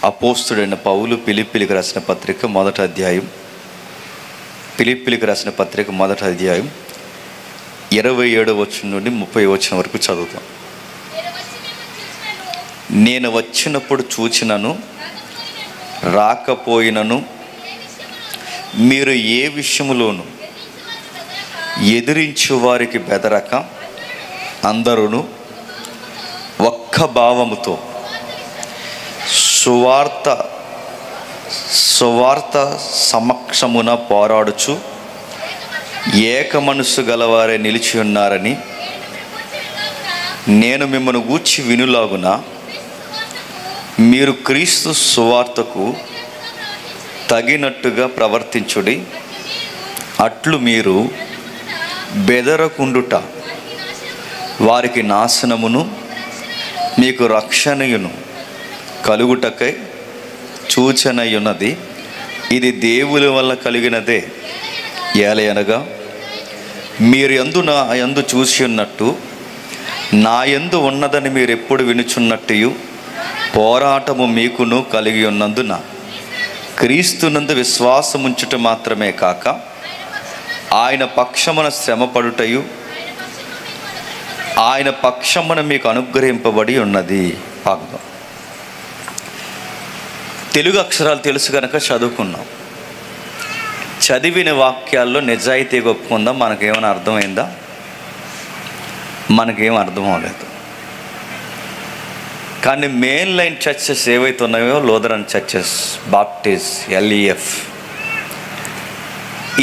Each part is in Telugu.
అపోస్తుడైన పౌలు ఫిలిప్పీలకు రాసిన పత్రిక మొదటి అధ్యాయం, ఫిలిప్పీలకు రాసిన పత్రిక మొదటి అధ్యాయం 27వ వచనం నుండి 30వ వచనం వరకు చదువుతాం. నేను వచ్చినప్పుడు చూచినను రాకపోయినను మీరు ఏ విషయములోను ఎదిరించు వారికి బెదరక అందరూ ఒక్క భావముతో సువార్త సమక్షమున పోరాడుచు ఏక మనస్సు గలవారే నిలిచి ఉన్నారని నేను మిమ్మల్ని గూర్చి వినులాగున మీరు క్రీస్తు సువార్తకు తగినట్టుగా ప్రవర్తించుడి. అట్లు మీరు బెదరకుండుట వారికి నాశనమును మీకు రక్షణయును కలుగుటకై సూచనయున్నది. ఇది దేవుని వల్ల కలిగినదే. ఏలయనగా మీరు నా యందు చూసి ఉన్నట్టు నా యందు ఉన్నదని మీరు ఎప్పుడు వినుచున్నట్టు పోరాటము మీకును కలిగి ఉన్నందున క్రీస్తునందు విశ్వాసముంచుట మాత్రమే కాక ఆయన పక్షమున శ్రమపడుటయు ఆయన పక్షమున మీకు అనుగ్రహింపబడి ఉన్నది. పాపం తెలుగు అక్షరాలు తెలుసు కనుక చదువుకున్నాం. చదివిన వాక్యాల్లో నిజాయితీగా ఒప్పుకుందాం. మనకేమైనా అర్థమైందా? మనకేం అర్థం అవ్వలేదు. కానీ మెయిన్ లైన్ చర్చెస్ ఏవైతే ఉన్నాయో, లూథరన్ చర్చెస్, బాప్టిస్ట్, ఎల్ఈఎఫ్,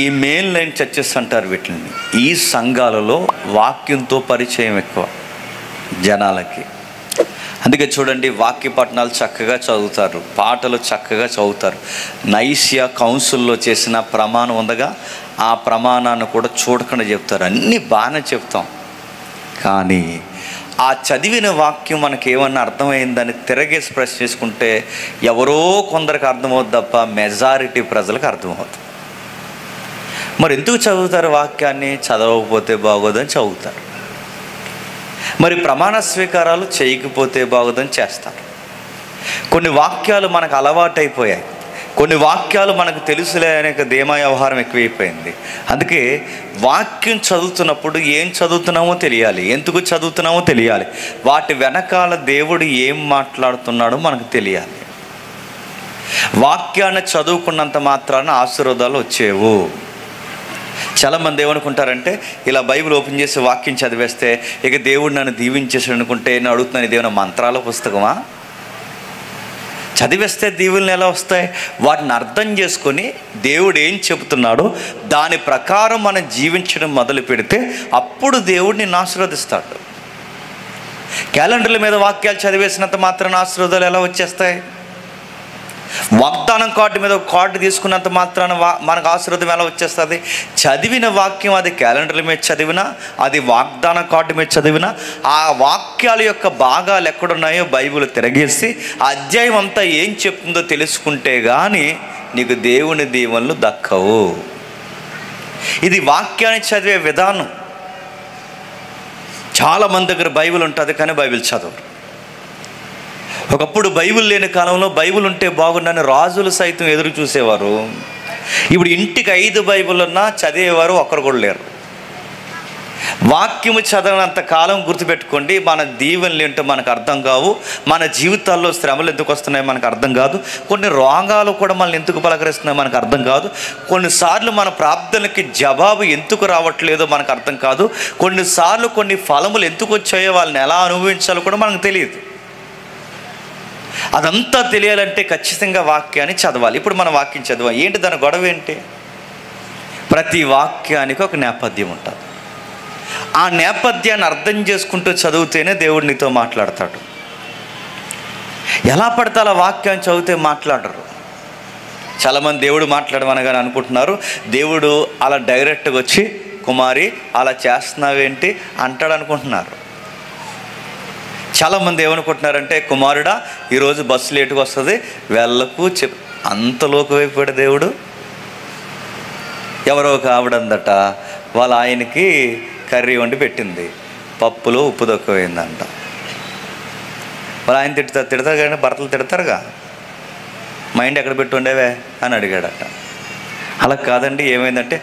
ఈ మెయిన్ లైన్ చర్చెస్ అంటారు వీటిని. ఈ సంఘాలలో వాక్యంతో పరిచయం ఎక్కువ జనాలకి. అందుకే చూడండి, వాక్య పఠనాలు చక్కగా చదువుతారు, పాటలు చక్కగా చదువుతారు. నైసియా కౌన్సిల్లో చేసిన ప్రమాణం ఉందగా, ఆ ప్రమాణాన్ని కూడా చూడకుండా చెప్తారు. అన్నీ బాగానే చెప్తాం, కానీ ఆ చదివిన వాక్యం మనకి ఏమన్నా అర్థమైందని తిరగేసి ప్రశ్న చేసుకుంటే ఎవరో కొందరికి అర్థమవుతుంది తప్ప మెజారిటీ ప్రజలకు అర్థమవుతుంది. మరి ఎందుకు చదువుతారు వాక్యాన్ని? చదవకపోతే బాగోదని చదువుతారు. మరి ప్రమాణ స్వీకారాలు చేయకపోతే బాగోదని చేస్తారు. కొన్ని వాక్యాలు మనకు అలవాటైపోయాయి, కొన్ని వాక్యాలు మనకు తెలుసులే అనే ధీమా వ్యవహారం ఎక్కువైపోయింది. అందుకే వాక్యం చదువుతున్నప్పుడు ఏం చదువుతున్నామో తెలియాలి, ఎందుకు చదువుతున్నామో తెలియాలి, వాటి వెనకాల దేవుడు ఏం మాట్లాడుతున్నాడో మనకు తెలియాలి. వాక్యాన్ని చదువుకున్నంత మాత్రాన ఆశీర్వాదాలు వచ్చేవు. చాలామంది ఏమనుకుంటారంటే, ఇలా బైబిల్ ఓపెన్ చేసి వాక్యం చదివేస్తే ఇక దేవుడు నన్ను దీవించేసాడు అనుకుంటే, నేను అడుగుతున్నాను, ఇదేమైనా మంత్రాల పుస్తకమా? చదివేస్తే దీవులను ఎలా వస్తాయి? వాటిని అర్థం చేసుకొని దేవుడు ఏం చెబుతున్నాడో దాని ప్రకారం మనం జీవించడం మొదలు పెడితే అప్పుడు దేవుడు నిన్ను ఆశీర్వదిస్తాడు. క్యాలెండర్ల మీద వాక్యాలు చదివేసినంత మాత్రాన ఆశీర్వాదాలు ఎలా వచ్చేస్తాయి? వాగ్దానం కార్డు మీద ఒక కార్డు తీసుకున్నంత మాత్రాన మనకు ఆశీర్వాదం ఎలా వచ్చేస్తుంది? చదివిన వాక్యం అది క్యాలెండర్ల మీద చదివినా, అది వాగ్దాన కార్డు మీద చదివినా, ఆ వాక్యాల యొక్క భాగాలు ఎక్కడున్నాయో బైబిల్ తిరగేసి అధ్యాయం అంతా ఏం చెప్తుందో తెలుసుకుంటే కానీ నీకు దేవుని దీవెనలు దక్కవు. ఇది వాక్యాన్ని చదివే విధానం. చాలామంది దగ్గర బైబిల్ ఉంటుంది కానీ బైబిల్ చదవరు. ఒకప్పుడు బైబిల్ లేని కాలంలో బైబిల్ ఉంటే బాగుండని రాజులు సైతం ఎదురు చూసేవారు. ఇప్పుడు ఇంటికి 5 బైబిల్ ఉన్నా చదివేవారు ఒక్కరు కూడా లేరు. వాక్యము చదవనంత కాలం గుర్తుపెట్టుకోండి, మన దీవెనలు ఏంటో మనకు అర్థం కావు, మన జీవితాల్లో శ్రమలు ఎందుకు వస్తున్నాయో మనకు అర్థం కాదు, కొన్ని రోగాలు కూడా మనల్ని ఎందుకు పలకరిస్తున్నాయో మనకు అర్థం కాదు, కొన్నిసార్లు మన ప్రార్థనలకి జవాబు ఎందుకు రావట్లేదో మనకు అర్థం కాదు, కొన్నిసార్లు కొన్ని ఫలములు ఎందుకు వచ్చాయో వాళ్ళని ఎలా అనుభవించాలో కూడా మనకు తెలియదు. అదంతా తెలియాలంటే ఖచ్చితంగా వాక్యాన్ని చదవాలి. ఇప్పుడు మనం వాక్యం చదవాలి. ఏంటి దాని గొడవ ఏంటి? ప్రతి వాక్యానికి ఒక నేపథ్యం ఉంటుంది. ఆ నేపథ్యాన్ని అర్థం చేసుకుంటూ చదివితేనే దేవుడు నీతో మాట్లాడతాడు. ఎలా పడితే అలా వాక్యాన్ని చదివితే మాట్లాడరు. చాలామంది దేవుడు మాట్లాడమనగానే అనుకుంటున్నారు, దేవుడు అలా డైరెక్ట్గా వచ్చి కుమారి అలా చేస్తున్నావేంటి అంటాడు అనుకుంటున్నారు. చాలామంది ఏమనుకుంటున్నారంటే, కుమారుడా ఈరోజు బస్సు లేటుగా వస్తుంది వెళ్ళకు అంతలోకి వైపుడు దేవుడు. ఎవరో ఒక ఆవిడందట, వాళ్ళ ఆయనకి కర్రీ వండి పెట్టింది, పప్పులో ఉప్పు తక్కువైందంట. వాళ్ళ ఆయన తిడతారు కానీ భర్తలు తిడతారుగా. మైండ్ ఎక్కడ పెట్టి ఉండేవే అని అడిగాడట. అలా కాదండి, ఏమైందంటే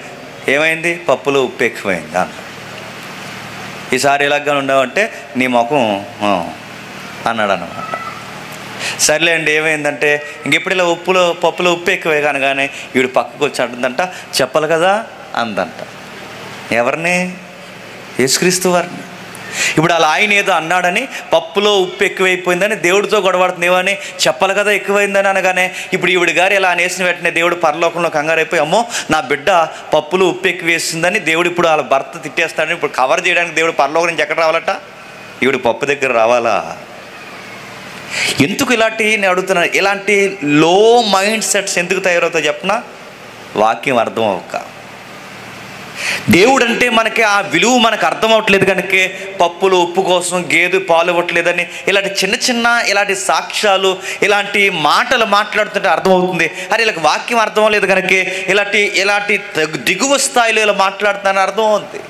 ఏమైంది, పప్పులో ఉప్పు ఎక్కువైంది అన్న. ఈసారి ఇలాగా ఉండవంటే నీ ముఖం అన్నాడు అన్నమాట. సర్లేండి ఏమైందంటే ఇంకెప్పుడు ఇలా పప్పులో ఉప్పు ఎక్కువే కానగానే వీడు పక్కకు వచ్చి అంటుందంట, చెప్పాలి కదా అందంట. ఎవరిని? యేసుక్రీస్తు వారిని. ఇప్పుడు అలా ఆయన ఏదో అన్నాడని పప్పులో ఉప్పు ఎక్కువైపోయిందని దేవుడితో గొడవడుతుందేమని చెప్పాలి కదా ఎక్కువైందని అనగానే ఇప్పుడు ఈవిడ గారు ఇలా అనేసిన వెంటనే దేవుడు పరలోకంలో కంగారైపోయి, అమ్మో నా బిడ్డ పప్పులో ఉప్పు ఎక్కువ వేస్తుందని దేవుడు ఇప్పుడు వాళ్ళ భర్త తిట్టేస్తాడని ఇప్పుడు కవర్ చేయడానికి దేవుడు పరలోకం నుంచి ఎక్కడ రావాలట? ఈవిడ పప్పు దగ్గర రావాలా? ఎందుకు ఇలాంటి నేను అడుగుతున్నాను, ఇలాంటి లో మైండ్ సెట్స్ ఎందుకు తయారవుతాయి చెప్పనా? వాక్యం అర్థం అవ్వక. దేవుడు అంటే మనకి ఆ విలువ మనకు అర్థం అవ్వట్లేదు కనుక పప్పులు ఉప్పు కోసం గేదె పాలు ఇవ్వట్లేదని ఇలాంటి చిన్న చిన్న ఇలాంటి సాక్ష్యాలు ఇలాంటి మాటలు మాట్లాడుతుంటే అర్థమవుతుంది. అరే ఇలా వాక్యం అర్థం అవ్వలేదు కనుక ఇలాంటి దిగువ స్థాయిలో ఇలా మాట్లాడుతున్నాను అర్థం అవుతుంది.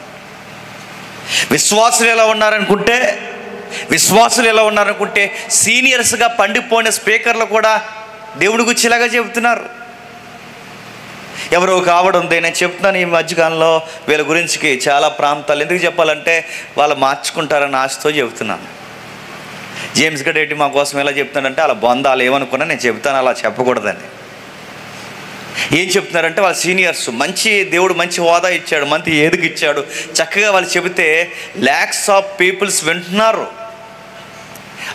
విశ్వాసులు ఎలా ఉన్నారనుకుంటే సీనియర్స్గా పండిపోయిన స్పీకర్లు కూడా దేవుడి గురించి ఇలాగా చెబుతున్నారు. ఎవరో కావడం ఉంది, నేను చెప్తున్నాను ఈ మధ్యకాలంలో వీళ్ళ గురించి చాలా ప్రాంతాలు ఎందుకు చెప్పాలంటే వాళ్ళు మార్చుకుంటారని ఆశతో చెబుతున్నాను. జేమ్స్ గడేటి మా కోసం ఎలా చెప్తున్నాడంటే అలా బొందాలు ఏమనుకున్నా నేను చెప్తాను అలా చెప్పకూడదని. ఏం చెప్తున్నారంటే వాళ్ళ సీనియర్స్ దేవుడు మంచి హోదా ఇచ్చాడు, మంచి ఏదుకు ఇచ్చాడు, చక్కగా వాళ్ళు చెబితే ల్యాక్స్ ఆఫ్ పీపుల్స్ వింటున్నారు.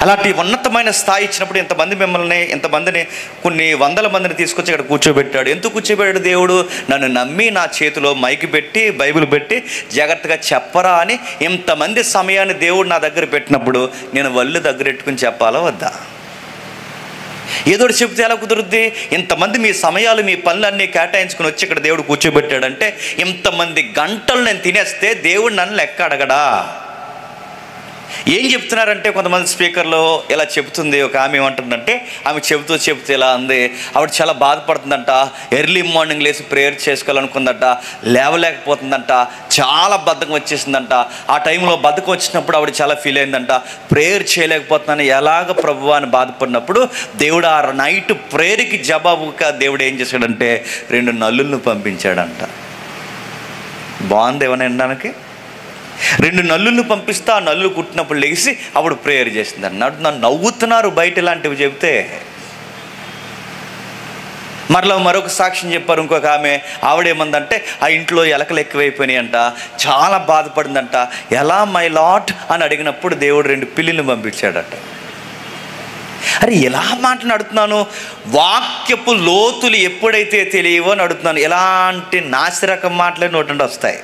అలాంటి ఉన్నతమైన స్థాయి ఇచ్చినప్పుడు ఇంతమందిని కొన్ని వందల మందిని తీసుకొచ్చి ఇక్కడ కూర్చోబెట్టాడు. ఎందుకు కూర్చోబెట్టాడు దేవుడు? నన్ను నమ్మి నా చేతిలో మైక్ పెట్టి బైబిల్ పెట్టి జాగ్రత్తగా చెప్పరా అని ఇంతమంది సమయాన్ని దేవుడు నా దగ్గర పెట్టినప్పుడు నేను వల్లు దగ్గర పెట్టుకుని చెప్పాలా వద్దా? ఏదో చెప్తే ఎలా కుదురుద్ది? ఇంతమంది మీ సమయాలు మీ పనులన్నీ కేటాయించుకుని వచ్చి ఇక్కడ దేవుడు కూర్చోబెట్టాడంటే ఇంతమంది గంటలు నేను తినేస్తే దేవుడు నన్ను లెక్క అడగడా? ఏం చెప్తున్నారంటే కొంతమంది స్పీకర్లో ఇలా చెప్తుంది. ఒక ఆమె ఏమంటుందంటే ఆమె చెబుతూ ఇలా అంది, ఆవిడ చాలా బాధపడుతుందంట. ఎర్లీ మార్నింగ్ లేచి ప్రేయర్ చేసుకోవాలనుకుందంట, లేవలేకపోతుందంట, చాలా బద్ధకం వచ్చేసిందంట. ఆ టైంలో బద్ధకం వచ్చినప్పుడు ఆవిడ చాలా ఫీల్ అయిందంట, ప్రేయర్ చేయలేకపోతున్నాను ఎలాగ ప్రభువా అని బాధపడినప్పుడు దేవుడు ఆ నైట్ ప్రేయర్కి జవాబుగా దేవుడు ఏం చేశాడంటే 2 నల్లులను పంపించాడంట. బాగుంది ఏమన్నా వినడానికి? 2 నల్లులను పంపిస్తే ఆ నల్లు కుట్టినప్పుడు లేచి అప్పుడు ప్రేయర్ చేసింది అన్నాడు. నన్ను నవ్వుతున్నారు బయట ఇలాంటివి చెప్తే. మరొక సాక్ష్యం చెప్పారు. ఇంకొక ఆవిడేమందంటే ఆ ఇంట్లో ఎలకలు ఎక్కువైపోయినాయి అంట, చాలా బాధపడిందంట. ఎలా మై లాట్ అని అడిగినప్పుడు దేవుడు 2 పిల్లిని పంపించాడట. అరే ఎలా మాట్లాడుతున్నాను, వాక్యపు లోతులు ఎప్పుడైతే తెలియవో అని అడుగుతున్నాను. ఎలాంటి నాసిరకం మాటలే నోటండి వస్తాయి.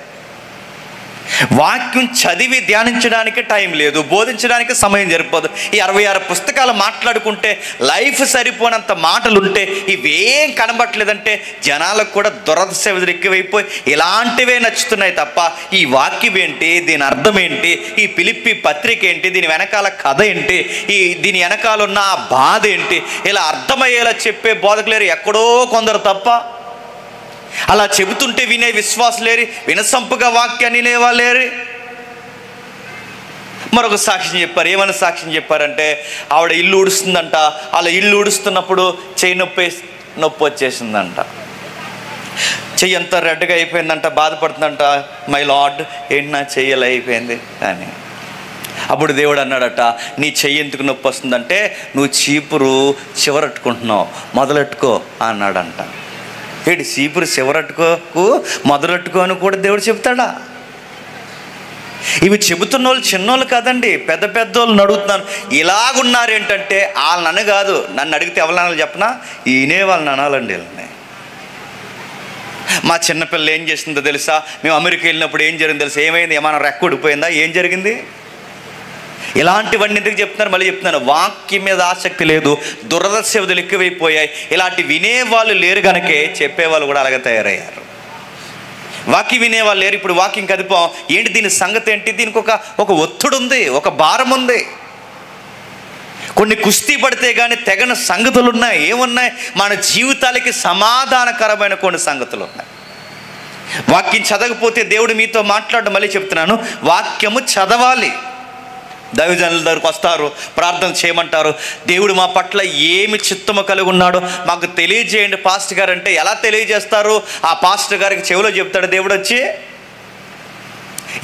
వాక్యం చదివి ధ్యానించడానికి టైం లేదు, బోధించడానికి సమయం సరిపోదు. ఈ 66 పుస్తకాలు మాట్లాడుకుంటే లైఫ్ సరిపోనంత మాటలు ఉంటే ఇవేం కనబట్టలేదంటే జనాలకు కూడా దురదృష్టం ఎక్కువైపోయి ఇలాంటివే నచ్చుతున్నాయి తప్ప ఈ వాక్యం ఏంటి, దీని అర్థం ఏంటి, ఈ ఫిలిప్పీ పత్రిక ఏంటి, దీని వెనకాల కథ ఏంటి, దీని వెనకాల ఉన్న ఆ బాధ ఏంటి, ఇలా అర్థమయ్యేలా చెప్పే బోధకులేరు ఎక్కడో కొందరు తప్ప. అలా చెబుతుంటే వినే విశ్వాసులేరు, వినసంపుగా వాక్యాన్ని వినేవాళ్ళేరు. మరొక సాక్ష్యం చెప్పారు. ఏమైనా సాక్ష్యం చెప్పారంటే ఆవిడ ఇల్లు ఊడుస్తుందంట. అలా ఇల్లు ఊడుస్తున్నప్పుడు చెయ్యి నొప్పి వచ్చేసిందంట. చెయ్యి అంతా రెడ్గా అయిపోయిందంట, బాధపడుతుందంట. మై లార్డ్ ఏంటి నా చెయ్యలు అయిపోయింది అని. అప్పుడు దేవుడు అన్నాడట, నీ చెయ్యి ఎందుకు నొప్పి వస్తుందంటే నువ్వు చీపురు చివరట్టుకుంటున్నావు, మొదలెట్టుకో అన్నాడంట. చీపురు చివరట్టుకోకు మొదలెట్టుకో అని కూడా దేవుడు చెప్తాడా? ఇవి చెబుతున్న వాళ్ళు చిన్నోళ్ళు కాదండి, పెద్దోళ్ళని అడుగుతున్నాను. ఇలాగున్నారేంటంటే వాళ్ళని నన్ను కాదు, నన్ను అడిగితే ఎవరు అనాలి చెప్పనా? ఈయనే వాళ్ళని అనాలండి. వీళ్ళని. మా చిన్నపిల్ల ఏం చేసిందో తెలుసా? మేము అమెరికా వెళ్ళినప్పుడు ఏం జరిగిందో తెలుసా? ఏమైంది? ఏమైనా రెక్క ఊడిపోయిందా? ఏం జరిగింది? ఇలాంటివన్నీ ఎందుకు చెప్తున్నారు? మళ్ళీ చెప్తున్నాను, వాక్యం మీద ఆసక్తి లేదు, దురదశవదులు ఎక్కువైపోయాయి. ఇలాంటి వినేవాళ్ళు లేరు కనుకే చెప్పేవాళ్ళు కూడా అలాగే తయారయ్యారు. వాక్యం వినేవాళ్ళు లేరు. ఇప్పుడు వాక్యం కదిపాం ఏంటి, దీని సంగతి ఏంటి? దీనికి ఒక ఒత్తిడి ఉంది, ఒక భారం ఉంది. కొన్ని కుస్తీ పడితే కానీ తెగని సంగతులు ఉన్నాయి. ఏమున్నాయి? మన జీవితాలకి సమాధానకరమైన కొన్ని సంగతులు ఉన్నాయి. వాక్యం చదవకపోతే దేవుడు మీతో మాట్లాడడం. మళ్ళీ చెప్తున్నాను, వాక్యము చదవాలి. దైవజనుల దగ్గరకు వస్తారు, ప్రార్థన చేయమంటారు. దేవుడు మా పట్ల ఏమి చిత్తము కలిగి ఉన్నాడో మాకు తెలియజేయండి పాస్టర్ గారు అంటే ఎలా తెలియజేస్తారు? ఆ పాస్టర్ గారికి చెవిలో చెప్తాడు దేవుడు వచ్చి.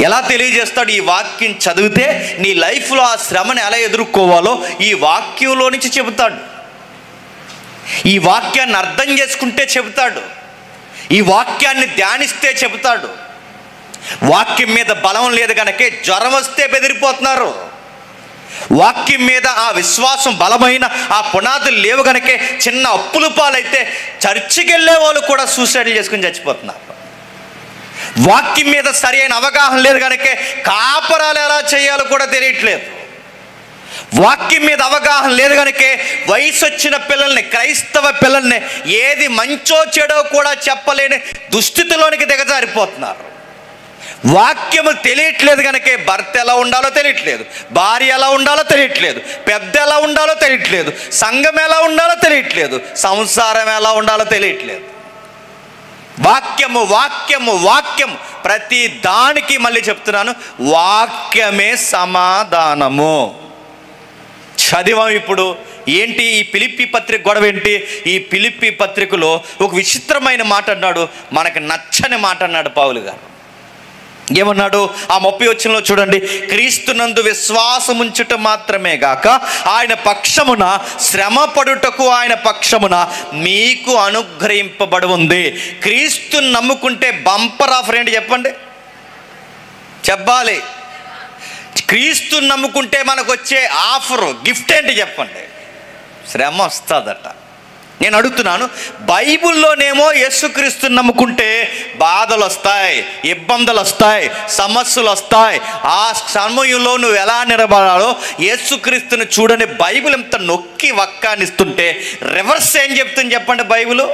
ఎలా తెలియజేస్తాడు? ఈ వాక్యం చదివితే నీ లైఫ్లో ఆ శ్రమను ఎలా ఎదుర్కోవాలో ఈ వాక్యంలో నుంచి చెబుతాడు. ఈ వాక్యాన్ని అర్థం చేసుకుంటే చెబుతాడు. ఈ వాక్యాన్ని ధ్యానిస్తే చెబుతాడు. వాక్యం మీద బలం లేదు కనుక జ్వరం వస్తే బెదిరిపోతున్నారు. వాక్యం మీద ఆ విశ్వాసం బలమైన ఆ పునాదులు లేవు కనుకే చిన్న అప్పుల పాలైతే చర్చికి వెళ్ళే వాళ్ళు కూడా సూసైడ్లు చేసుకుని చచ్చిపోతున్నారు. వాక్యం మీద సరి అయిన అవగాహన లేదు కనుకే కాపరాలు ఎలా చేయాలో కూడా తెలియట్లేదు. వాక్యం మీద అవగాహన లేదు కనుకే వయసు వచ్చిన పిల్లల్ని, క్రైస్తవ పిల్లల్ని ఏది మంచో చెడో కూడా చెప్పలేని దుస్థితిలోనికి దిగజారిపోతున్నారు. వాక్యము తెలియట్లేదు కనుకే భర్త ఎలా ఉండాలో తెలియట్లేదు, భార్య ఎలా ఉండాలో తెలియట్లేదు, పెద్ద ఎలా ఉండాలో తెలియట్లేదు, సంఘం ఎలా ఉండాలో తెలియట్లేదు, సంసారం ఎలా ఉండాలో తెలియట్లేదు. వాక్యము వాక్యము వాక్యము ప్రతి దానికి మళ్ళీ చెప్తున్నాను, వాక్యమే సమాధానము. చదివాం ఇప్పుడు. ఏంటి ఈ ఫిలిప్పీ పత్రిక గొడవ ఏంటి? ఈ ఫిలిప్పీ పత్రికలో ఒక విచిత్రమైన మాట అన్నాడు, మనకు నచ్చని మాట అన్నాడు పౌలు గారు. ఏమన్నాడు? ఆ 30 వచనంలో చూడండి. క్రీస్తునందు విశ్వాసముంచుట మాత్రమే గాక ఆయన పక్షమున శ్రమ పడుటకు ఆయన పక్షమున మీకు అనుగ్రహింపబడి ఉంది. క్రీస్తుని నమ్ముకుంటే బంపర్ ఆఫర్ ఏంటి చెప్పండి? చెప్పాలి. క్రీస్తుని నమ్ముకుంటే మనకు వచ్చే ఆఫరు, గిఫ్ట్ ఏంటి చెప్పండి? శ్రమ వస్తుందట. నేను అడుగుతున్నాను, బైబిల్లోనేమో యేసుక్రీస్తుని నమ్ముకుంటే బాధలు వస్తాయి, ఇబ్బందులు వస్తాయి, సమస్యలు వస్తాయి. ఆ సమయంలో నువ్వు ఎలా నిలబడాలో యేసుక్రీస్తుని చూడని బైబిల్ ఎంత నొక్కి వక్కానిస్తుంటే రివర్స్ ఏం చెప్తుంది చెప్పండి బైబిల్?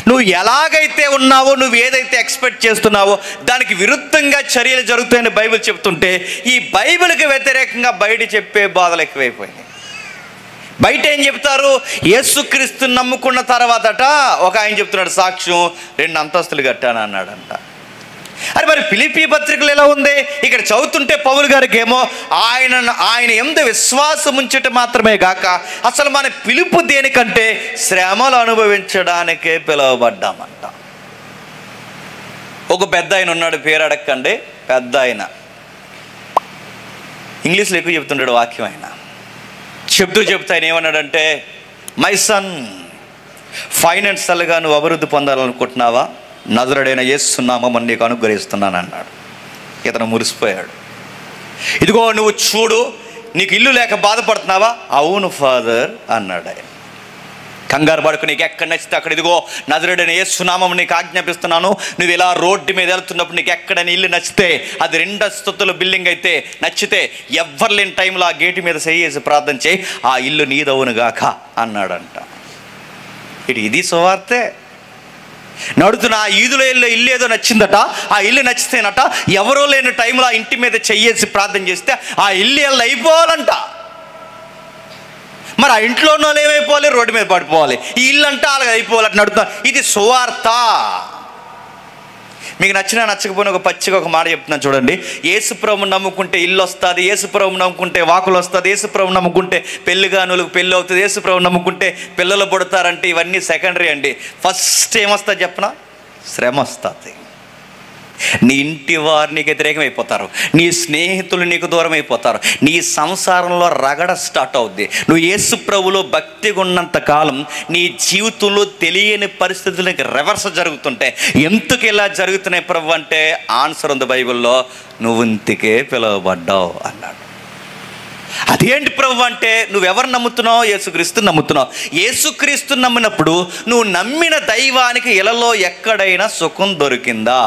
నువ్వు ఎలాగైతే ఉన్నావో, నువ్వు ఏదైతే ఎక్స్పెక్ట్ చేస్తున్నావో దానికి విరుద్ధంగా చర్యలు జరుగుతాయని బైబిల్ చెప్తుంటే ఈ బైబిల్కి వ్యతిరేకంగా బయట చెప్పే బాధలు ఎక్కువైపోయినాయి. బయట ఏం చెప్తారు? యేసుక్రీస్తుని నమ్ముకున్న తర్వాతట ఒక ఆయన చెప్తున్నాడు సాక్ష్యం, 2 అంతస్తులు కట్టాను అన్నాడంట. అరే మరి ఫిలిప్పీ పత్రికలు ఎలా ఉంది? ఇక్కడ చదువుతుంటే పౌలు గారికి ఏమో ఆయన యందు విశ్వాసం ఉంచటం మాత్రమే గాక అసలు మన పిలుపు దేనికంటే శ్రమలు అనుభవించడానికే పిలువబడ్డామంట. ఒక పెద్ద ఆయన ఉన్నాడు, పేరు అడగండి, పెద్ద ఆయన. ఇంగ్లీష్లో ఎక్కువ చెప్తుంటాడు వాక్యం. ఆయన చెప్తా ఆయన ఏమన్నాడంటే, మై సన్, ఫైనాన్షియల్గా నువ్వు అభివృద్ధి పొందాలనుకుంటున్నావా? నజరుడైన యేసు నామమున నీకు అనుగ్రహిస్తున్నాను అన్నాడు. ఇతను మురిసిపోయాడు. ఇదిగో నువ్వు చూడు, నీకు ఇల్లు లేక బాధపడుతున్నావా? అవును ఫాదర్ అన్నాడు ఆయన. కంగారు పడుకు, నీకు ఎక్కడ నచ్చితే అక్కడ, ఇదిగో నజరుడైన యేసు నామమున నీకు ఆజ్ఞాపిస్తున్నాను, నువ్వు ఇలా రోడ్డు మీద వెళ్తున్నప్పుడు నీకు ఎక్కడైనా ఇల్లు నచ్చితే, అది 2 అంతస్తుల బిల్డింగ్ అయితే నచ్చితే ఎవ్వరు లేని టైంలో ఆ గేటు మీద చేసి ప్రార్థన చేయి, ఆ ఇల్లు నీదవునుగాక అన్నాడంట. ఇది సువార్తే. నడుతున్న ఆ ఈదులో ఇల్లు ఏదో నచ్చిందట, ఆ ఇల్లు నచ్చితేనట ఎవరో లేని టైంలో ఆ ఇంటి మీద చెయ్యేసి ప్రార్థన చేస్తే ఆ ఇల్లు ఎలా అయిపోవాలంట. మరి ఆ ఇంట్లో ఉన్న వాళ్ళు ఏమైపోవాలి? రోడ్డు మీద పడిపోవాలి. ఈ ఇల్లు అంటే అలాగ అయిపోవాలంటే నడుతున్నా. ఇది సువార్త. మీకు నచ్చకపోయినా ఒక పచ్చిగా ఒక మాట చెప్తున్నాను చూడండి. యేసుప్రభుని నమ్ముకుంటే ఇల్లు వస్తుంది, యేసుప్రభుని నమ్ముకుంటే వాకులు వస్తుంది, యేసుప్రభుని నమ్ముకుంటే పెళ్ళిగానులకు పెళ్ళి అవుతుంది, యేసుప్రభుని నమ్ముకుంటే పిల్లలు పుడతారంటే ఇవన్నీ సెకండరీ అండి. ఫస్ట్ ఏమొస్తుంది చెప్పనా? శ్రమ వస్తుంది. నీ ఇంటి వారు నీకు వ్యతిరేకం అయిపోతారు, నీ స్నేహితులు నీకు దూరం అయిపోతారు, నీ సంసారంలో రగడ స్టార్ట్ అవుద్ది. నువ్వు యేసు ప్రభులో భక్తిగా ఉన్నంత కాలం నీ జీవితంలో తెలియని పరిస్థితులకి రివర్స్ జరుగుతుంటే, ఎందుకు ఇలా జరుగుతున్నాయి ప్రభు అంటే ఆన్సర్ ఉంది బైబిల్లో, నువ్వు ఇంటికే పిలువబడ్డావు అన్నాడు. అదేంటి ప్రభు అంటే, నువ్వెవరు నమ్ముతున్నావు? యేసుక్రీస్తుని నమ్ముతున్నావు. యేసుక్రీస్తుని నమ్మినప్పుడు నువ్వు నమ్మిన దైవానికి ఇలలో ఎక్కడైనా సుఖం దొరికిందా?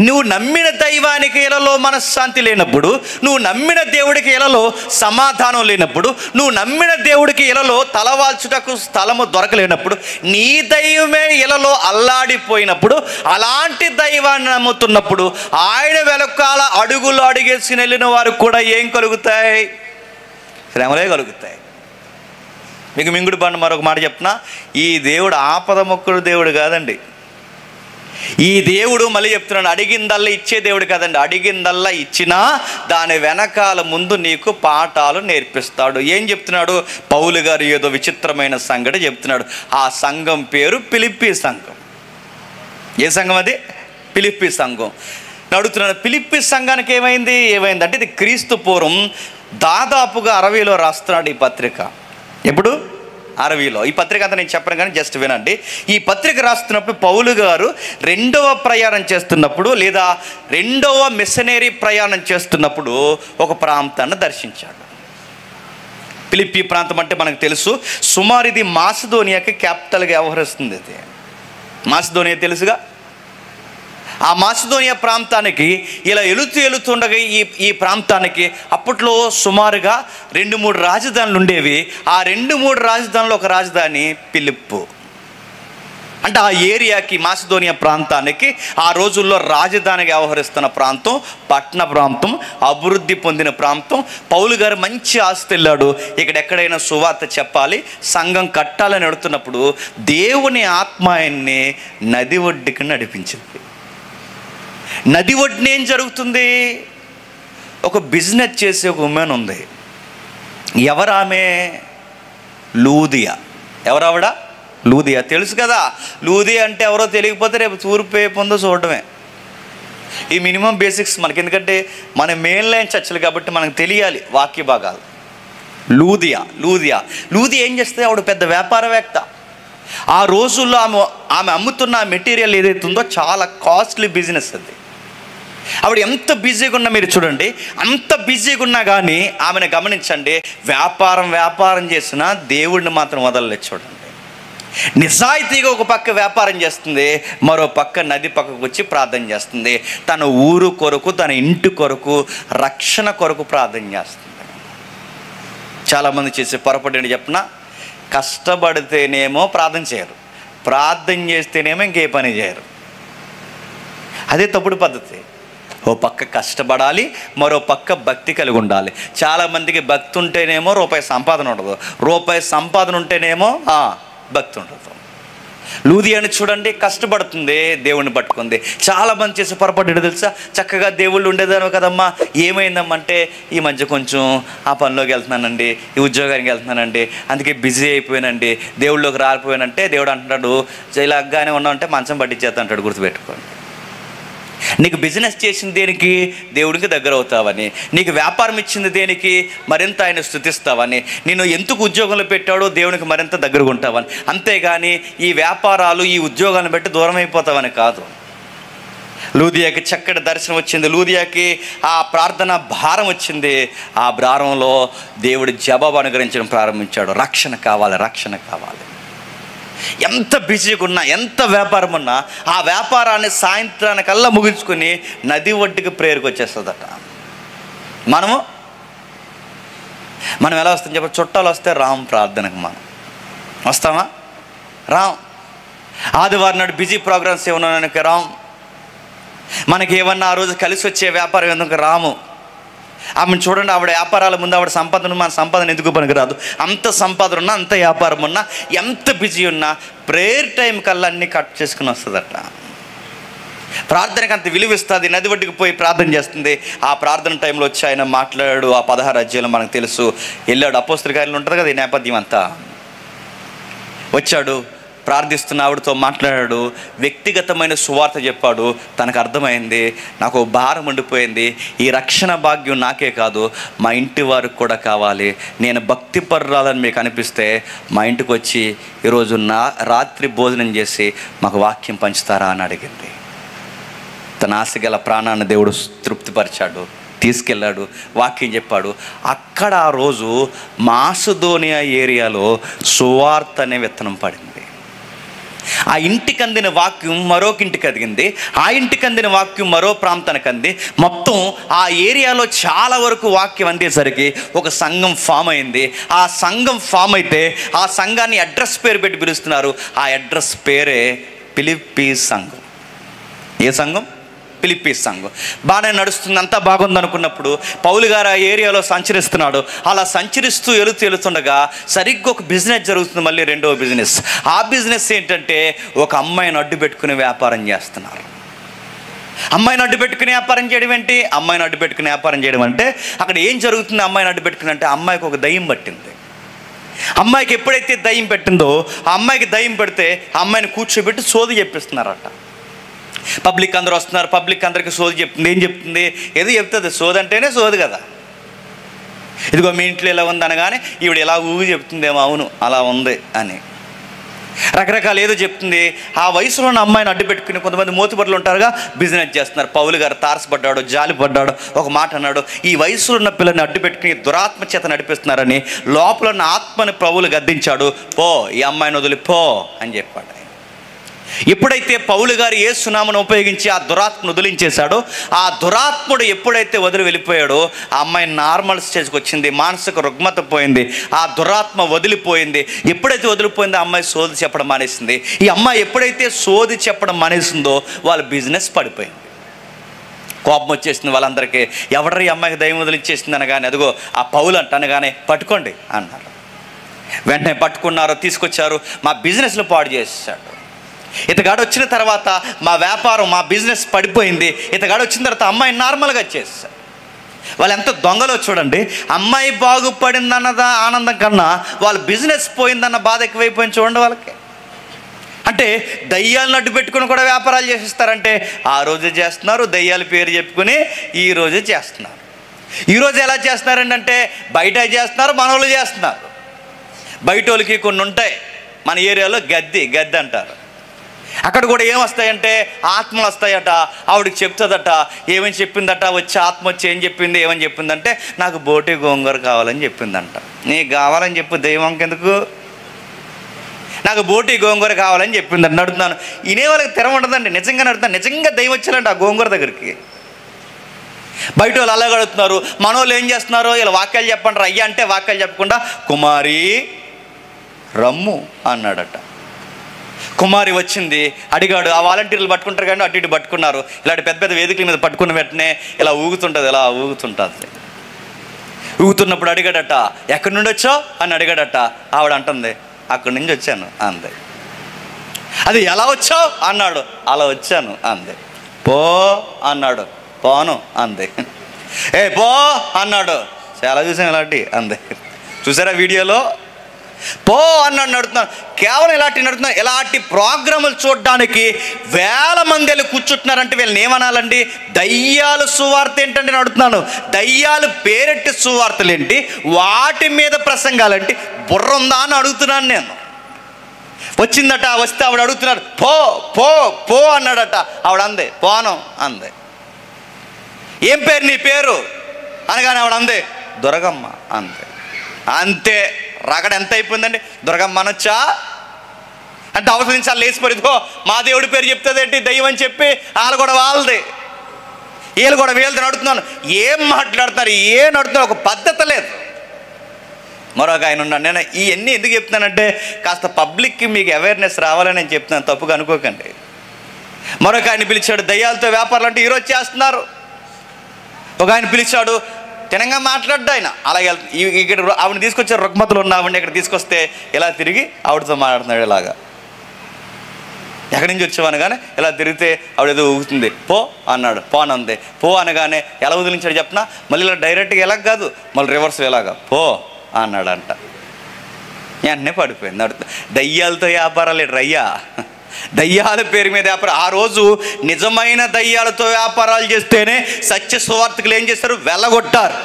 నువ్వు నమ్మిన దైవానికి ఇలలో మనశ్శాంతి లేనప్పుడు, నువ్వు నమ్మిన దేవుడికి ఇలలో సమాధానం లేనప్పుడు, నువ్వు నమ్మిన దేవుడికి ఇలలో తలవాల్చుటకు స్థలము దొరకలేనప్పుడు, నీ దైవమే ఇలలో అల్లాడిపోయినప్పుడు, అలాంటి దైవాన్ని నమ్ముతున్నప్పుడు ఆయన వెనకాల అడుగులు అడిగేసి వెళ్ళిన వారు కూడా ఏం కలుగుతాయి? శ్రమలే కలుగుతాయి. మీకు మింగుడు బండ మరొక మాట చెప్తున్నా, ఈ దేవుడు ఆపద మొక్కుడు దేవుడు కాదండి. ఈ దేవుడు మళ్ళీ చెప్తున్నాడు, అడిగిందల్లా ఇచ్చే దేవుడు కదండి. అడిగిందల్లా ఇచ్చినా దాని వెనకాల ముందు నీకు పాఠాలు నేర్పిస్తాడు. ఏం చెప్తున్నాడు పౌలు గారు? ఏదో విచిత్రమైన సంగతి చెప్తున్నాడు. ఆ సంఘం పేరు ఫిలిప్పీ సంఘం. ఏ సంఘం అది? ఫిలిప్పీ సంఘం. అడుగుతున్నాడు, ఫిలిప్పీ సంఘానికి ఏమైందంటే ఇది క్రీస్తు పూర్వం దాదాపుగా 60లో రాస్తున్నాడు ఈ పత్రిక. ఎప్పుడు? 60లో. ఈ పత్రిక అంతా నేను చెప్పను కానీ జస్ట్ వినండి. ఈ పత్రిక రాస్తున్నప్పుడు పౌలు గారు 2వ ప్రయాణం చేస్తున్నప్పుడు, లేదా 2వ మిషనరీ ప్రయాణం చేస్తున్నప్పుడు ఒక ప్రాంతాన్ని దర్శించాడు. ఫిలిప్పీ ప్రాంతం అంటే మనకు తెలుసు, సుమారు ఇది మాసిదోనియాకి క్యాపిటల్గా వ్యవహరిస్తుంది. ఇది మాసిదోనియా తెలుసుగా. ఆ మాసిదోనియా ప్రాంతానికి ఇలా వెళుతుండగా ఈ ప్రాంతానికి అప్పట్లో సుమారుగా 2-3 రాజధానులు ఉండేవి. ఆ 2-3 రాజధానులు ఒక రాజధాని ఫిలిప్పు. అంటే ఆ ఏరియాకి, మాసిదోనియా ప్రాంతానికి ఆ రోజుల్లో రాజధానిగా వ్యవహరిస్తున్న ప్రాంతం, పట్టణ ప్రాంతం, అభివృద్ధి పొందిన ప్రాంతం. పౌలు గారు మంచి ఆస్తి వెళ్ళాడు, ఇక్కడెక్కడైనా సువార్త చెప్పాలి, సంఘం కట్టాలని అడుగుతున్నప్పుడు దేవుని ఆత్మ ఆయన్ని నది ఒడ్డుకి నడిపించింది. నది ఒడ్డున ఏం జరుగుతుంది? ఒక బిజినెస్ చేసే ఒక ఉమెన్ ఉంది. ఎవరామె? లూదియా. ఎవరావిడ? లూదియా. తెలుసు కదా, లూదియా అంటే ఎవరో తెలియకపోతే రేపు తూర్పు ఏ పొందో చూడటమే. ఈ మినిమం బేసిక్స్ మనకి, ఎందుకంటే మన మెయిన్ లైన్ చర్చలు కాబట్టి మనకు తెలియాలి వాక్య భాగాలు. లూదియా ఏం చేస్తే ఆవిడ పెద్ద వ్యాపారవేత్త. ఆ రోజుల్లో ఆమె అమ్ముతున్న మెటీరియల్ ఏదైతే ఉందో చాలా కాస్ట్లీ బిజినెస్ అది. ఆవిడ ఎంత బిజీగా ఉన్నా మీరు చూడండి, అంత బిజీగా ఉన్నా కానీ ఆమెను గమనించండి, వ్యాపారం చేసినా దేవుడిని మాత్రం వదలలేదు. చూడండి, నిజాయితీగా ఒక పక్క వ్యాపారం చేస్తుంది, మరో పక్క నది పక్కకు వచ్చి ప్రార్థన చేస్తుంది. తన ఊరు కొరకు, తన ఇంటి కొరకు, రక్షణ కొరకు ప్రార్థన చేస్తుంది. చాలామంది చేసే పొరపాటు ఏంటి చెప్పిన? కష్టపడితేనేమో ప్రార్థన చేయరు, ప్రార్థన చేస్తేనేమో ఇంకే పని చేయరు. అదే తప్పుడు పద్ధతి. ఓ పక్క కష్టపడాలి, మరో పక్క భక్తి కలిగి ఉండాలి. చాలామందికి భక్తి ఉంటేనేమో రూపాయి సంపాదన ఉండదు, రూపాయి సంపాదన ఉంటేనేమో భక్తి ఉండదు. లూదియాని చూడండి, కష్టపడుతుంది, దేవుణ్ణి పట్టుకుంది. చాలామంది చేసే పొరపాటు ఏంటో తెలుసా? చక్కగా దేవుళ్ళు ఉండేదాను కదమ్మా, ఏమైందమ్మంటే ఈ మధ్య కొంచెం ఆ పనిలోకి వెళ్తున్నానండి, ఈ ఉద్యోగానికి వెళ్తున్నానండి, అందుకే బిజీ అయిపోయానండి, దేవుళ్ళలోకి రాలిపోయానంటే దేవుడు అంటున్నాడు, ఇలాగానే ఉన్నామంటే మంచం పట్టించేస్తా అంటాడు. గుర్తుపెట్టుకోండి, నీకు బిజినెస్ చేసింది దేనికి? దేవుడికి దగ్గర అవుతావని. నీకు వ్యాపారం ఇచ్చింది దేనికి? మరింత ఆయన స్తుతిస్తావని. నేను ఎందుకు ఉద్యోగంలో పెట్టాడో దేవునికి మరింత దగ్గరగా ఉంటావని. అంతేగాని ఈ వ్యాపారాలు, ఈ ఉద్యోగాలను బట్టి దూరం అయిపోతావని కాదు. లూదియాకి చక్కటి దర్శనం వచ్చింది, లూదియాకి ఆ ప్రార్థన భారం వచ్చింది. ఆ భారంలో దేవుడు జవాబు అనుగ్రహించడం ప్రారంభించాడు. రక్షణ కావాలి. ఎంత బిజీగా ఉన్నా, ఎంత వ్యాపారం ఉన్నా, ఆ వ్యాపారాన్ని సాయంత్రానికల్లా ముగించుకొని నది ఒడ్డుకి ప్రేయర్కి వచ్చేస్తుందట. మనం ఎలా వస్తాం చెప్పి? చుట్టాలు వస్తే రామ్ ప్రార్థనకు మనం వస్తామా? రామ్. ఆదివారం నాడు బిజీ ప్రోగ్రామ్స్ ఏమన్నా రామ్. మనకి ఏమన్నా ఆ రోజు కలిసి వచ్చే వ్యాపారం ఎందుకు రాము. ఆమెను చూడండి, ఆవిడ వ్యాపారాల ముందు ఆవిడ సంపాదన, మన సంపాదన ఎందుకు పనికిరాదు. అంత సంపాదన ఉన్నా, అంత వ్యాపారం ఉన్నా, ఎంత బిజీ ఉన్నా ప్రేయర్ టైం కల్లా అన్నీ కట్ చేసుకుని వస్తుందట. ప్రార్థనకి అంత విలువిస్తుంది. నది ఒడ్డుకు పోయి ప్రార్థన చేస్తుంది. ఆ ప్రార్థన టైంలో వచ్చి ఆయన మాట్లాడాడు. ఆ 16 అధ్యాయంలో మనకు తెలుసు. వెళ్ళాడు, అపోస్తల కార్యాలు ఉంటుంది కదా ఈ నేపథ్యం అంతా. వచ్చాడు, ప్రార్థిస్తున్న ఆవిడతో మాట్లాడాడు, వ్యక్తిగతమైన సువార్త చెప్పాడు. తనకు అర్థమైంది, నాకు భారం ఉండిపోయింది, ఈ రక్షణ భాగ్యం నాకే కాదు మా ఇంటి వారికి కూడా కావాలి. నేను భక్తి పర్రాలని మీకు అనిపిస్తే మా ఇంటికి వచ్చి ఈరోజు రాత్రి భోజనం చేసి మాకు వాక్యం పంచుతారా అని అడిగింది. తన ఆశగల ప్రాణాన్ని దేవుడు తృప్తిపరిచాడు, తీసుకెళ్ళాడు, వాక్యం చెప్పాడు. అక్కడ ఆ రోజు మాసిదోనియా ఏరియాలో సువార్త అనే విత్తనం పడింది. ఆ ఇంటికి అందిన వాక్యం మరొక ఇంటికి అదిగింది, ఆ ఇంటికి అందిన వాక్యం మరో ప్రాంతానికి అంది. మొత్తం ఆ ఏరియాలో చాలా వరకు వాక్యం అందేసరికి ఒక సంఘం ఫామ్ అయింది. ఆ సంఘం ఫామ్ అయితే ఆ సంఘాన్ని అడ్రస్ పేరు పెట్టి పిలుస్తున్నారు. ఆ అడ్రస్ పేరే ఫిలిప్పీ సంఘం. ఏ సంఘం? ఫిలిప్పీ సంఘం. బాగానే నడుస్తుంది, అంతా బాగుంది అనుకున్నప్పుడు పౌలు గారు ఆ ఏరియాలో సంచరిస్తున్నాడు. అలా సంచరిస్తూ వెళుతుండగా సరిగ్గా ఒక బిజినెస్ జరుగుతుంది, మళ్ళీ రెండవ బిజినెస్. ఆ బిజినెస్ ఏంటంటే ఒక అమ్మాయిని అడ్డు పెట్టుకుని వ్యాపారం చేస్తున్నారు. అమ్మాయిని అడ్డు పెట్టుకుని వ్యాపారం చేయడం ఏంటి? అమ్మాయిని అడ్డు పెట్టుకుని వ్యాపారం చేయడం అంటే అక్కడ ఏం జరుగుతుంది? అమ్మాయిని అడ్డు పెట్టుకుని అంటే అమ్మాయికి ఒక దయ్యం పట్టింది. అమ్మాయికి ఎప్పుడైతే దయ్యం పెట్టిందో, ఆ అమ్మాయికి దయ్యం పెడితే ఆ అమ్మాయిని కూర్చోబెట్టి సోది చెప్పిస్తున్నారట. పబ్లిక్ అందరూ వస్తున్నారు, పబ్లిక్ అందరికీ సోది చెప్తుంది. ఏం చెప్తుంది? ఏదో చెప్తుంది. సోది అంటేనే సోది కదా. ఇదిగో మీ ఇంట్లో ఇలా ఉంది అనగానే ఈవిడ ఇలా ఊగి చెప్తుందేమో, అవును అలా ఉంది అని రకరకాల ఏదో చెప్తుంది. ఆ వయసులో ఉన్న అమ్మాయిని అడ్డు పెట్టుకుని కొంతమంది మోతుబడులు ఉంటారుగా, బిజినెస్ చేస్తున్నారు. పౌలు గారు తారసపడ్డాడు, జాలిపడ్డాడు, ఒక మాట అన్నాడు, ఈ వయసులో ఉన్న పిల్లని అడ్డు పెట్టుకుని దురాత్మ చేత నడిపిస్తున్నారని లోపల ఉన్న ఆత్మని పౌలు గద్దించాడు. పో, ఈ అమ్మాయిని వదిలి పో అని చెప్పాడు. ఎప్పుడైతే పౌలు గారు యేసునామను ఉపయోగించి ఆ దురాత్మను వదిలించేశాడో, ఆ దురాత్ముడు ఎప్పుడైతే వదిలి వెళ్ళిపోయాడో ఆ అమ్మాయి నార్మల్ స్టేజ్కి వచ్చింది. మానసిక రుగ్మత పోయింది, ఆ దురాత్మ వదిలిపోయింది. ఎప్పుడైతే వదిలిపోయిందో ఆ అమ్మాయి సోది చెప్పడం మానేసింది. ఈ అమ్మాయి ఎప్పుడైతే సోది చెప్పడం మానేసిందో వాళ్ళ బిజినెస్ పడిపోయింది. కోపం వచ్చేసింది వాళ్ళందరికీ. ఎవడరీ అమ్మాయికి దయ్యం వదిలిచ్చేసింది అనగానే, అదిగో ఆ పౌలు అంట అనగానే పట్టుకోండి అన్నారు. వెంటనే పట్టుకున్నారు, తీసుకొచ్చారు. మా బిజినెస్లో పాడు చేసేసాడు. ఇతగాడు వచ్చిన తర్వాత మా వ్యాపారం, మా బిజినెస్ పడిపోయింది. ఇతగాడు వచ్చిన తర్వాత అమ్మాయి నార్మల్గా చేస్తారు. వాళ్ళు ఎంత దొంగలో చూడండి. అమ్మాయి బాగుపడిందన్నదా ఆనందం కన్నా వాళ్ళ బిజినెస్ పోయిందన్న బాధ ఎక్కువైపోయింది చూడండి వాళ్ళకి. అంటే దయ్యాలను అడ్డు పెట్టుకుని కూడా వ్యాపారాలు చేసిస్తారంటే ఆ రోజే చేస్తున్నారు, దయ్యాల పేరు చెప్పుకుని ఈ రోజే చేస్తున్నారు. ఈరోజు ఎలా చేస్తున్నారండి అంటే బయట చేస్తున్నారు, మన వాళ్ళు చేస్తున్నారు. బయట వాళ్ళకి కొన్ని ఉంటాయి, మన ఏరియాలో గద్ది అంటారు. అక్కడ కూడా ఏమొస్తాయంటే ఆత్మలు వస్తాయట. ఆవిడకి చెప్తుందట, ఏమని చెప్పిందట, వచ్చి ఆత్మ వచ్చి ఏం చెప్పింది, ఏమని చెప్పిందంటే నాకు బోటి గోంగూర కావాలని చెప్పిందంట. నీకు కావాలని చెప్పు, దైవంకి ఎందుకు? నాకు బోటి గోంగూర కావాలని చెప్పిందంట. నడుతున్నాను, ఇనే వాళ్ళకి తెర ఉండదండి. నిజంగా నడుతున్నాను, నిజంగా దైవం వచ్చారంట ఆ గోంగూర దగ్గరికి. బయట వాళ్ళు అలాగ అడుగుతున్నారు. మన వాళ్ళు ఏం చేస్తున్నారు? ఇలా వాక్యాలు చెప్పండి అయ్యా అంటే వాక్యాలు చెప్పకుండా కుమారి రమ్ము అన్నాడట. కుమారి వచ్చింది, అడిగాడు. ఆ వాలంటీర్లు పట్టుకుంటారు కానీ అటు ఇటు పట్టుకున్నారు. ఇలాంటి పెద్ద పెద్ద వేదికల మీద పట్టుకున్న వెంటనే ఇలా ఊగుతుంటుంది, ఇలా ఊగుతుంటుంది. ఊగుతున్నప్పుడు అడిగాడట, ఎక్కడి నుండి వచ్చావు అని అడిగాడట. ఆవిడ అంటుంది, అక్కడి నుంచి వచ్చాను అంది. అది ఎలా వచ్చావు అన్నాడు. అలా వచ్చాను అంది. పో అన్నాడు. పోను అంది. ఏ పో అన్నాడు. చాలా చూసాను ఇలాంటి అంది. చూసారా వీడియోలో? పో అన్నాడు. నడుతున్నాను, కేవలం ఇలాంటి నడుతున్నాను. ఇలాంటి ప్రోగ్రాములు చూడడానికి వేల మంది వెళ్ళి కూర్చుంటున్నారంటే వీళ్ళని ఏమనాలండి? దయ్యాలు సువార్త ఏంటంటే నడుతున్నాను. దయ్యాలు పేరెట్టి సువార్తలు ఏంటి, వాటి మీద ప్రసంగాలంటే బుర్ర ఉందా అని అడుగుతున్నాను నేను. వచ్చిందట, వస్తే ఆవిడ అడుగుతున్నాడు, పో పో పో అన్నాడట. ఆవిడ అందే, పోను అందే. ఏం పేరు నీ పేరు అనగానే ఆవిడ అందే, దుర్గమ్మ అంతే. అంతే, రగడ ఎంత అయిపోయిందండి. దుర్గమ్మ అనొచ్చా అంటే అవసరం నుంచి వాళ్ళు లేచిపోయిదో మా దేవుడి పేరు చెప్తుంది ఏంటి దయ్యం అని చెప్పి వాళ్ళు కూడా వాళ్ళది, వీళ్ళు కూడా వీళ్ళతో నడుతున్నాను. ఏం మాట్లాడుతున్నారు, ఏం నడుతున్నారు, ఒక పద్ధతి లేదు. మరొక ఆయన ఉన్నాను. నేను ఇవన్నీ ఎందుకు చెప్తున్నానంటే కాస్త పబ్లిక్కి మీకు అవేర్నెస్ రావాలని నేను చెప్తున్నాను, తప్పుగా అనుకోకండి. మరొక ఆయన పిలిచాడు, దయ్యాలతో వ్యాపారాలు అంటే ఈరోజు చేస్తున్నారు. ఒక ఆయన పిలిచాడు, తినంగా మాట్లాడ్డా ఆయన. అలాగే ఇక్కడ ఆవిడని తీసుకొచ్చారు, రుగ్మతలు ఉన్న ఆవిడని ఇక్కడ తీసుకొస్తే ఇలా తిరిగి ఆవిడతో మాట్లాడుతున్నాడు. ఇలాగా ఎక్కడి నుంచి వచ్చామని కానీ ఇలా తిరిగితే ఆవిడ ఏదో ఊగుతుంది. పో అన్నాడు, పోనందే. పో అనగానే ఎలా వదిలించాడు చెప్పనా? మళ్ళీ ఇలా డైరెక్ట్గా ఎలాగ కాదు, మళ్ళీ రివర్స్ ఎలాగా పో అన్నాడంట. వెంటనే పడిపోయింది. దయ్యాలతో వ్యాపారాలు రయ్యా, దయ్యాల పేరు మీద వ్యాపారం. ఆ రోజు నిజమైన దయ్యాలతో వ్యాపారాలు చేస్తేనే సత్య సువార్తకులు ఏం చేస్తారు? వెళ్ళగొట్టారు.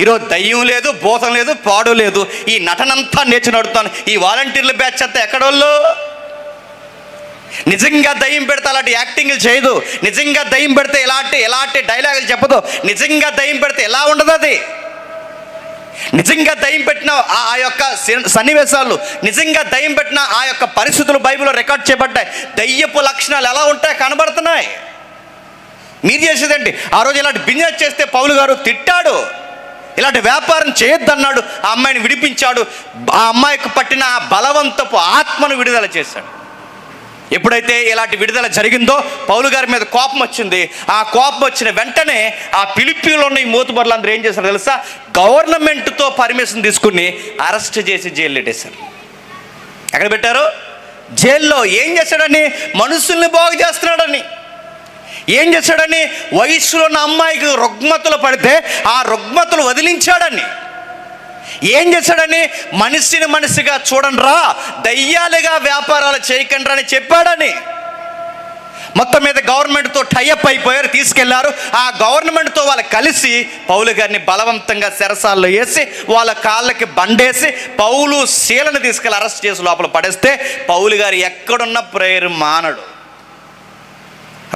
ఈరోజు దయ్యం లేదు, భూతం లేదు, పాడు లేదు. ఈ నటనంతా నేర్చి నడుతాను. ఈ వాలంటీర్ల బ్యాచ్ అంతా ఎక్కడోళ్ళు? నిజంగా దయ్యం పెడితే అలాంటి యాక్టింగ్లు చేయదు. నిజంగా దయ్యం పెడితే ఎలాంటి డైలాగులు చెప్పదు. నిజంగా దయ్యం పెడితే ఎలా ఉండదు అది. నిజంగా దయ్యం పెట్టిన ఆ యొక్క సన్నివేశాలు, నిజంగా దయ్యం పెట్టిన ఆ యొక్క పరిస్థితులు బైబిల్లో రికార్డ్ చేయబడ్డాయి. దయ్యపు లక్షణాలు ఎలా ఉంటాయో కనబడుతున్నాయి. మీరు చేసేదండి. ఆ రోజు ఇలాంటి బిజినెస్ చేస్తే పౌలు గారు తిట్టాడు, ఇలాంటి వ్యాపారం చేయొద్దన్నాడు. ఆ అమ్మాయిని విడిపించాడు. ఆ అమ్మాయికి పట్టిన ఆ బలవంతపు ఆత్మను విడుదల చేశాడు. ఎప్పుడైతే ఇలాంటి విడుదల జరిగిందో పౌలు గారి మీద కోపం వచ్చింది. ఆ కోపం వచ్చిన వెంటనే ఆ ఫిలిప్పీలో ఉన్న ఈ మోతుబరులు అందరూ ఏం చేశారు తెలుసా? గవర్నమెంట్తో పర్మిషన్ తీసుకుని అరెస్ట్ చేసి జైలు పెట్టేశారు. ఎక్కడ పెట్టారు? జైల్లో. ఏం చేశాడని? మనుషుల్ని బాగు చేస్తున్నాడని. ఏం చేశాడని? వయసులో ఉన్న అమ్మాయికి రుగ్మతలు పడితే ఆ రుగ్మతలు వదిలించాడని. ఏం చేశాడని? మనిషిని మనిషిగా చూడండిరా, దయ్యాలుగా వ్యాపారాలు చేయకండి అని చెప్పాడని. మొత్తం మీద గవర్నమెంట్తో టైఅప్ అయిపోయారు, తీసుకెళ్లారు. ఆ గవర్నమెంట్తో వాళ్ళు కలిసి పౌలు గారిని బలవంతంగా చెరసాల్లో వేసి వాళ్ళ కాళ్ళకి బండేసి పౌలు శీలను తీసుకెళ్ళి అరెస్ట్ చేసి లోపల పడేస్తే పౌలు గారు ఎక్కడున్న ప్రేయర్ మానడు.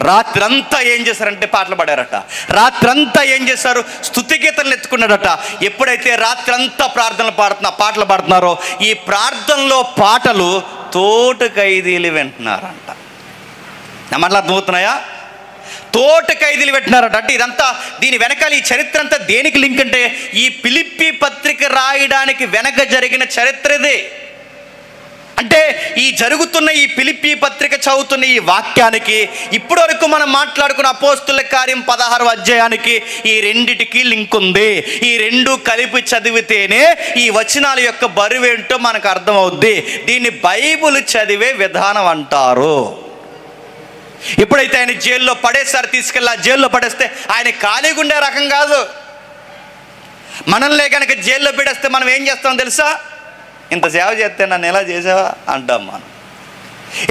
రాత్రంతా ఏం చేశారంటే పాటలు పాడారట. రాత్రంతా ఏం చేశారు? స్తుతి గీతలు ఎత్తుకున్నాడట. ఎప్పుడైతే రాత్రంతా పాటలు పాడుతున్నారో ఈ ప్రార్థనలో పాటలు తోటి ఖైదీలు వింటున్నారంట. నమ్మట్లా అర్థమవుతున్నాయా? తోటి ఖైదీలు వింటున్నారట. అంటే ఇదంతా, దీని వెనకాల ఈ చరిత్ర అంతా దేనికి లింక్ అంటే ఈ ఫిలిప్పీ పత్రిక రాయడానికి వెనక జరిగిన చరిత్ర ఇది. అంటే ఈ జరుగుతున్న ఈ ఫిలిప్పీ పత్రిక చదువుతున్న ఈ వాక్యానికి ఇప్పటి వరకు మనం మాట్లాడుకున్న అపోస్తుల కార్యం 16వ అధ్యాయానికి ఈ రెండిటికి లింక్ ఉంది. ఈ రెండు కలిపి చదివితేనే ఈ వచనాల యొక్క బరువేంటో మనకు అర్థమవుద్ది. దీన్ని బైబిల్ చదివే విధానం అంటారు. ఎప్పుడైతే ఆయన జైల్లో పడేసారి తీసుకెళ్ళి ఆ జైల్లో పడేస్తే ఆయన ఖాళీగా ఉండే రకం కాదు. మనల్నే కనుక జైల్లో పెడేస్తే మనం ఏం చేస్తాం తెలుసా? ఇంత సేవ చేస్తే నన్ను ఎలా చేసావా అంటాం మనం.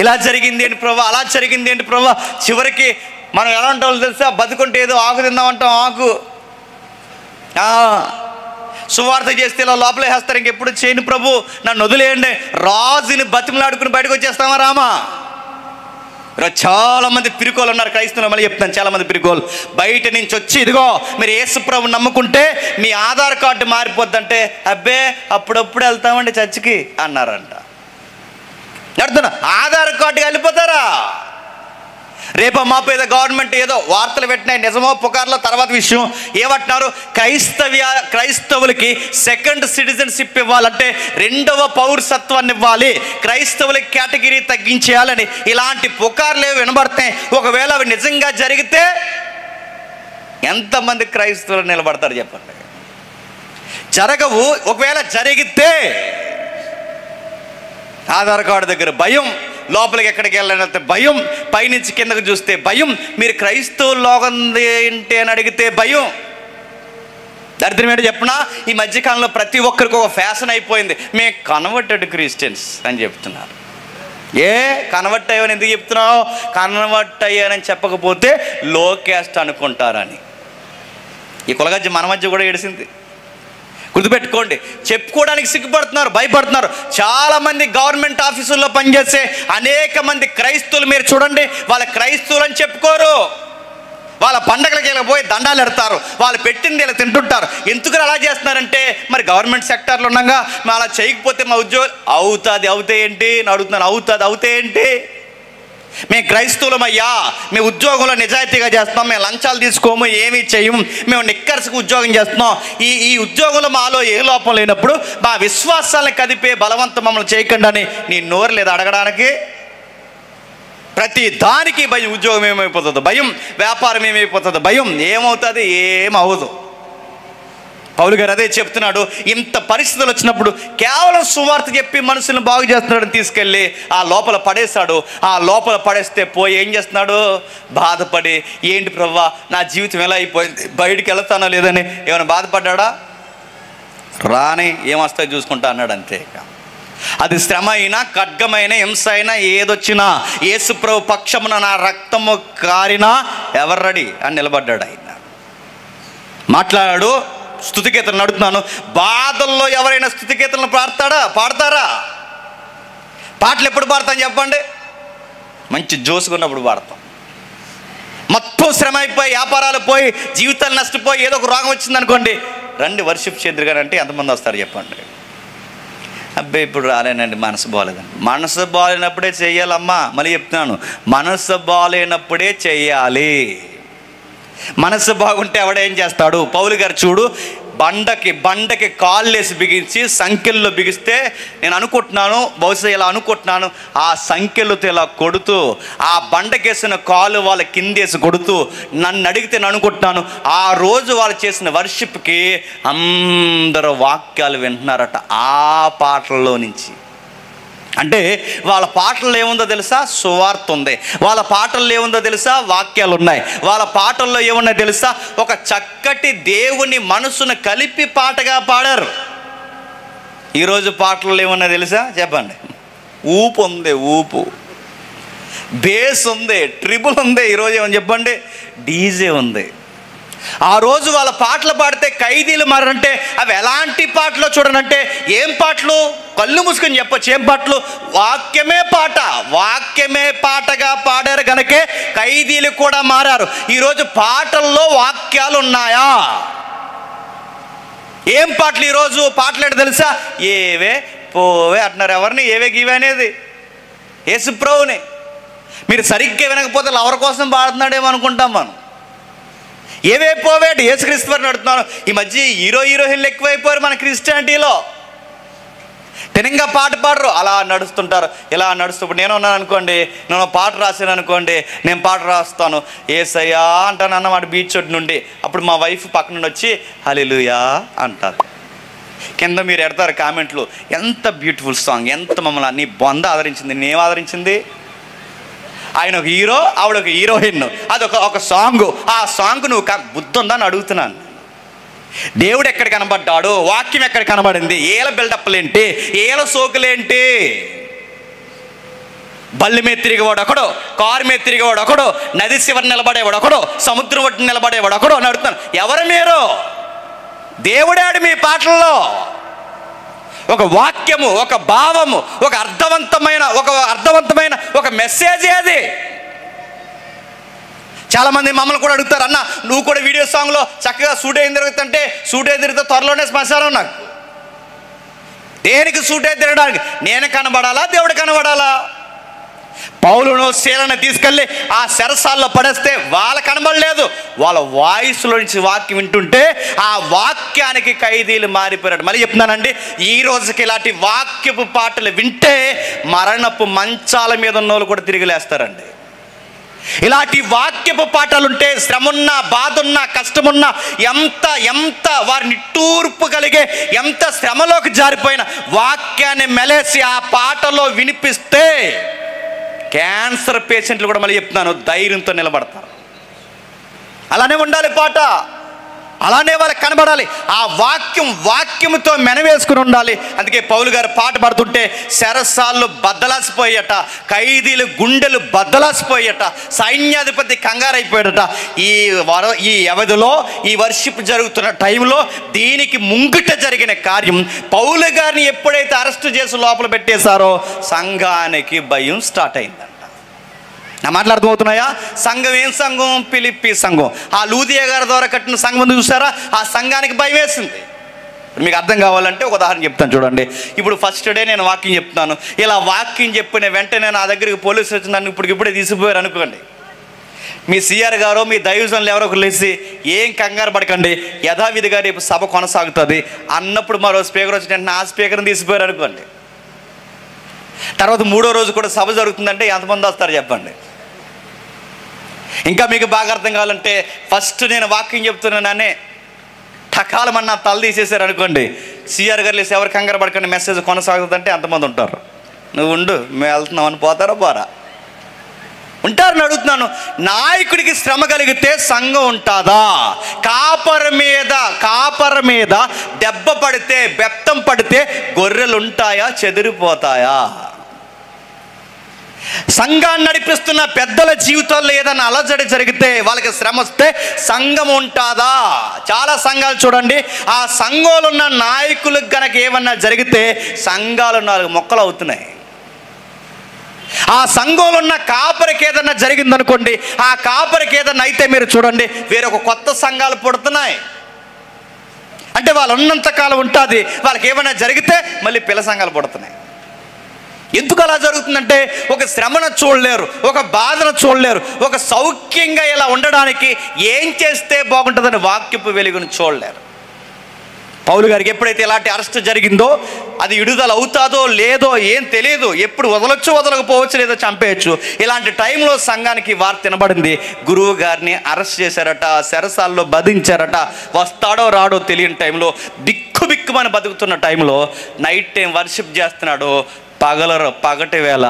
ఇలా జరిగింది ఏంటి ప్రభా, అలా జరిగింది ఏంటి ప్రభా. చివరికి మనం ఎలా ఉంటామో తెలుసా? బతుకుంటే ఏదో ఆకు తిందామంటాం. ఆకు సువార్త చేస్తే ఇలా లోపలే వేస్తారు. ఇంకెప్పుడు చేయను ప్రభు, నన్ను వదిలేయండి. రాజుని బతిమలాడుకుని బయటకు వచ్చేస్తామా రామా? చాలామంది పిరికోలు ఉన్నారు క్రైస్తవులు. మళ్ళీ చెప్తాను, చాలామంది పిరికోలు బయట నుంచి వచ్చి ఇదిగో మీరు యేసు ప్రభు నమ్ముకుంటే మీ ఆధార్ కార్డు మారిపోద్దంటే అబ్బే అప్పుడప్పుడు వెళ్తామండి చర్చికి అన్నారంట. అడుగుతున్నా, ఆధార్ కార్డు వెళ్ళిపోతారా? రేపు మాపు ఏదో గవర్నమెంట్ ఏదో వార్తలు పెట్టినాయి, నిజమో పుకార్లో తర్వాత విషయం. ఏమంటున్నారు? క్రైస్తవులకి సెకండ్ సిటిజన్షిప్ ఇవ్వాలంటే రెండవ పౌరసత్వాన్ని ఇవ్వాలి, క్రైస్తవులకి కేటగిరీ తగ్గించేయాలని ఇలాంటి పుకార్లు ఏవి వినబడతాయి. ఒకవేళ అవి నిజంగా జరిగితే ఎంతమంది క్రైస్తవులు నిలబడతారు చెప్పండి? జరగవు. ఒకవేళ జరిగితే ఆధార్ కార్డు దగ్గర భయం, లోపలికి ఎక్కడికి వెళ్ళాలంటే భయం, పైనుంచి కిందకు చూస్తే భయం, మీరు క్రైస్తవుల్లోగంది ఏంటి అని అడిగితే భయం. దరిద్రం ఏంటో చెప్పనా? ఈ మధ్యకాలంలో ప్రతి ఒక్కరికి ఒక ఫ్యాషన్ అయిపోయింది, మేము కన్వర్టెడ్ క్రిస్టియన్స్ అని చెప్తున్నారు. కన్వర్ట్ అయ్యావని ఎందుకు చెప్తున్నావు? కన్వర్ట్ అయ్యానని చెప్పకపోతే లో క్యాస్ట్ అనుకుంటారని. ఈ కులగజ్జి మన మధ్య కూడా ఏడిసింది. గుర్తుపెట్టుకోండి, చెప్పుకోవడానికి సిగ్గుపడుతున్నారు, భయపడుతున్నారు. చాలామంది గవర్నమెంట్ ఆఫీసుల్లో పనిచేసే అనేక మంది క్రైస్తవులు మీరు చూడండి, వాళ్ళ క్రైస్తవులు అని చెప్పుకోరు. వాళ్ళ పండగలకి ఇలా పోయి దండాలు ఎడతారు, వాళ్ళు పెట్టింది ఇలా తింటుంటారు. ఎందుకు అలా చేస్తున్నారంటే మరి గవర్నమెంట్ సెక్టార్లో ఉన్నాగా మేము అలా చేయకపోతే మా ఉద్యోగం అవుతే ఏంటి అని అడుగుతున్నాను. అవుతే ఏంటి? మేము క్రైస్తవులమయ్యా, మేము ఉద్యోగంలో నిజాయితీగా చేస్తున్నాం, మేము లంచాలు తీసుకోము, ఏమీ చేయము, మేము నిక్కర్స్కి ఉద్యోగం చేస్తున్నాం. ఈ ఉద్యోగంలో మాలో ఏ లోపం లేనప్పుడు మా విశ్వాసాలను కదిపే బలవంతం మమ్మల్ని చేయకండి అని నీ నోరు లేదు అడగడానికి. ప్రతి దానికి భయం. ఉద్యోగం ఏమైపోతుందో భయం, వ్యాపారం ఏమైపోతుందో భయం. ఏమవుతుంది? ఏమవుదు. పౌలు గారు అదే చెప్తున్నాడు. ఇంత పరిస్థితులు వచ్చినప్పుడు కేవలం సువార్త చెప్పి మనుషులను బాగు చేస్తున్నాడని తీసుకెళ్ళి ఆ లోపల పడేశాడు. ఆ లోపల పడేస్తే పోయి ఏం చేస్తున్నాడు? బాధపడి ఏంటి ప్రభువా నా జీవితం ఎలా అయిపోయింది, బయటికి వెళ్తానో లేదని ఏమైనా బాధపడ్డా? రాని ఏమొస్తాయి చూసుకుంటా అన్నాడు అంతే. అది శ్రమ అయినా, ఖడ్గమైన, హింస అయినా, ఏదొచ్చినా యేసు ప్రభు పక్షమున నా రక్తము కారినా ఎవరు రెడీ అని నిలబడ్డాడు. ఆయన మాట్లాడాడు. స్తుతికీర్తనలు నడుతున్నాను. బాధల్లో ఎవరైనా స్తుతికీర్తనలు పాడతారా? పాటలు ఎప్పుడు పాడతాం చెప్పండి? మంచి జోసుకున్నప్పుడు పాడతాం. మొత్తం శ్రమ అయిపోయి, వ్యాపారాలు పోయి, జీవితాలు నష్టపోయి, ఏదో ఒక రోగం వచ్చింది అనుకోండి, రండి వర్షిప్ చేద్దరు అంటే ఎంతమంది వస్తారు చెప్పండి? అబ్బాయి ఇప్పుడు రాలేనండి, మనసు బాగాలేదండి. మనసు బాగాలేనప్పుడే చెయ్యాలమ్మా. మళ్ళీ చెప్తున్నాను, మనసు బాగాలేనప్పుడే చెయ్యాలి. మనసు బాగుంటే ఎవడేం చేస్తాడు? పౌలు గారు చూడు, బండకి కాళ్ళేసి బిగించి సంకెల్లో బిగిస్తే నేను అనుకుంటున్నాను, బహుశా ఇలా అనుకుంటున్నాను, ఆ సంకెళ్ళతో ఇలా కొడుతూ ఆ బండకేసిన కాలు వాళ్ళ కిందేసి కొడుతూ నన్ను అడిగితే నేను అనుకుంటున్నాను ఆ రోజు వాళ్ళు చేసిన వర్షిప్కి అందరూ వాక్యాలు వింటున్నారట ఆ పాటల్లో నుంచి. అంటే వాళ్ళ పాటల్లో ఏముందో తెలుసా? సువార్త ఉంది. వాళ్ళ పాటల్లో ఏముందో తెలుసా? వాక్యాలు ఉన్నాయి. వాళ్ళ పాటల్లో ఏమున్నాయో తెలుసా? ఒక చక్కటి దేవుని మనసును కలిపి పాటగా పాడారు. ఈరోజు పాటల్లో ఏమన్నా తెలుసా? చెప్పండి. ఊపు ఉంది, ఊపు, బేస్ ఉంది, ట్రిబుల్ ఉంది. ఈరోజు ఏమని చెప్పండి? డీజే ఉంది. ఆ రోజు వాళ్ళ పాటలు పాడితే ఖైదీలు మారంటే అవి ఎలాంటి పాటలో చూడనంటే ఏం పాటలు? కళ్ళు మూసుకొని చెప్పొచ్చు. ఏం పాటలు? వాక్యమే పాట. వాక్యమే పాటగా పాడారు కనుకే ఖైదీలు కూడా మారారు. ఈరోజు పాటల్లో వాక్యాలు ఉన్నాయా? ఏం పాటలు ఈరోజు? పాటలు ఏంటో తెలుసా? ఏవే పోవే అంటున్నారు. ఎవరిని ఏవే గీవే అనేది? యేసుప్రభుని. మీరు సరిగ్గా వినకపోతే లవర్ కోసం పాడుతున్నాడేమో అనుకుంటాం మనం. ఏవే పోవే అంటే యేసుక్రీస్తు వారిని అడుగుతున్నాను. ఈ మధ్య హీరోయిన్లు ఎక్కువైపోయారు మన క్రిస్టియానిటీలో. తెలంగా పాట పాడరు, అలా నడుస్తుంటారు. ఇలా నడుస్తూ నేను ఉన్నాను అనుకోండి, నేను పాట రాశాను అనుకోండి, నేను పాట రాస్తాను యేసయ్యా అంటాను అన్నమాట బీచ్ చోటు నుండి. అప్పుడు మా వైఫ్ పక్క నుండి వచ్చి హల్లెలూయా అంటారు. కింద మీరు ఎడతారు కామెంట్లు, ఎంత బ్యూటిఫుల్ సాంగ్, ఎంత మమ్మల్ని అన్ని బొంద ఆదరించింది. నేను ఆదరించింది ఆయన ఒక హీరో, ఆవిడ ఒక హీరోయిన్, అదొక సాంగ్. ఆ సాంగ్ నువ్వు బుద్ధి ఉందా అని అడుగుతున్నాను. దేవుడు ఎక్కడ కనబడ్డాడు? వాక్యం ఎక్కడ కనబడింది? ఏల బిల్డప్లేంటి? ఏల సోకులేంటి? బల్లి మీద తిరిగేవాడు ఒకడు, కారు మీద తిరిగేవాడు ఒకడు, నది శివరి నిలబడేవాడు ఒకడు, సముద్రం ఒడ్డున నిలబడేవాడు ఒకడు అని అడుగుతాను. ఎవరు మీరు? దేవుడాడు మీ పాటల్లో. ఒక వాక్యము, ఒక భావము, ఒక అర్థవంతమైన ఒక మెసేజ్ అది. చాలామంది మమ్మల్ని కూడా అడుగుతారు, అన్న నువ్వు కూడా వీడియో సాంగ్లో చక్కగా సూట్ అయి తిరుగుతుంటే, సూట్ అయి తిరిగితే త్వరలోనే శ్మశానం. నాకు దేనికి సూట్ అయి తిరగడానికి? నేను కనబడాలా? దేవుడు కనబడాలా? పౌలును శీలను తీసుకెళ్ళి ఆ చెరసాల్లో పడేస్తే వాళ్ళ కనబడలేదు. వాళ్ళ వాయిస్లో నుంచి వాక్యం వింటుంటే ఆ వాక్యానికి ఖైదీలు మారిపోయారు. మళ్ళీ చెప్తున్నానండి, ఈ రోజుకి ఇలాంటి వాక్యపు పాటలు వింటే మరణపు మంచాల మీద ఉన్న వాళ్ళు కూడా తిరిగి లేస్తారండి. ఇలాంటి వాక్యపు పాటలుంటే శ్రమున్నా, బాధున్నా, కష్టమున్నా, ఎంత వారిని టూర్పు కలిగే, ఎంత శ్రమలోకి జారిపోయిన వాక్యాన్ని మెలేసి ఆ పాటలో వినిపిస్తే క్యాన్సర్ పేషెంట్లు కూడా మళ్ళీ చెప్తున్నాను ధైర్యంతో నిలబడతారు. అలానే ఉండాలి పాట, అలానే వాళ్ళకి కనబడాలి. ఆ వాక్యంతో మెనవేసుకుని ఉండాలి. అందుకే పౌలు గారు పాట పాడుతుంటే శరసాలు బద్దలాసిపోయాట, ఖైదీలు గుండెలు బద్దలాసిపోయాట, సైన్యాధిపతి కంగారైపోయాడట. ఈ వ్యవధిలో ఈ వర్షిప్ జరుగుతున్న టైంలో దీనికి ముంగిట జరిగిన కార్యం, పౌలు గారిని ఎప్పుడైతే అరెస్టు చేసి లోపల పెట్టేశారో సంఘానికి భయం స్టార్ట్ అయిందంట. నా మాటలు అర్థమవుతున్నాయా? సంఘం ఏం సంఘం? ఫిలిప్పీ సంఘం. ఆ లూదియా గారి ద్వారా కట్టిన సంఘం చూసారా? ఆ సంఘానికి భయం వేసింది. మీకు అర్థం కావాలంటే ఒక ఉదాహరణ చెప్తాను చూడండి. ఇప్పుడు ఫస్ట్ డే నేను వాక్యం చెప్తున్నాను. ఇలా వాక్యం చెప్పిన వెంటనే నా దగ్గరికి పోలీసులు వచ్చి నన్ను ఇప్పుడే తీసుకుపోయారు అనుకోండి. మీ సిఆర్ గారు, మీ దైవజనులు ఎవరో ఒకరు లేచి ఏం కంగారు పడకండి, యథావిధిగా రేపు సభ కొనసాగుతుంది అన్నప్పుడు మరో స్పీకర్ వచ్చి ఆ స్పీకర్ని తీసిపోయారు అనుకోండి. తర్వాత 3వ రోజు కూడా సభ జరుగుతుందంటే ఎంతమంది వస్తారు చెప్పండి? ఇంకా మీకు బాగా అర్థం కావాలంటే ఫస్ట్ నేను వాక్యం చెప్తున్నాననే టకాలమన్నా తల తీసేశారు అనుకోండి, సిఆర్ గారు లేసి ఎవరు కంగారు పడకండి మెసేజ్ కొనసాగుతుందంటే ఎంతమంది ఉంటారు? నువ్వు ఉండు, మేము వెళ్తున్నామని పోతారా? పోరా? ఉంటారని అడుగుతున్నాను. నాయకుడికి శ్రమ కలిగితే సంఘం ఉంటుందా? కాపర మీద దెబ్బ పడితే, బెత్తం పడితే గొర్రెలు ఉంటాయా? చెదిరిపోతాయా? సంఘాన్ని నడిపిస్తున్న పెద్దల జీవితాల్లో ఏదైనా అలజడి జరిగితే, వాళ్ళకి శ్రమ వస్తే సంఘం ఉంటుందా? చాలా సంఘాలు చూడండి, ఆ సంఘంలో ఉన్న నాయకులకు కనుక ఏమన్నా జరిగితే సంఘాలు 4 మొక్కలు అవుతున్నాయి. ఆ సంఘంలో ఉన్న కాపరికి ఏదన్నా జరిగిందనుకోండి, ఆ కాపరికి ఏదన్నా అయితే మీరు చూడండి వేరొక కొత్త సంఘాలు పుడుతున్నాయి. అంటే వాళ్ళు ఉన్నంతకాలం ఉంటుంది, వాళ్ళకి ఏమైనా జరిగితే మళ్ళీ పిల్ల సంఘాలు పుడుతున్నాయి. ఎందుకు అలా జరుగుతుందంటే ఒక శ్రమను చూడలేరు, ఒక బాధను చూడలేరు, ఒక సౌఖ్యంగా ఇలా ఉండడానికి ఏం చేస్తే బాగుంటుందని వాక్యపు వెలుగును చూడలేరు. పౌలు గారికి ఎప్పుడైతే ఇలాంటి అరెస్ట్ జరిగిందో అది విడుదల అవుతాదో లేదో ఏం తెలియదు, ఎప్పుడు వదలొచ్చు వదలకపోవచ్చు, లేదో చంపేయచ్చు. ఇలాంటి టైంలో సంఘానికి వార్త వినబడింది, గురువు గారిని అరెస్ట్ చేశారట, చెరసాల్లో బంధించారట. వస్తాడో రాడో తెలియని టైంలో, బిక్కుమని బతుకుతున్న టైంలో, నైట్ టైం వర్షిప్ చేస్తున్నాడు, పగటి వేళ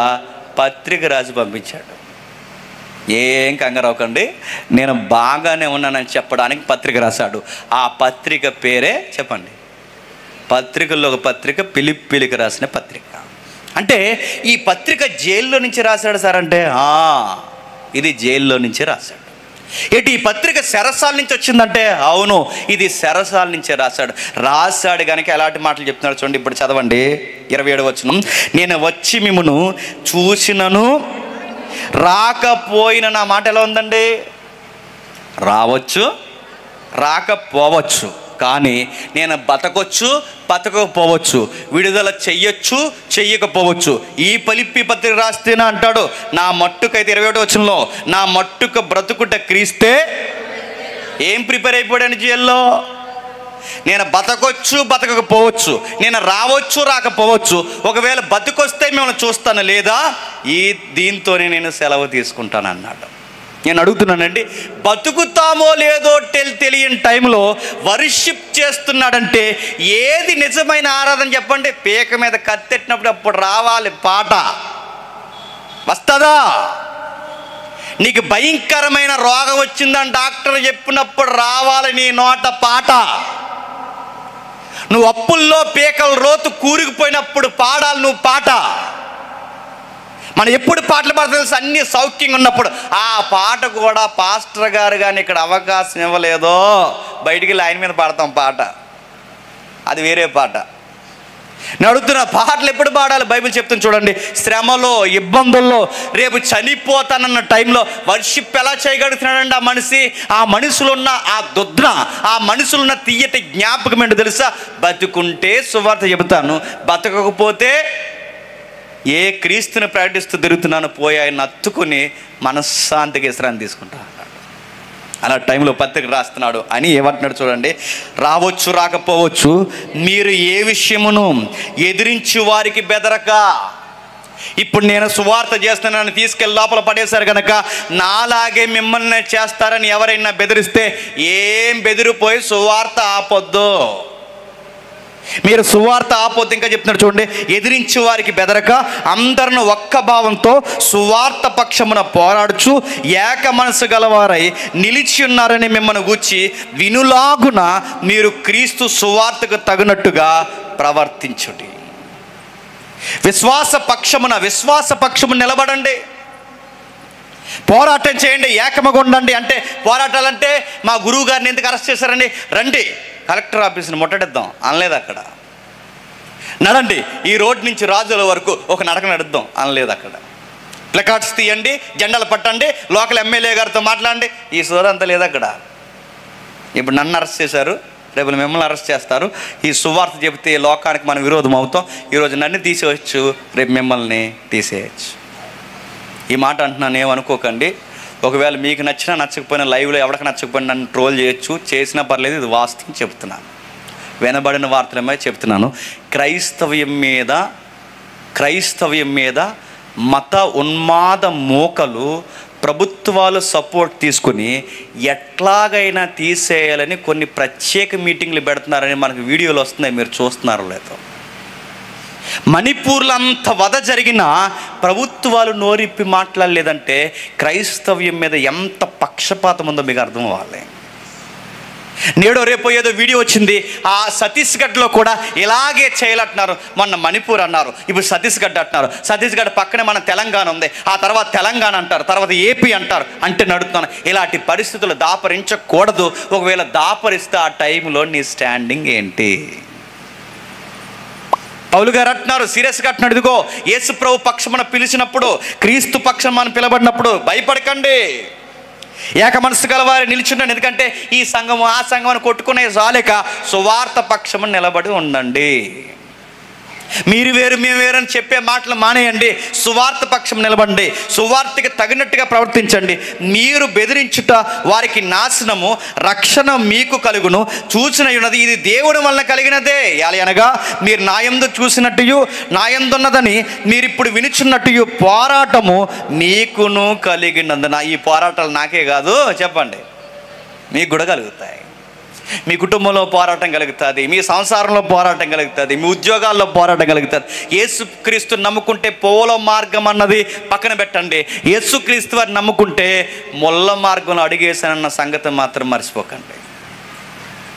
పత్రిక రాసి పంపించాడు. ఏం కంగారవకండి, నేను బాగానే ఉన్నానని చెప్పడానికి పత్రిక రాశాడు. ఆ పత్రిక పేరే చెప్పండి, పత్రికల్లో ఒక పత్రిక పిలిపిలికి రాసిన పత్రిక. అంటే ఈ పత్రిక జైల్లో నుంచి రాశాడు సార్ అంటే, ఇది జైల్లో నుంచి రాశాడు. ఏంటి ఈ పత్రిక చెరసాల నుంచి వచ్చిందంటే, అవును ఇది చెరసాల నుంచే రాశాడు కనుక ఎలాంటి మాటలు చెప్తున్నాడు చూడండి. ఇప్పుడు చదవండి 27వ వచనం. నేను వచ్చి మిమ్మును చూసినను రాకపోయిన, నా మాట ఎలా ఉందండి, రావచ్చు రాకపోవచ్చు, కానీ నేను బతకొచ్చు బతకపోవచ్చు, విడుదల చెయ్యొచ్చు చెయ్యకపోవచ్చు. ఈ ఫిలిప్పీ పత్రిక రాస్తేనే అంటాడు, నా మట్టుకైతే 21వ వచనంలో, నా మట్టుకు బ్రతుకుట క్రీస్తే. ఏం ప్రిపేర్ అయిపోయాడు జైల్లో? నేను బతకొచ్చు బతకకపోవచ్చు, నేను రావచ్చు రాకపోవచ్చు, ఒకవేళ బతికొస్తే మిమ్మల్ని చూస్తాను, లేదా దీంతోనే నేను సెలవు తీసుకుంటాను అన్నాడు. నేను అడుగుతున్నానండి, బతుకుతామో లేదో తెలియని టైంలో వర్షిప్ చేస్తున్నాడంటే ఏది నిజమైన ఆరాధన చెప్పండి? పీక మీద కత్తెట్టినప్పుడు అప్పుడు రావాలి పాట, వస్తుందా? నీకు భయంకరమైన రోగం వచ్చిందని డాక్టర్ చెప్పినప్పుడు రావాలి నీ నోట పాట. నువ్వు అప్పుల్లో పీకలు రోతు కూరుకుపోయినప్పుడు పాడాలి నువ్వు పాట. మనం ఎప్పుడు పాటలు పాడతాం తెలుసు, అన్ని సౌఖ్యంగా ఉన్నప్పుడు. ఆ పాట కూడా పాస్టర్ గారు కానీ ఇక్కడ అవకాశం ఇవ్వలేదో బయటికి లైన్ మీద పాడతాం పాట, అది వేరే పాట. నేను అడుగుతున్నా, పాటలు ఎప్పుడు పాడాలి? బైబిల్ చెప్తుంది చూడండి, శ్రమలో ఇబ్బందుల్లో రేపు చనిపోతానన్న టైంలో వర్షిప్ ఎలా చేయగలుగుతున్నాడండి ఆ మనిషి? ఆ మనుషులు ఉన్న ఆ దుద్ర, ఆ మనుషులున్న తీయటి జ్ఞాపకం ఏంటో తెలుసా? బతుకుంటే సువార్త చెబుతాను, బతకకపోతే ఏ క్రీస్తుని ప్రకటిస్తూ తిరుగుతున్నాను, పోయి ఆయన అత్తుకుని మనశ్శాంతికి విశ్రాంతి తీసుకుంటా అన్నాడు. అలా టైంలో పత్రిక రాస్తున్నాడు అని ఏమంటున్నాడు చూడండి, రావచ్చు రాకపోవచ్చు, మీరు ఏ విషయమును ఎదిరించి వారికి బెదరక. ఇప్పుడు నేను సువార్త చేస్తున్నానని తీసుకెళ్ళి లోపల పడేశారు కనుక నాలాగే మిమ్మల్ని చేస్తారని ఎవరైనా బెదిరిస్తే ఏం బెదిరిపోయి సువార్త ఆపొద్దు. మీరు సువార్త ఆపోతే ఇంకా చెప్తున్నారు చూడండి, ఎదిరించి వారికి బెదరక అందరిని ఒక్క భావంతో సువార్త పక్షమున పోరాడుచు ఏక మనసు గలవారై నిలిచి ఉన్నారని మిమ్మల్ని గూర్చి వినులాగున మీరు క్రీస్తు సువార్తకు తగినట్టుగా ప్రవర్తించుడి. విశ్వాస పక్షమున నిలబడండి, పోరాటం చేయండి, ఏకముగా ఉండండి. అంటే పోరాటాలంటే మా గురువు గారిని ఎందుకు అరెస్ట్ చేశారండి, రండి కలెక్టర్ ఆఫీస్ని ముట్టడిద్దాం అనలేదు అక్కడ. నడండి ఈ రోడ్ నుంచి రాజుల వరకు ఒక నడక నడుద్దాం అనలేదు అక్కడ. ప్లకార్డ్స్ తీయండి, జెండాలు పట్టండి, లోకల్ ఎమ్మెల్యే గారితో మాట్లాడండి, ఈ సోదంతా లేదు అక్కడ. ఇప్పుడు నన్ను అరెస్ట్ చేశారు, రేపు మిమ్మల్ని అరెస్ట్ చేస్తారు. ఈ సువార్త చెబితే లోకానికి మనం విరోధం అవుతాం. ఈరోజు నన్ను తీసేయచ్చు, రేపు మిమ్మల్ని తీసేయచ్చు. ఈ మాట అంటున్నాను, ఏమనుకోకండి. ఒకవేళ మీకు నచ్చినా నచ్చకపోయినా, లైవ్లో ఎవరికి నచ్చకపోయినా నన్ను ట్రోల్ చేయొచ్చు, చేసినా పర్లేదు, ఇది వాస్తవం చెప్తున్నాను, వినబడిన వార్తలమే చెప్తున్నాను. క్రైస్తవ్యం మీద మత ఉన్మాద మూకలు ప్రభుత్వాలు సపోర్ట్ తీసుకుని ఎట్లాగైనా తీసేయాలని కొన్ని ప్రత్యేక మీటింగ్లు పెడుతున్నారని మనకు వీడియోలు వస్తున్నాయి, మీరు చూస్తున్నారో లేదో. మణిపూర్లో అంత వధ జరిగినా ప్రభుత్వాలు నోరిప్పి మాట్లాడలేదంటే క్రైస్తవ్యం మీద ఎంత పక్షపాతం ఉందో మీకు అర్థం అవ్వాలి. నేడో రేపో ఏదో వీడియో వచ్చింది, ఆ ఛత్తీస్గఢ్లో కూడా ఇలాగే చేయాలంటున్నారు. మొన్న మణిపూర్ అన్నారు, ఇప్పుడు ఛత్తీస్గఢ్ అంటున్నారు. ఛత్తీస్గఢ్ పక్కనే మన తెలంగాణ ఉంది, ఆ తర్వాత తెలంగాణ అంటారు, తర్వాత ఏపీ అంటారు. అంటే నడుతున్నాను, ఇలాంటి పరిస్థితులు దాపరించకూడదు. ఒకవేళ దాపరిస్తే ఆ టైంలో నీ స్టాండింగ్ ఏంటి? పౌలు గారు అంటున్నారు, సీరియస్గా అంటున్నాడు, ఇదిగో యేసు ప్రభు పక్షమున పిలిచినప్పుడు, క్రీస్తు పక్షమని పిలబడినప్పుడు భయపడకండి, ఏక మనసు గలవారి నిలిచుండండి. ఎందుకంటే ఈ సంఘం ఆ సంఘం అని కొట్టుకునే జాలేక సువార్త పక్షమున నిలబడి ఉండండి. మీరు వేరు మేము వేరు అని చెప్పే మాటలు మానేయండి. సువార్త పక్షం నిలబండి, సువార్తకి తగినట్టుగా ప్రవర్తించండి. మీరు బెదిరించుట వారికి నాశనము, రక్షణ మీకు కలుగును చూసిన ఉన్నది ఇది దేవుడి వలన కలిగినదే. అనగా మీరు నా యందు చూసినట్టు నా యందున్నదని మీరు ఇప్పుడు వినుచున్నట్టు పోరాటము మీకును కలిగినందున. ఈ పోరాటాలు నాకే కాదు, చెప్పండి, మీకు కూడా కలుగుతాయి. మీ కుటుంబంలో పోరాటం కలుగుతుంది, మీ సంసారంలో పోరాటం కలుగుతుంది, మీ ఉద్యోగాల్లో పోరాటం కలుగుతుంది. యేసుక్రీస్తు నమ్ముకుంటే పోల మార్గం అన్నది పక్కన పెట్టండి. యేసుక్రీస్తు వారిని నమ్ముకుంటే ముళ్ళ మార్గంలో అడిగేసానన్న సంగతి మాత్రం మర్చిపోకండి.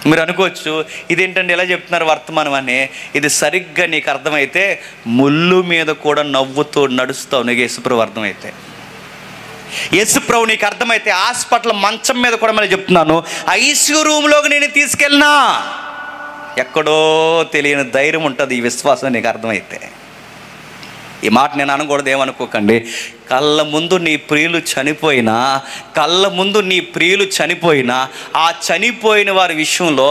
మీరు అనుకోవచ్చు, ఇదేంటండి ఎలా చెప్తున్నారు వర్తమానం అని. ఇది సరిగ్గా నీకు అర్థమైతే ముళ్ళు మీద కూడా నవ్వుతూ నడుస్తావు నీకు యేసుప్రభు అర్థమైతే. యేసుప్రభు నీకు అర్థమైతే హాస్పిటల్ మంచం మీద కూడా మళ్ళీ చెప్తున్నాను, ఐసీయూ రూమ్లోకి నేను తీసుకెళ్ళినా ఎక్కడో తెలియని ధైర్యం ఉంటుంది ఈ విశ్వాసం నీకు అర్థమైతే. ఈ మాట నేను అనకూడదు, ఏమనుకోకండి. కళ్ళ ముందు నీ ప్రియులు చనిపోయినా ఆ చనిపోయిన వారి విషయంలో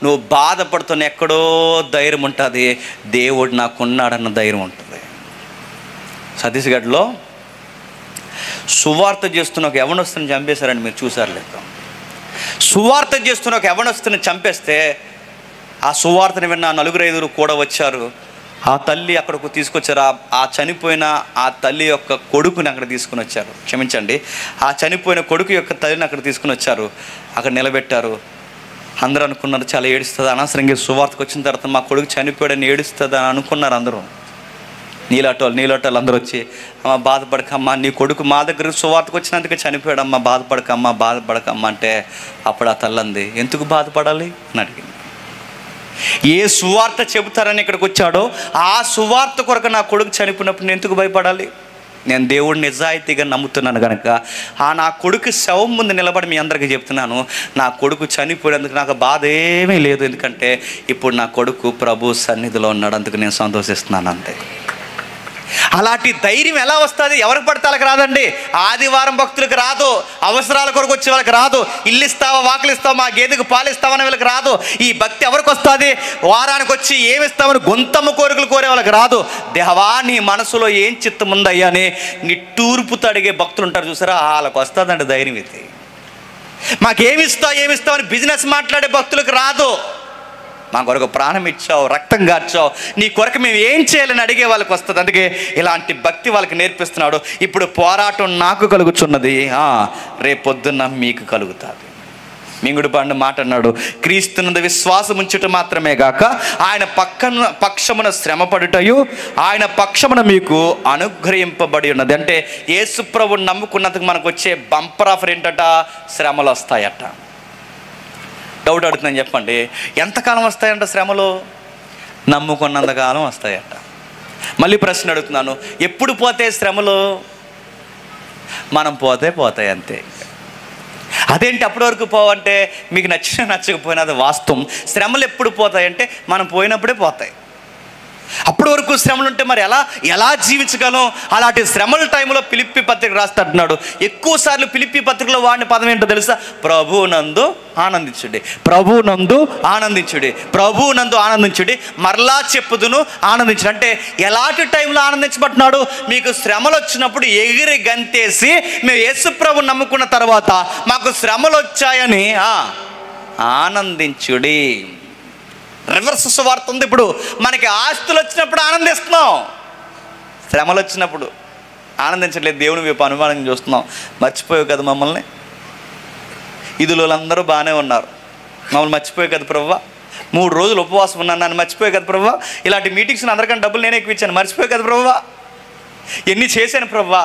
నువ్వు బాధపడుతున్న ఎక్కడో ధైర్యం ఉంటుంది, దేవుడు నాకున్నాడన్న ధైర్యం ఉంటుంది. ఛత్తీస్గఢ్లో సువార్త చేస్తున్న ఒక యవనస్తుని చంపేశారని మీరు చూసారు లేదు? సువార్త చేస్తున్న ఒక యవనస్తుని చంపేస్తే ఆ సువార్తని విన్న 4-5 కూడా వచ్చారు. ఆ తల్లి అక్కడకు తీసుకొచ్చారు. ఆ చనిపోయిన ఆ తల్లి యొక్క కొడుకుని అక్కడ తీసుకుని వచ్చారు. క్షమించండి, ఆ చనిపోయిన కొడుకు యొక్క తల్లిని అక్కడ తీసుకుని వచ్చారు. అక్కడ నిలబెట్టారు. అందరూ అనుకున్నారు చాలా ఏడుస్తుంది, అనవసరంగా సువార్తకు వచ్చిన తర్వాత మా కొడుకు చనిపోయాడని ఏడుస్తుంది అని అనుకున్నారు అందరూ. నీలాటోళ్ళు అందరూ వచ్చి, అమ్మ బాధపడకమ్మా, నీ కొడుకు మా దగ్గర సువార్తకు వచ్చినందుకు చనిపోయాడమ్మా, బాధపడకమ్మా అంటే అప్పుడు ఆ తల్లంది, ఎందుకు బాధపడాలి అని అడిగింది. ఏ సువార్త చెబుతారని ఇక్కడికి వచ్చాడో ఆ సువార్త కొరకు నా కొడుకు చనిపోయినప్పుడు నేను ఎందుకు భయపడాలి? నేను దేవుడిని నిజాయితీగా నమ్ముతున్నాను కనుక నా కొడుకు శవం ముందు నిలబడి మీ అందరికీ చెప్తున్నాను, నా కొడుకు చనిపోయినందుకు నాకు బాధ ఏమీ లేదు. ఎందుకంటే ఇప్పుడు నా కొడుకు ప్రభు సన్నిధిలో ఉన్నాడు, అందుకు నేను సంతోషిస్తున్నాను అంతే. అలాంటి ధైర్యం ఎలా వస్తుంది? ఎవరికి పడితే వాళ్ళకి రాదండి. ఆదివారం భక్తులకు రాదు, అవసరాల కొరకు వచ్చే వాళ్ళకి రాదు, ఇల్లు ఇస్తావా వాకిలు ఇస్తావా మా గేదెకు పాలు ఇస్తావని వీళ్ళకి రాదు. ఈ భక్తి ఎవరికి వస్తుంది? వారానికి వచ్చి ఏమి ఇస్తామని గొంతమ్మ కోరికలు కోరే వాళ్ళకి రాదు. దేవా నీ మనసులో ఏం చిత్తం ఉందయ్యా అని నిట్టూర్పుతో అడిగే భక్తులు ఉంటారు చూసారా, వాళ్ళకి వస్తుందండి ధైర్యం. ఇది ఏమిస్తావని బిజినెస్ మాట్లాడే భక్తులకు రాదు. మా కొరకు ప్రాణం ఇచ్చావు, రక్తం గార్చావు, నీ కొరకు మేము ఏం చేయాలని అడిగే వాళ్ళకి వస్తుంది. అందుకే ఇలాంటి భక్తి వాళ్ళకి నేర్పిస్తున్నాడు. ఇప్పుడు పోరాటం నాకు కలుగుతున్నది, రేపొద్దున్న మీకు కలుగుతుంది. మింగుడు పండు మాట అన్నాడు, క్రీస్తునందు విశ్వాసం ఉంచుట మాత్రమే గాక ఆయన పక్షమున శ్రమపడుటయు ఆయన పక్షమున మీకు అనుగ్రహింపబడి ఉన్నది. అంటే యేసు ప్రభువుని నమ్ముకున్నందుకు మనకు వచ్చే బంపర్ ఆఫర్ ఏంటట? శ్రమలు వస్తాయట. డౌట్ అడుగుతున్నాను, చెప్పండి, ఎంతకాలం వస్తాయంట శ్రమలు? నమ్ముకున్నంతకాలం వస్తాయట. మళ్ళీ ప్రశ్న అడుగుతున్నాను, ఎప్పుడు పోతాయి శ్రమలు? మనం పోతాయి అంతే. అదేంటి అప్పటి వరకు పోవంటే? మీకు నచ్చకపోయినా అది వాస్తవం. శ్రమలు ఎప్పుడు పోతాయంటే మనం పోయినప్పుడే పోతాయి. అప్పటి వరకు శ్రమలు ఉంటే మరి ఎలా జీవించగలం? అలాంటి శ్రమల టైంలో ఫిలిప్పీ పత్రిక రాస్తాడు. ఎక్కువసార్లు ఫిలిప్పీ పత్రికలో వాడిన పదం ఏంటో తెలుసా? ప్రభువునందు ఆనందించుడి, మరలా చెప్పుదును ఆనందించుడు. అంటే ఎలాంటి టైంలో ఆనందించబడుతున్నాడు? మీకు శ్రమలు వచ్చినప్పుడు ఎగిరి గంతేసి మేము యేసు ప్రభువుని నమ్ముకున్న తర్వాత మాకు శ్రమలు వచ్చాయని ఆనందించుడి. రివర్స్ సువార్త ఉంది. ఇప్పుడు మనకి ఆస్తులు వచ్చినప్పుడు ఆనందిస్తున్నాం, శ్రమలు వచ్చినప్పుడు ఆనందించట్లేదు. దేవుని వైపు అనుమానం చూస్తున్నాం. మర్చిపోయావు కదా మమ్మల్ని, ఇదులందరూ బాగానే ఉన్నారు, మమ్మల్ని మర్చిపోయావు కదా ప్రభువా, 3 రోజులు ఉపవాసం ఉన్నాను నన్ను మర్చిపోయావు కదా ప్రభువా, ఇలాంటి మీటింగ్స్ అందరికంటే డబ్బులు నేనే ఎక్కువ ఇచ్చాను మర్చిపోయావు కదా ప్రభువా, ఎన్ని చేశాను ప్రభువా,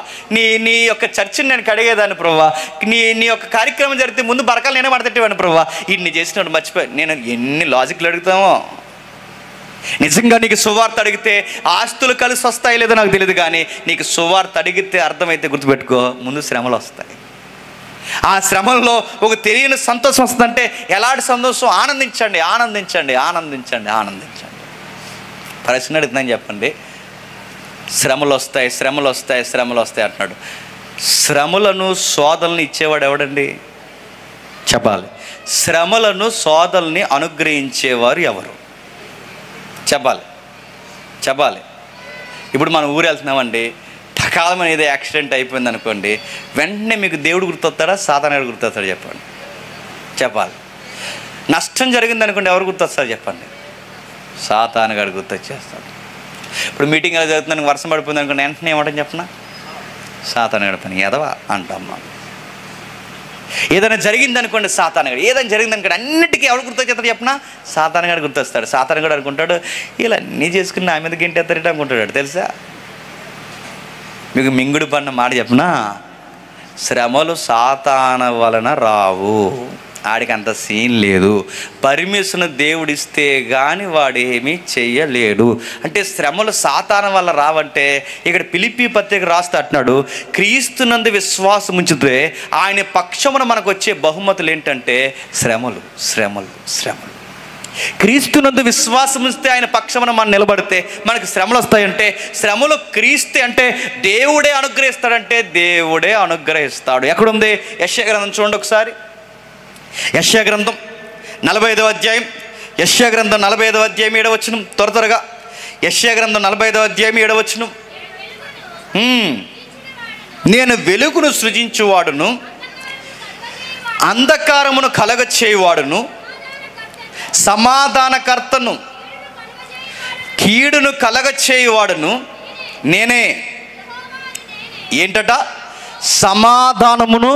నీ యొక్క చర్చిని నేను కడిగేదాన్ని ప్రభువా, నీ యొక్క కార్యక్రమం జరిగితే ముందు బరకాలు నేనే పడతట్టేవాడిని ప్రభువా, ఇన్ని చేసినట్టు మర్చిపోయి. నేను ఎన్ని లాజిక్లు అడుగుతామో. నిజంగా నీకు సువార్త అడిగితే ఆస్తులు కలిసి వస్తాయి లేదో నాకు తెలియదు, కానీ నీకు సువార్త అడిగితే అర్థమైతే గుర్తుపెట్టుకో, ముందు శ్రమలు వస్తాయి. ఆ శ్రమల్లో ఒక తెలియని సంతోషం వస్తుందంటే ఎలాంటి సంతోషం? ఆనందించండి. ప్రశ్న అడుగుతుందని చెప్పండి. శ్రమలు వస్తాయి అంటున్నాడు. శ్రమలను శోధనని ఇచ్చేవాడు ఎవడండి? చెప్పాలి. శ్రమలను శోధనని అనుగ్రహించేవారు ఎవరు? చెప్పాలి. చెప్పాలి. ఇప్పుడు మనం ఊరు వెళ్తున్నామండి, టకాలమని ఏదో యాక్సిడెంట్ అయిపోయింది అనుకోండి, వెంటనే మీకు దేవుడు గుర్తొస్తాడా సాతానుగాడు గుర్తొస్తాడు చెప్పండి? చెప్పాలి. నష్టం జరిగింది అనుకోండి, ఎవరు గుర్తొస్తారు చెప్పండి? సాతానుగాడు గుర్తొచ్చేస్తాడు. ఇప్పుడు మీటింగ్ ఎలా జరుగుతుందని వర్షం పడిపోయింది అనుకోండి, వెంటనే ఏమంటాం చెప్పనా? సాతానుగాడు పని ఎదవా అంటాం మనం. ఏదైనా జరిగింది అనుకోండి సాతానుగాడు, ఏదైనా జరిగింది అనుకోండి, అన్నిటికీ ఎవరు గుర్తొచ్చేస్తాడు చెప్పనా? సాతానుగాడు గుర్తొస్తాడు. సాతానుగాడు అనుకుంటాడు ఇలా అన్నీ చేసుకుని నా మీద గింటెత్తారట అనుకుంటాడు. తెలుసా? మీకు మింగుడు పడిన మాట చెప్పనా? శ్రమలు సాతాను వలన రావు, ఆడికి అంత సీన్ లేదు. పర్మిషన్ దేవుడిస్తే కానీ వాడు ఏమీ చెయ్యలేడు. అంటే శ్రమలు సాతాను వల్ల రావంటే ఇక్కడ ఫిలిప్పీ పత్రిక రాస్తూ అంటున్నాడు, క్రీస్తునందు విశ్వాసం ఉంచితే ఆయన పక్షమున మనకు వచ్చే బహుమతులు ఏంటంటే శ్రమలు శ్రమలు శ్రమలు. క్రీస్తునందు విశ్వాసం ఉంచితే ఆయన పక్షమున మనం నిలబడితే మనకు శ్రమలు వస్తాయంటే, శ్రమలు క్రీస్తు అంటే దేవుడే అనుగ్రహిస్తాడంటే దేవుడే అనుగ్రహిస్తాడు. ఎక్కడుంది? యెషయా గ్రంథం చూడండి ఒకసారి. యెషయా గ్రంథం 45వ అధ్యాయం, యెషయా గ్రంథం 45వ అధ్యాయం 7వ వచనం. త్వరగా యెషయా గ్రంథం 45వ అధ్యాయం 7వ వచనం. నేను వెలుగును సృజించువాడును, అంధకారమును కలగ చేయువాడును, సమాధానకర్తను, కీడును కలగ చేయువాడును నేనే. ఏంటట? సమాధానమును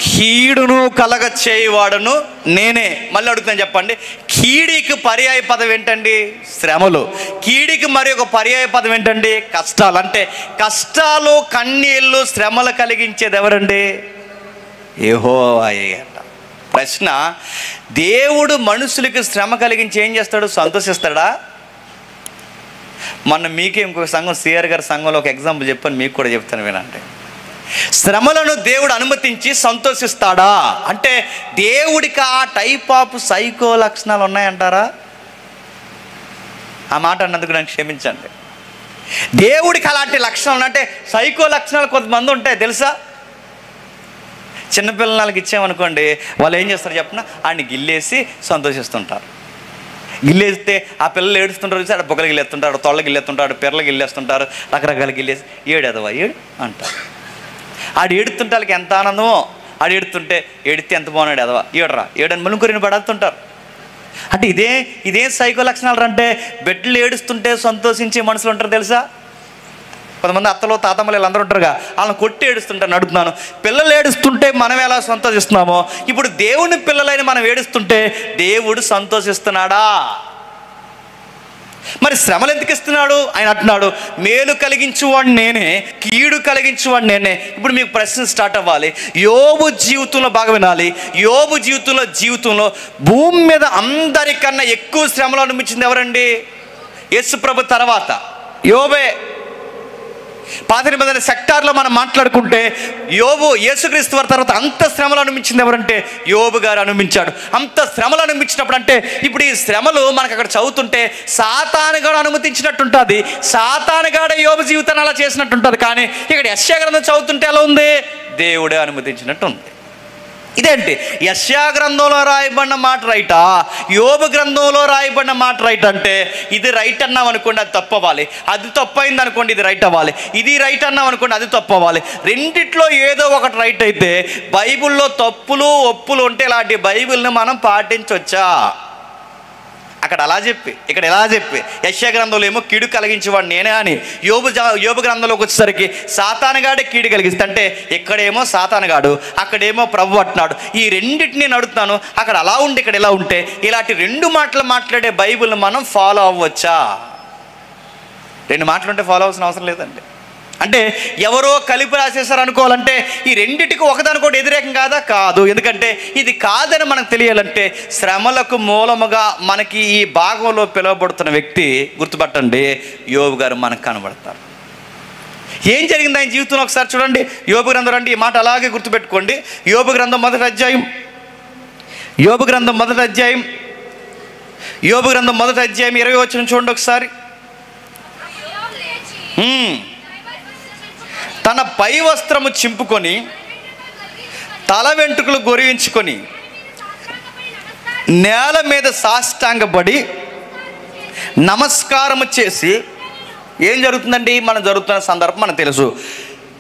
కీడును కలగ చేయువాడును నేనే. మళ్ళీ అడుగుతాను చెప్పండి, కీడికి పర్యాయ పదం ఏంటండి? శ్రమలు. కీడికి మరి ఒక పర్యాయ పదం ఏంటండి? కష్టాలు. అంటే కష్టాలు, కన్నీళ్ళు, శ్రమలు కలిగించేది ఎవరండి? యెహోవాయే అంట. ప్రశ్న, దేవుడు మనుషులకి శ్రమ కలిగించి ఏం చేస్తాడు? సంతోషిస్తాడా? మొన్న మీకే ఇంకొక సంఘం, సిఆర్ గారి సంఘంలో ఒక ఎగ్జాంపుల్ చెప్పాను, మీకు కూడా చెప్తాను వినండి. శ్రమలను దేవుడు అనుమతించి సంతోషిస్తాడా అంటే దేవుడికి ఆ టైప్ ఆఫ్ సైకో లక్షణాలు ఉన్నాయంటారా? ఆ మాట అన్నందుకు నాకు క్షమించండి. దేవుడికి అలాంటి లక్షణాలు అంటే సైకో లక్షణాలు కొంతమంది ఉంటాయి తెలుసా? చిన్నపిల్లలకి ఇచ్చామనుకోండి, వాళ్ళు ఏం చేస్తారు చెప్పిన, ఆడిని గిల్లేసి సంతోషిస్తుంటారు. గిల్లేస్తే ఆ పిల్లలు ఏడుస్తుంటారు, చూసి ఆడ బొగ్గలు గిల్లేస్తుంటారు, తొళ్ళ గిల్లేస్తుంటారు, పిర్రలు గిల్లేస్తుంటారు, రకరకాల గిల్లేసి ఏడేదవా ఏడు అంటారు. ఆడు ఏడుతుంటే వాళ్ళకి ఎంత ఆనందమో, ఆడు ఏడుతుంటే ఏడితే ఎంత బాగున్నాడు ఎదవా ఏడరా ఏడని మనుకురిని పడుతుంటారు. అంటే ఇదే సైకో లక్షణాలు అంటే బిడ్డలు ఏడుస్తుంటే సంతోషించే మనుషులు ఉంటారు తెలుసా? కొంతమంది అత్తలు తాతమ్మలు వీళ్ళందరూ ఉంటారుగా, వాళ్ళని కొట్టి ఏడుస్తుంటారు. నడుపుతున్నాను, పిల్లలు ఏడుస్తుంటే మనం ఎలా సంతోషిస్తున్నామో ఇప్పుడు దేవుని పిల్లలైన మనం ఏడుస్తుంటే దేవుడు సంతోషిస్తున్నాడా? మరి శ్రమలు ఎందుకు ఇస్తున్నాడు? ఆయన అంటున్నాడు, మేలు కలిగించువాడు నేనే, కీడు కలిగించువాడు నేనే. ఇప్పుడు మీకు ప్రశ్న స్టార్ట్ అవ్వాలి. యోబు జీవితంలో బాగా వినాలి. యోబు జీవితంలో భూమి మీద అందరికన్నా ఎక్కువ శ్రమలు అనిపించింది ఎవరండి? యేసు ప్రభు తర్వాత యోబే. పాత నిబంధన సెక్టార్లో మనం మాట్లాడుకుంటే యోబు యేసుక్రీస్తు వారి తర్వాత అంత శ్రమలు అనుభవించింది ఎవరంటే యోబు గారు అనుభవించాడు. అంత శ్రమలు అనుభవించినప్పుడు అంటే ఇప్పుడు ఈ శ్రమలు మనకు అక్కడ చదువుతుంటే సాతానుగాడు అనుమతించినట్టుంటుంది, సాతానుగాడే యోబు జీవితాన్ని అలా చేసినట్టుంటుంది. కానీ ఇక్కడ యెషయా గ్రంథం చదువుతుంటే ఎలా ఉంది? దేవుడే అనుమతించినట్టు ఉంది. ఇదేంటి? యెషయా గ్రంథంలో రాయబడిన మాట రైటా, యోబు గ్రంథంలో రాయబడిన మాట రైట్ అంటే ఇది రైట్ అన్నాం అనుకోండి అది తప్పు అవ్వాలి, అది తప్పు అయింది అనుకోండి ఇది రైట్ అవ్వాలి, ఇది రైట్ అన్నాం అనుకోండి అది తప్పు అవ్వాలి. రెండిట్లో ఏదో ఒకటి రైట్ అయితే బైబిల్లో తప్పులు ఒప్పులు ఉంటే ఇలాంటి బైబిల్ని మనం పాటించవచ్చా? అక్కడ అలా చెప్పి ఇక్కడ ఎలా చెప్పి యెషయా గ్రంథంలో ఏమో కీడు కలిగించేవాడు నేనే అని, యోబు గ్రంథంలోకి వచ్చేసరికి సాతానుగాడే కీడు కలిగిస్తే అంటే ఇక్కడేమో సాతానుగాడు అక్కడేమో ప్రభు అంటున్నాడు. ఈ రెండింటిని నడుతున్నాను, అక్కడ అలా ఉండి ఇక్కడ ఇలా ఉంటే ఇలాంటి రెండు మాటలు మాట్లాడే బైబిల్ని మనం ఫాలో అవ్వచ్చా? రెండు మాటలు ఉంటే ఫాలో అవ్వాల్సిన అవసరం లేదండి. అంటే ఎవరో కలిపి రాసేసారు అనుకోవాలంటే ఈ రెండిటికి ఒకదానికోటి వ్యతిరేకం కాదా? కాదు. ఎందుకంటే ఇది కాదని మనకు తెలియాలంటే శ్రమలకు మూలముగా మనకి ఈ భాగంలో పిలువబడుతున్న వ్యక్తి గుర్తుపట్టండి, యోబు గారు మనకు కనబడతారు. ఏం జరిగింది ఆయన జీవితంలో ఒకసారి చూడండి. యోబు గ్రంథం రండి, ఈ మాట అలాగే గుర్తుపెట్టుకోండి. యోబు గ్రంథం మొదటి అధ్యాయం 20 వచనం చూడండి ఒకసారి. తన పై వస్త్రము చింపుకొని తల వెంట్రుకలు గొరిగించుకొని నేల మీద సాష్టాంగపడి నమస్కారం చేసి ఏం జరుగుతుందండి? మనం జరుగుతున్న సందర్భం మనకు తెలుసు.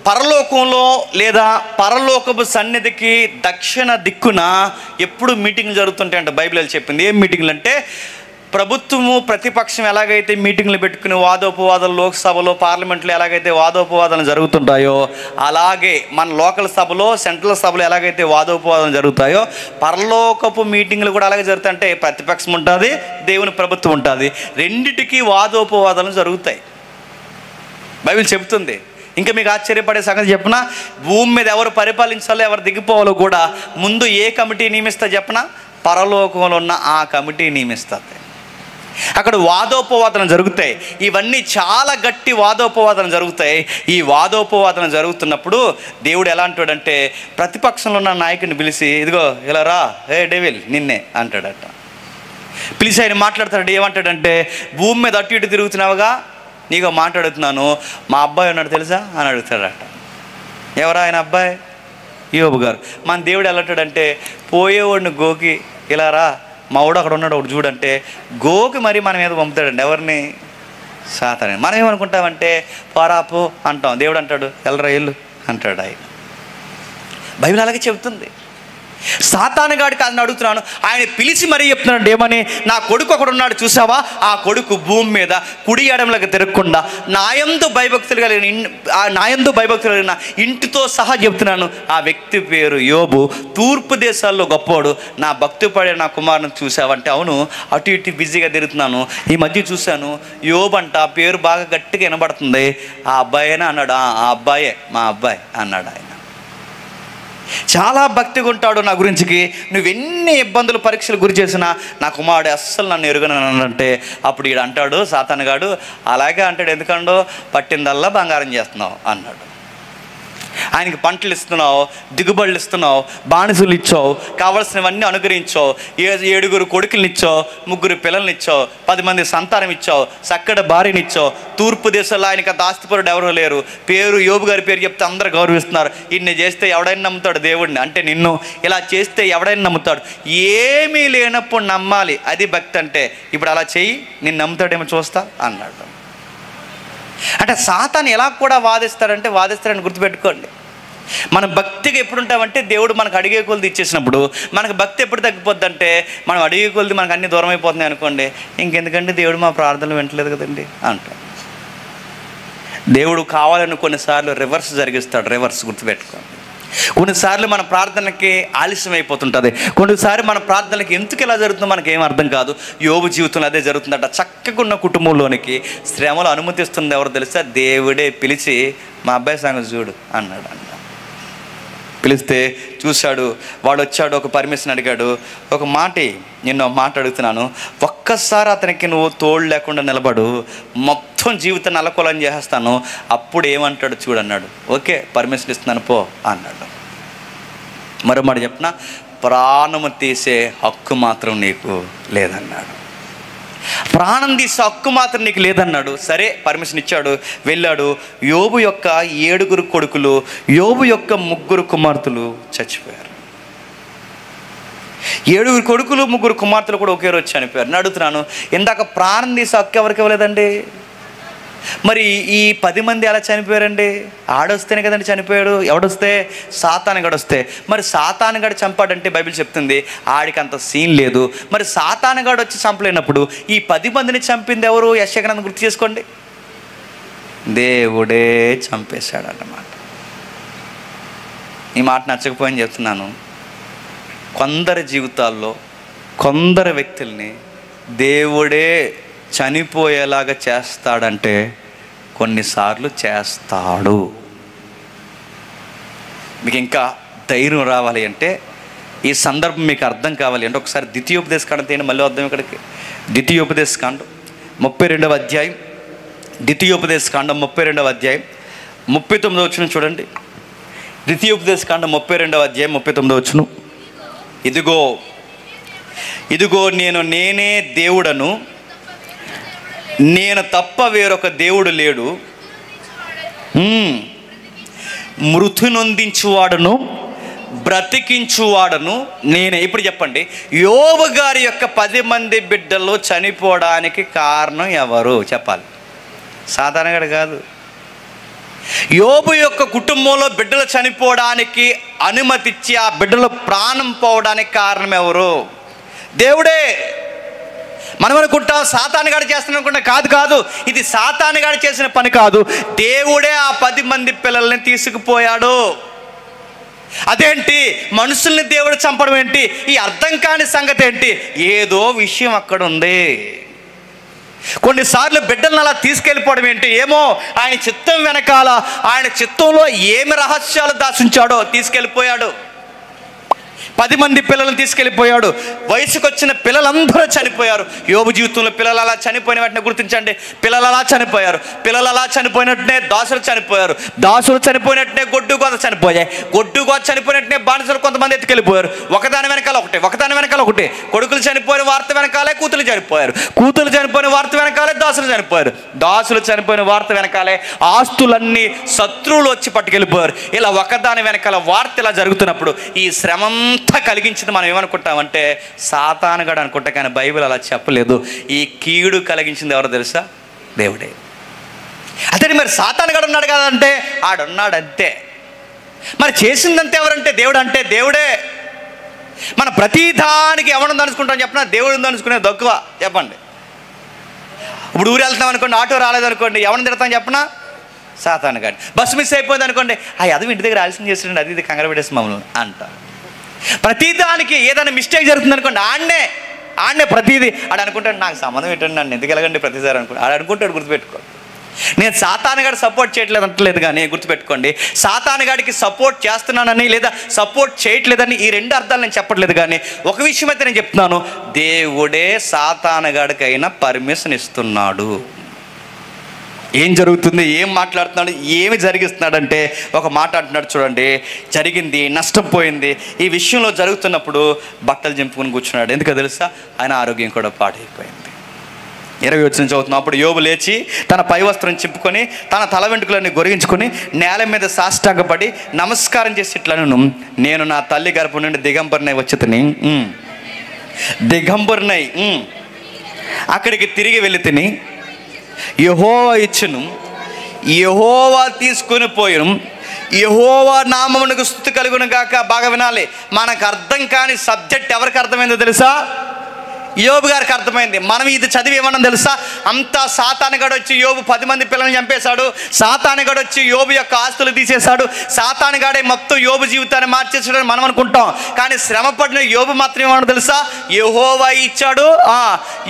పరలోకంలో లేదా పరలోకపు సన్నిధికి దక్షిణ దిక్కున ఎప్పుడు మీటింగ్లు జరుగుతుంటాయంట. బైబిల్ చెప్పింది. ఏం మీటింగ్లు అంటే, ప్రభుత్వము ప్రతిపక్షం ఎలాగైతే మీటింగ్లు పెట్టుకుని వాదోపవాదాలు లోక్సభలో పార్లమెంట్లో ఎలాగైతే వాదోపవాదాలు జరుగుతుంటాయో, అలాగే మన లోకల్ సభలో సెంట్రల్ సభలో ఎలాగైతే వాదోపవాదాలు జరుగుతాయో పరలోకపు మీటింగ్లు కూడా అలాగే జరుగుతాయి. అంటే ప్రతిపక్షం ఉంటుంది, దేవుని ప్రభుత్వం ఉంటుంది, రెండిటికి వాదోపవాదాలు జరుగుతాయి. బైబిల్ చెబుతుంది. ఇంకా మీకు ఆశ్చర్యపడే సంగతి చెప్పిన, భూమి మీద ఎవరు పరిపాలించాలో ఎవరు దిగిపోవాలో కూడా ముందు ఏ కమిటీ నియమిస్తా చెప్పిన? పరలోకంలో ఉన్న ఆ కమిటీ నియమిస్తుంది. అక్కడ వాదోపవాదన జరుగుతాయి. ఇవన్నీ చాలా గట్టి వాదోపవాదన జరుగుతాయి. ఈ వాదోపవాదన జరుగుతున్నప్పుడు దేవుడు ఎలా అంటాడంటే, ప్రతిపక్షంలో ఉన్న నాయకుడిని పిలిచి, ఇదిగో ఇలా రా, ఏ డెవిల్ నిన్నే అంటాడట. పిలిచి ఆయన మాట్లాడతాడు. ఏమంటాడంటే, భూమి మీద అటు ఇటు తిరుగుతున్నావుగా, నీకు మాట్లాడుతున్నాను, మా అబ్బాయి ఉన్నాడు తెలుసా అని అడుగుతాడట. ఎవరా ఆయన అబ్బాయి? యోబు గారు. మన దేవుడు ఎలా అంటాడంటే, పోయేవాడిని గోకి ఇలా రా, మా వాడు అక్కడ ఉన్నాడు ఒకటి చూడంటే గోకి మరి మన మీద పంపుతాడండి. ఎవరిని? సాతాన్ని. మనం ఏమనుకుంటామంటే పారాపో అంటాం. దేవుడు అంటాడు ఎల్లరా ఎల్లు అంటాడు ఆయన. బైబిల్ అలాగే చెబుతుంది. సాతానుగాడికి అని అడుగుతున్నాను, ఆయన పిలిచి మరీ చెప్తున్నాడు ఏమని? నా కొడుకు ఒకడు ఉన్నాడు చూసావా, ఆ కొడుకు భూమి మీద కుడి ఎడమలకు తిరగకుండా నాయందు భయభక్తులు కలిగిన ఇంటితో సహా చెప్తున్నాను, ఆ వ్యక్తి పేరు యోబు, తూర్పు దేశాల్లో గొప్పవాడు, నా భక్తి పడే నా కుమారుని చూసావంటే, అవును అటు ఇటు బిజీగా తిరుగుతున్నాను, ఈ మధ్య చూశాను యోబు అంట, ఆ పేరు బాగా గట్టిగా వినబడుతుంది, ఆ అబ్బాయేనా అన్నాడు. ఆ అబ్బాయే మా అబ్బాయి అన్నాడు ఆయన. చాలా భక్తిగా ఉంటాడు నా గురించికి, నువ్వెన్ని ఇబ్బందులు పరీక్షలు గురి చేసినా నా కుమారుడు అస్సలు నన్ను ఎరుగనంటే, అప్పుడు ఈడు అంటాడు సాతానుగాడు, అలాగే అంటాడు, ఎందుకండో పట్టిందల్లా బంగారం చేస్తున్నావు అన్నాడు. ఆయనకి పంటలు ఇస్తున్నావు, దిగుబడులు ఇస్తున్నావు, బానిసలు ఇచ్చావు, కావలసినవన్నీ అనుగ్రహించావు, 7 కొడుకులను ఇచ్చావు, 3 పిల్లల్ని ఇచ్చావు, 10 మంది సంతానం ఇచ్చావు, చక్కటి భార్యని ఇచ్చావు. తూర్పు దేశంలో ఆయనకి అంత ఆస్తిపరుడు ఎవరూ లేరు. పేరు యోబు గారి పేరు చెప్తే అందరూ గౌరవిస్తున్నారు. ఇన్ని చేస్తే ఎవడైనా నమ్ముతాడు దేవుడిని? అంటే నిన్ను ఇలా చేస్తే ఎవడైనా నమ్ముతాడు? ఏమీ లేనప్పుడు నమ్మాలి, అది భక్తి అంటే. ఇప్పుడు అలా చెయ్యి, నిన్ను నమ్ముతాడేమో చూస్తా అన్నాడు. అంటే సాతాను ఎలా కూడా వాదిస్తాడని గుర్తుపెట్టుకోండి. మన భక్తిగా ఎప్పుడు ఉంటామంటే, దేవుడు మనకు అడిగే కొలది ఇచ్చేసినప్పుడు మనకు భక్తి ఎప్పుడు తగ్గిపోద్ది అంటే, మనం అడిగే కొలది మనకు అన్నీ దూరం అయిపోతున్నాయి అనుకోండి, ఇంకెందుకంటే దేవుడు మా ప్రార్థనలు వింటలేదు కదండి అంటాం. దేవుడు కావాలని కొన్నిసార్లు రివర్స్ జరిగిస్తాడు. రివర్స్ గుర్తుపెట్టుకోండి. కొన్నిసార్లు మన ప్రార్థనకి ఆలస్యం అయిపోతుంటుంది. కొన్నిసార్లు మన ప్రార్థనకి ఎందుకు ఇలా జరుగుతుందో మనకి ఏం అర్థం కాదు. యోబు జీవితంలో అదే జరుగుతుందట. చక్కగా ఉన్న కుటుంబంలోనికి శ్రమలు అనుమతిస్తుంది ఎవరు తెలుసా? దేవుడే పిలిచి మా అబ్బాయి సంగతి చూడు అన్నాడు అంట. పిలిస్తే చూశాడు, వాడు వచ్చాడు, ఒక పర్మిషన్ అడిగాడు, ఒక నిన్ను మాట అడుగుతున్నాను, ఒక్కసారి అతనికి నువ్వు తోడు లేకుండా నిలబడు, మొత్తం జీవితాన్ని అలకొలం చేసేస్తాను, అప్పుడు ఏమంటాడు చూడన్నాడు. ఓకే పర్మిషన్ ఇస్తున్నాను పో అన్నాడు. మరో మాట చెప్పిన, ప్రాణము తీసే హక్కు మాత్రం నీకు లేదన్నాడు. ప్రాణం తీసే హక్కు మాత్రం నీకు లేదన్నాడు. సరే పర్మిషన్ ఇచ్చాడు, వెళ్ళాడు. యోబు యొక్క 7 కొడుకులు, యోబు యొక్క 3 కుమార్తెలు చచ్చిపోయారు. 7 కొడుకులు 3 కుమార్తెలు కూడా ఒకే రోజు చనిపోయారు. నేను అడుగుతున్నాను, ఇందాక ప్రాణం తీసే హక్కు ఎవరికి ఇవ్వలేదండి? మరి ఈ 10 మంది ఎలా చనిపోయారండి? ఆడొస్తేనే కదండి చనిపోయాడు. ఎవడొస్తే? సాతానుగాడు వస్తే. మరి సాతానుగాడు చంపాడంటే బైబిల్ చెప్తుంది ఆడికి అంత సీన్ లేదు. మరి సాతానుగాడు వచ్చి చంపలేనప్పుడు ఈ 10 మందిని చంపింది ఎవరు? యెషయా గ్రంథం గుర్తు చేసుకోండి. దేవుడే చంపేశాడు అన్నమాట. ఈ మాట నచ్చకపోయిన చెప్తున్నాను. కొందరి జీవితాల్లో కొందరు వ్యక్తుల్ని దేవుడే చనిపోయేలాగా చేస్తాడంటే కొన్నిసార్లు చేస్తాడు. మీకు ఇంకా ధైర్యం రావాలి అంటే, ఈ సందర్భం మీకు అర్థం కావాలి అంటే ఒకసారి ద్వితీయోపదేశకాండం తీయండి. మళ్ళీ వద్దాం ఇక్కడికి. ద్వితీయోపదేశకాండం 32వ అధ్యాయం, ద్వితీయోపదేశకాండం 32వ అధ్యాయం 39వ వచనం చూడండి. ద్వితీయోపదేశకాండం 32వ అధ్యాయం 39వ వచనం. ఇదిగో నేనే దేవుడను, నేను తప్ప వేరొక దేవుడు లేడు, మృతి నొందించువాడును బ్రతికించువాడను నేనే. ఇప్పుడు చెప్పండి, యోబు గారి యొక్క 10 మంది బిడ్డలు చనిపోవడానికి కారణం ఎవరు చెప్పాలి? సాధారణంగా కాదు. యోబు యొక్క కుటుంబంలో బిడ్డలు చనిపోవడానికి అనుమతిచ్చి ఆ బిడ్డలు ప్రాణం పోవడానికి కారణం ఎవరు? దేవుడే. మనం అనుకుంటాం సాతానుగాడు చేస్తున్నా అనుకుంటా. కాదు, ఇది సాతానుగాడు చేసిన పని కాదు. దేవుడే ఆ 10 మంది పిల్లల్ని తీసుకుపోయాడు. అదేంటి, మనుషుల్ని దేవుడు చంపడం ఏంటి? ఈ అర్థం కాని సంగతి ఏంటి? ఏదో విషయం అక్కడ ఉంది. కొన్నిసార్లు బిడ్డలను అలా తీసుకెళ్ళిపోవడం ఏంటి? ఏమో ఆయన చిత్తం వెనకాల, ఆయన చిత్తంలో ఏమి రహస్యాలు దాచుంచాడో తీసుకెళ్ళిపోయాడు. 10 మంది పిల్లలను తీసుకెళ్ళిపోయాడు. వయసుకు వచ్చిన పిల్లలందరూ చనిపోయారు. యోబు జీవితంలో పిల్లలు అలా చనిపోయిన వెంటనే గుర్తించండి, పిల్లలు అలా చనిపోయారు. పిల్లలు అలా చనిపోయినట్టునే దాసులు చనిపోయారు. దాసులు చనిపోయినట్టునే గొడ్డు గోద చనిపోయాయి. గొడ్డు గోద చనిపోయినట్టునే బానిసలు కొంతమంది ఎత్తుకెళ్ళిపోయారు. ఒకదాని వెనకాల ఒకటి. కొడుకులు చనిపోయిన వార్త వెనకాలే కూతురు చనిపోయారు. కూతురు చనిపోయిన వార్త వెనకాలే దాసులు చనిపోయారు. దాసులు చనిపోయిన వార్త వెనకాలే ఆస్తులన్నీ శత్రువులు వచ్చి పట్టుకెళ్ళిపోయారు. ఇలా ఒకదాని వెనకాల వార్త ఇలా జరుగుతున్నప్పుడు ఈ శ్రమంతా కలిగించింది మనం ఏమనుకుంటామంటే సాతానుగాడు అనుకుంటా. కానీ బైబిల్ అలా చెప్పలేదు. ఈ కీడు కలిగించింది ఎవరో తెలుసా? దేవుడే. అదే మరి సాతానుగాడు ఉన్నాడు కదంటే ఆడున్నాడు అంతే. మరి చేసిందంతే ఎవరంటే దేవుడు. అంటే దేవుడే. మన ప్రతిదానికి ఎవరిని అనుకుంటాం చెప్పినా దేవుడిని అనుకునే దక్కువ. చెప్పండి, ఇప్పుడు ఊరు వెళ్తాం అనుకోండి, ఆటో రాలేదనుకోండి, ఎవరిని తిడతాం చెప్పినా సాతానుగాడు. బస్సు మిస్ అయిపోయింది అనుకోండి, అది ఇంటి దగ్గర ఆలస్యం చేస్తుండే, అది ఇది కంగారు పెట్టేసి మమ్మల్ని అంట. ప్రతిదానికి ఏదైనా మిస్టేక్ జరుగుతుంది అనుకోండి, ఆడనే ప్రతిదీ ఆడు అనుకుంటాడు, నాకు సంబంధం ఏంటంటే నన్ను ఎందుకు వెళ్ళగండి ప్రతిసారి అనుకుంటాడు. గుర్తుపెట్టుకో, నేను సాతానుగాడు సపోర్ట్ చేయట్లేదు అంటలేదు, కానీ గుర్తుపెట్టుకోండి, సాతానుగాడికి సపోర్ట్ చేస్తున్నానని లేదా సపోర్ట్ చేయట్లేదని ఈ 2 అర్థాలు నేను చెప్పట్లేదు. కానీ ఒక విషయం అయితే నేను చెప్తున్నాను, దేవుడే సాతానుగాడికైనా పర్మిషన్ ఇస్తున్నాడు. ఏం జరుగుతుంది, ఏం మాట్లాడుతున్నాడు, ఏమి జరిగిస్తున్నాడంటే ఒక మాట అంటున్నాడు చూడండి, జరిగింది, నష్టం పోయింది. ఈ విషయంలో జరుగుతున్నప్పుడు బట్టలు చింపుకొని కూర్చున్నాడు. ఎందుకో తెలుసా? ఆయన ఆరోగ్యం కూడా పాడైపోయింది. 20 వచ్చిన చదువుతున్నాం. అప్పుడు యోబు లేచి తన పై వస్త్రం చింపుకొని తన తల వెంట్రుకలన్నీ గొరిగించుకొని నేల మీద సాష్టాంగపడి నమస్కారం చేసి ఇట్లను, నేను నా తల్లి గర్భం నుండి దిగంబరినై వచ్చి దిగంబరినై అక్కడికి తిరిగి వెళ్ళి తిని యెహోవా ఇచ్చును, యెహోవా తీసుకొని పోయిను, యెహోవా నామమునకు స్తుతి కలుగును గాక. బాగా వినాలి, మనకు అర్థం కాని సబ్జెక్ట్ ఎవరికి అర్థమైందో తెలుసా? యోబు గారికి అర్థమైంది. మనం ఇది చదివి ఏమన్నా తెలుసా? అంతా సాతానుగాడు వచ్చి యోబు 10 మంది పిల్లల్ని చంపేశాడు. సాతానుగాడు వచ్చి యోబు యొక్క ఆస్తులు తీసేశాడు. సాతానుగాడే మొత్తం యోబు జీవితాన్ని మార్చేసాడని మనం అనుకుంటాం. కానీ శ్రమపడిన యోబు మాత్రం ఏమన్నా తెలుసా? యెహోవా ఇచ్చాడు.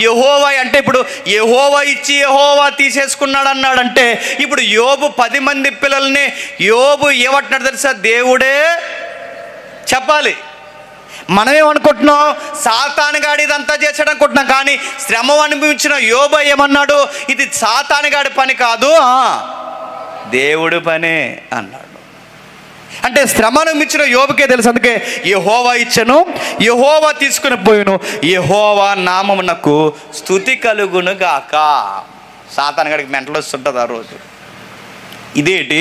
యెహోవా అంటే ఇప్పుడు యెహోవా ఇచ్చి యెహోవా తీసేసుకున్నాడు అన్నాడంటే ఇప్పుడు యోబు 10 మంది పిల్లల్ని యోబు ఏమంటున్నాడు తెలుసా? దేవుడే చెప్పాలి. మనమేమనుకుంటున్నాం? సాతానుగాడు ఇదంతా చేశాడు అనుకుంటున్నాం. కానీ శ్రమ అనుభవించిన యోబు ఏమన్నాడు? ఇది సాతానుగాడి పని కాదు, దేవుడి పనే అన్నాడు. అంటే శ్రమ అనుభవించిన యోబుకే తెలుసు. అందుకే యెహోవా ఇచ్చెను, యెహోవా తీసుకుని పోయిను, యెహోవా నామమునకు స్తుతి కలుగును గాక. సాతానుగాడికి మెంటల్ వస్తుంటుంది ఆ రోజు. ఇదేంటి,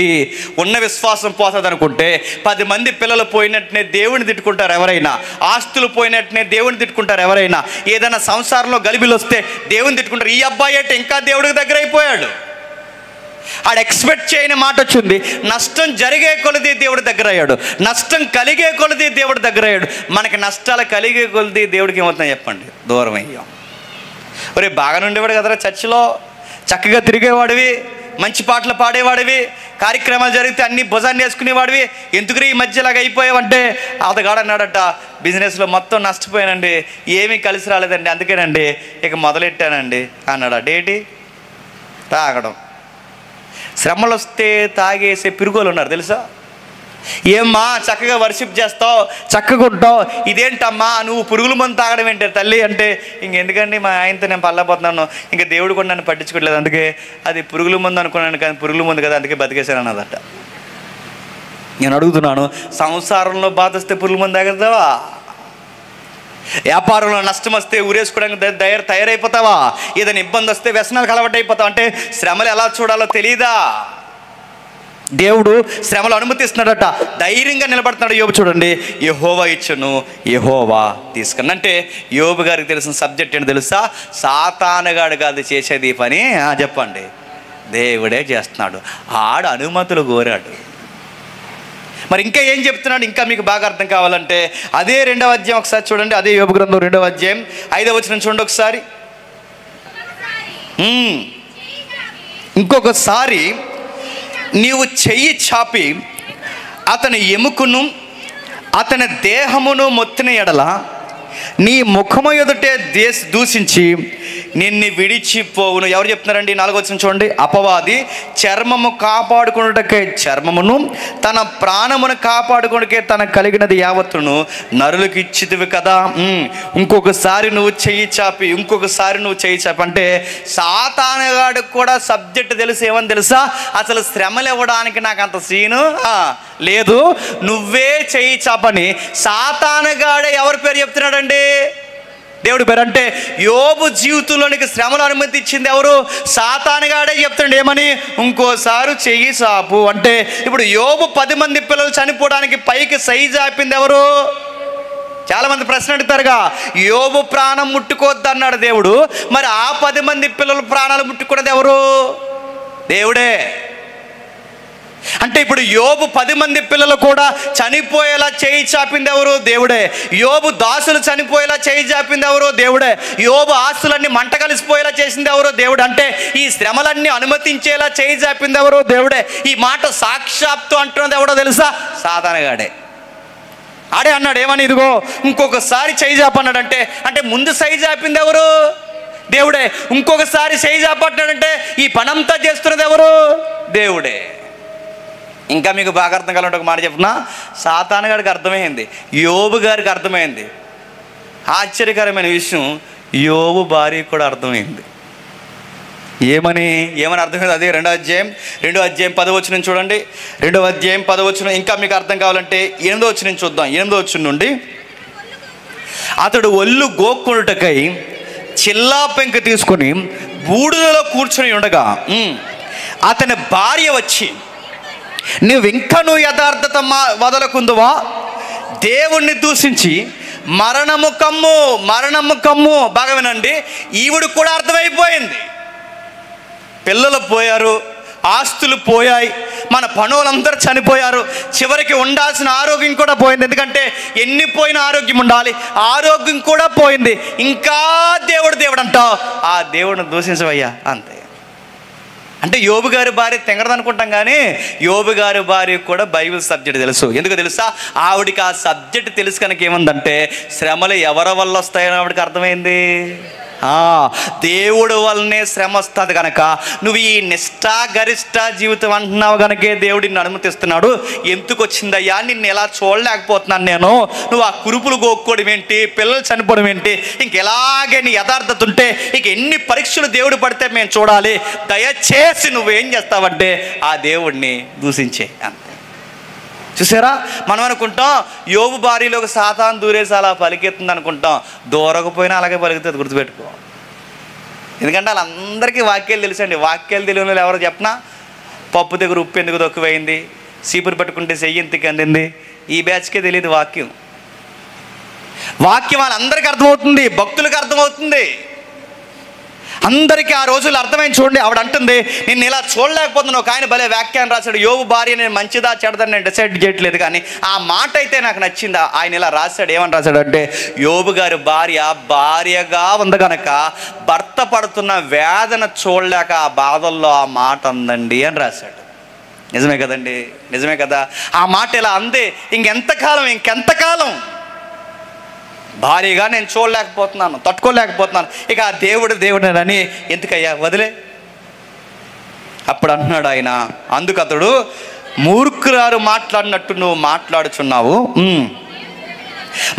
ఉన్న విశ్వాసం పోతుంది అనుకుంటే 10 మంది పిల్లలు పోయినట్టునే దేవుని తిట్టుకుంటారు ఎవరైనా, ఆస్తులు పోయినట్టునే దేవుని తిట్టుకుంటారు ఎవరైనా, ఏదైనా సంసారంలో గలిబిలు వస్తే దేవుని తిట్టుకుంటారు. ఈ అబ్బాయి అంటే ఇంకా దేవుడికి దగ్గర అయిపోయాడు. ఆడు ఎక్స్పెక్ట్ చేయని మాట వచ్చింది. నష్టం జరిగే కొలది దేవుడి దగ్గర అయ్యాడు, నష్టం కలిగే కొలది దేవుడి దగ్గర అయ్యాడు. మనకి నష్టాలు కలిగే కొలది దేవుడికి ఏమవుతుందో చెప్పండి? దూరం అయ్యాం. ఒరే బాగానే ఉండేవాడు కదరా, చర్చిలో చక్కగా తిరిగేవాడివి, మంచి పాటలు పాడేవాడివి, కార్యక్రమాలు జరిగితే అన్ని భుజాన్ని వేసుకునేవాడివి, ఎందుకు ఈ మధ్యలాగా అయిపోయావంటే అతగాడు అన్నాడట, బిజినెస్లో మొత్తం నష్టపోయానండి, ఏమీ కలిసి రాలేదండి, అందుకేనండి ఇక మొదలెట్టానండి అన్నాడు. ఏంటి? తాగడం. శ్రమలు వస్తే తాగేసే పిరుగులు ఉన్నారు తెలుసా? ఏమ్మా చక్కగా వర్షిప్ చేస్తావు, చక్కగా ఉంటావు, ఇదేంటమ్మా నువ్వు పురుగుల మందు తాగడం ఏంటి తల్లి అంటే, ఇంకెందుకండి మా ఆయనతో నేను పల్లపోతున్నాను, ఇంకా దేవుడు కూడా నన్ను పట్టించుకోవట్లేదు, అందుకే అది పురుగుల మందు అనుకున్నాను, కానీ పురుగుల మందు కదా అందుకే బతికేశాను అన్నదట. నేను అడుగుతున్నాను, సంసారంలో బాధ వస్తే పురుగుల మందు తాగేస్తావా? వ్యాపారంలో నష్టం వస్తే ఊరేసుకోవడానికి తయారైపోతావా? ఏదైనా ఇబ్బంది వస్తే వ్యసనాలకు అలవాటు అయిపోతావు. అంటే శ్రమలు ఎలా చూడాలో తెలీదా? దేవుడు శ్రమలు అనుమతిస్తున్నాడట, ధైర్యంగా నిలబడుతున్నాడు యోబు. చూడండి, యెహోవా ఇచ్చును, యెహోవా తీసుకుని. అంటే యోబు గారికి తెలిసిన సబ్జెక్ట్ ఏంటి తెలుసా? సాతానుగాడు కాదు చేసేది పని, చెప్పండి, దేవుడే చేస్తున్నాడు. ఆడు అనుమతులు కోరాడు. మరి ఇంకా ఏం చెప్తున్నాడు? ఇంకా మీకు బాగా అర్థం కావాలంటే అదే 2వ అధ్యాయం ఒకసారి చూడండి. అదే యోబు గ్రంథం 2వ అధ్యాయం 5వ వచనం చూడండి ఒకసారి. ఇంకొకసారి నీవు చెయ్యి చాపి అతని ఎముకను అతని దేహమును మొత్తిన ఎడల నీ ముఖము ఎదుటే దూషించి నిన్ను విడిచిపోవును. ఎవరు చెప్తున్నారండి? 4వ వచనం చూడండి. అపవాది చర్మము కాపాడుకున్నటకే చర్మమును, తన ప్రాణమును కాపాడుకున్నకే తన కలిగినది యావత్తును నరులకు ఇచ్చితివి కదా. ఇంకొకసారి నువ్వు చెయ్యి చాపి, ఇంకొకసారి నువ్వు చెయ్యి చాపి. అంటే సాతానుగాడికి కూడా సబ్జెక్ట్ తెలుసు. ఏమని తెలుసా? అసలు శ్రమలు ఇవ్వడానికి నాకు అంత సీను లేదు, నువ్వే చెయ్యి చాపని సాతానుగాడే ఎవరి పేరు చెప్తున్నాడండి? దేవుడి పేరు. అంటే యోబు జీవితంలోనికి శ్రమలు అనుమతి ఇచ్చింది ఎవరు? సాతానుగాడే చెప్తాడు. ఏమని? ఇంకోసారి చెయ్యి చాపు. అంటే ఇప్పుడు యోబు 10 మంది పిల్లలు చనిపోవడానికి పైకి సై చాపింది ఎవరు? చాలా మంది ప్రశ్న అడుగుతారుగా, యోబు ప్రాణం ముట్టుకోవద్దు అన్నాడు దేవుడు, మరి ఆ 10 మంది పిల్లల ప్రాణాలు ముట్టుకున్నది ఎవరు? దేవుడే. అంటే ఇప్పుడు యోబు 10 మంది పిల్లలు కూడా చనిపోయేలా చేయి చాపింది ఎవరు? దేవుడే. యోబు దాసులు చనిపోయేలా చేయి చాపింది ఎవరు? దేవుడే. యోబు ఆస్తులన్నీ మంట కలిసిపోయేలా చేసింది ఎవరు? దేవుడు. అంటే ఈ శ్రమలన్నీ అనుమతించేలా చేయి చాపింది ఎవరు? దేవుడే. ఈ మాట సాక్షాత్తు అంటున్నది ఎవడో తెలుసా? సాతానుగాడే. ఆడే అన్నాడు. ఏమని? ఇదిగో ఇంకొకసారి చేయి చాపన్నాడు. అంటే ముందు సై చాపింది ఎవరు? దేవుడే. ఇంకొకసారి చేయి చాపన్నాడంటే ఈ పనంతా చేస్తున్నది ఎవరు? దేవుడే. ఇంకా మీకు బాగా అర్థం కావాలంటే ఒక మాట చెప్తున్నా. సాతానుగాడికి అర్థమైంది, యోబు గారికి అర్థమైంది. ఆశ్చర్యకరమైన విషయం, యోబు భార్యకు కూడా అర్థమైంది. ఏమని అర్థమైంది? అదే 2వ అధ్యాయం 10వ వచనం చూడండి. 2వ అధ్యాయం 10వ వచనం. ఇంకా మీకు అర్థం కావాలంటే 8వ వచనం చూద్దాం. 8వ వచనం నుండి, అతడు ఒళ్ళు గోక్కునుటకై చిల్లా పెంక తీసుకొని బూడిదలో కూర్చొని ఉండగా అతని భార్య వచ్చి, నువ్వు యథార్థత వదలకుందువా? దేవుణ్ణి దూషించి మరణము కమ్ము. బాగా వినండి, ఈవిడ కూడా అర్థమైపోయింది. పిల్లలు పోయారు, ఆస్తులు పోయాయి, మన పనులందరూ చనిపోయారు, చివరికి ఉండాల్సిన ఆరోగ్యం కూడా పోయింది. ఎందుకంటే ఎన్ని పోయిన ఆరోగ్యం ఉండాలి, ఆరోగ్యం కూడా పోయింది. ఇంకా దేవుడు అంటావు, ఆ దేవుడిని దూషించవయ్యా అంతే. అంటే యోబు గారి భార్య తెంగరదు అనుకుంటాం, కానీ యోబు గారి భార్య కూడా బైబిల్ సబ్జెక్ట్ తెలుసు. ఎందుకు తెలుసా? ఆవిడికి ఆ సబ్జెక్ట్ తెలుసు కనుక ఏముందంటే శ్రమలు ఎవరి వల్ల వస్తాయని ఆవిడకి అర్థమైంది. దేవుడు వల్లనే శ్రమ వస్తుంది కనుక నువ్వు ఈ నిష్ఠా గరిష్ట జీవితం అంటున్నావు కనుకే దేవుడు నిన్ను అనుమతిస్తున్నాడు. ఎందుకు వచ్చిందయ్యా? నిన్ను ఎలా చూడలేకపోతున్నాను నేను. నువ్వు ఆ కురుపులు గోక్కోవడం ఏంటి, పిల్లలు చనిపోవడం ఏంటి, ఇంకెలాగే నీ యథార్థత ఉంటే ఇక ఎన్ని పరీక్షలు దేవుడు పడితే మేము చూడాలి. దయచేసి నువ్వేం చేస్తావంటే ఆ దేవుడిని దూషించే అంతే. చూసారా? మనం అనుకుంటాం యోబు భార్యలోకి సాతాను దూరేసి అలా పలికెత్తుంది అనుకుంటాం. దూరకపోయినా అలాగే పలుకుతుంది, గుర్తుపెట్టుకో. ఎందుకంటే వాళ్ళందరికీ వాక్యాలు తెలుసండి. వాక్యాలు తెలియని వాళ్ళు ఎవరు చెప్పనా? పప్పు దగ్గర ఉప్పు ఎందుకు తక్కువైంది, సీపురు పట్టుకుంటే చెయ్యి ఎందుకు అందింది, ఈ బ్యాచ్కే తెలియదు వాక్యం. వాళ్ళందరికీ అర్థమవుతుంది, భక్తులకు అర్థమవుతుంది, అందరికీ ఆ రోజులు అర్థమైంది. చూడండి, ఆవిడ అంటుంది, నేను ఇలా చూడలేకపోతున్నాను. ఒక ఆయన భలే వ్యాఖ్యానం రాశాడు, యోబు భార్య నేను మంచిదా చెడదని నేను డిసైడ్ చేయట్లేదు, కానీ ఆ మాట అయితే నాకు నచ్చింది. ఆయన ఇలా రాశాడు. ఏమని రాశాడు అంటే, యోబు గారి భార్యగా ఉంది కనుక భర్త పడుతున్న వేదన చూడలేక ఆ బాధల్లో ఆ మాట అందండి అని రాశాడు. నిజమే కదండి? నిజమే కదా? ఆ మాట ఇలా అందే. ఇంకెంతకాలం భారీగా నేను చూడలేకపోతున్నాను, తట్టుకోలేకపోతున్నాను, ఇక ఆ దేవుడని ఎందుకయ్యా వదిలే. అప్పుడు అంటున్నాడు ఆయన, అందుకు అతడు, మూర్ఖురాలు మాట్లాడినట్టు నువ్వు మాట్లాడుచున్నావు.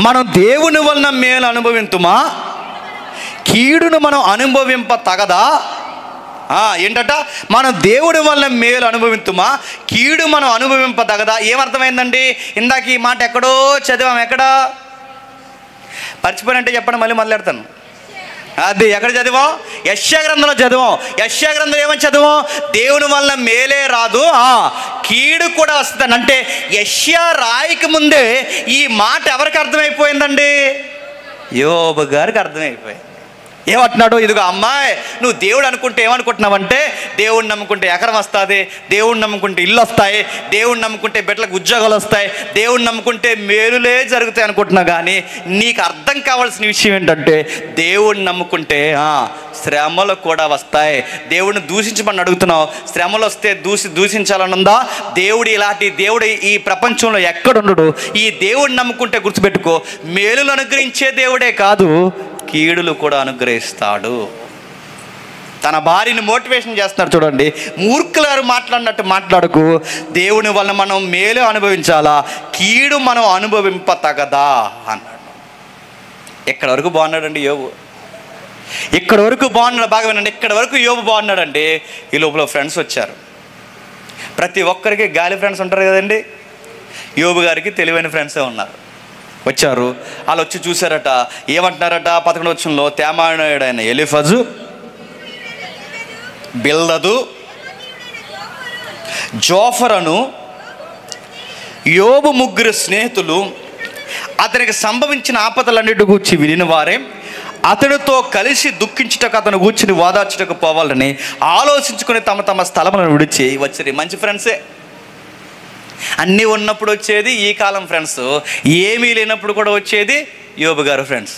మనం దేవుని వలన మేలు అనుభవింతుమా, కీడును మనం అనుభవింప తగదా? ఏంటట? మనం దేవుడి వల్ల మేలు అనుభవింతుమా, కీడు మనం అనుభవింప తగదా? ఏమర్థమైందండి? ఇందాక ఈ మాట ఎక్కడో చదివాం. ఎక్కడా? మర్చిపోయినంటే చెప్పండి, మళ్ళీ మొదలెడతాను. అది ఎక్కడ చదివాం? యెషయా గ్రంథంలో చదివాం. యెషయా గ్రంథం ఏమని చదివాం? దేవుని వల్ల మేలే రాదు, కీడు కూడా వస్తుందని. అంటే యెషయా రాయికి ముందే ఈ మాట ఎవరికి అర్థమైపోయిందండి? యోబు గారికి అర్థమైపోయింది. ఏమంటున్నాడు? ఇదిగో అమ్మాయి, నువ్వు దేవుడు అనుకుంటే ఏమనుకుంటున్నావంటే, దేవుడిని నమ్ముకుంటే ఎకరం వస్తుంది, దేవుడిని నమ్ముకుంటే ఇల్లు వస్తాయి, దేవుడిని నమ్ముకుంటే బిడ్డలకు ఉద్యోగాలు వస్తాయి, దేవుడిని నమ్ముకుంటే మేలులే జరుగుతాయి అనుకుంటున్నావు. కానీ నీకు అర్థం కావాల్సిన విషయం ఏంటంటే, దేవుడిని నమ్ముకుంటే శ్రమలు కూడా వస్తాయి. దేవుడిని దూషించమని అడుగుతున్నావు, శ్రమలు వస్తే దూషించాలనుందా? ఇలాంటి దేవుడు ఈ ప్రపంచంలో ఎక్కడుండడు. ఈ దేవుడిని నమ్ముకుంటే గుర్తుపెట్టుకో, మేలులు అనుగ్రహించే దేవుడే కాదు, కీడులు కూడా అనుగ్రహిస్తాడు. తన భార్యని మోటివేషన్ చేస్తున్నారు చూడండి. మూర్ఖులారు మాట్లాడినట్టు మాట్లాడకు, దేవుని వల్ల మనం మేలు అనుభవించాలా, కీడు మనం అనుభవింపతగదా అన్నాడు. ఎక్కడ వరకు బాగున్నాడండి యోబు? ఇక్కడ వరకు బాగున్నాడు. బాగా వినండి, ఇక్కడ వరకు యోబు బాగున్నాడండి. ఈ లోపల ఫ్రెండ్స్ వచ్చారు. ప్రతి ఒక్కరికి గాలి ఫ్రెండ్స్ ఉంటారు కదండి. యోబు గారికి తెలివైన ఫ్రెండ్సే ఉన్నారు. వచ్చారు, వాళ్ళు వచ్చి చూశారట. ఏమంటున్నారట? 11వ వచనంలో, తేమానయుడైన ఎలీఫజు, బిల్దదు, జోఫరను, యోబు ముగ్గురు స్నేహితులు అతనికి సంభవించిన ఆపదలన్నిటి గూర్చి వినిన వారే అతనితో కలిసి దుఃఖించుటకు, అతను కూర్చుని ఓదార్చుటకు పోవాలని ఆలోచించుకుని తమ తమ స్థలములను విడిచి వచ్చి. మంచి ఫ్రెండ్సే. అన్నీ ఉన్నప్పుడు వచ్చేది ఈ కాలం ఫ్రెండ్స్, ఏమీ లేనప్పుడు కూడా వచ్చేది యోబు గారు ఫ్రెండ్స్.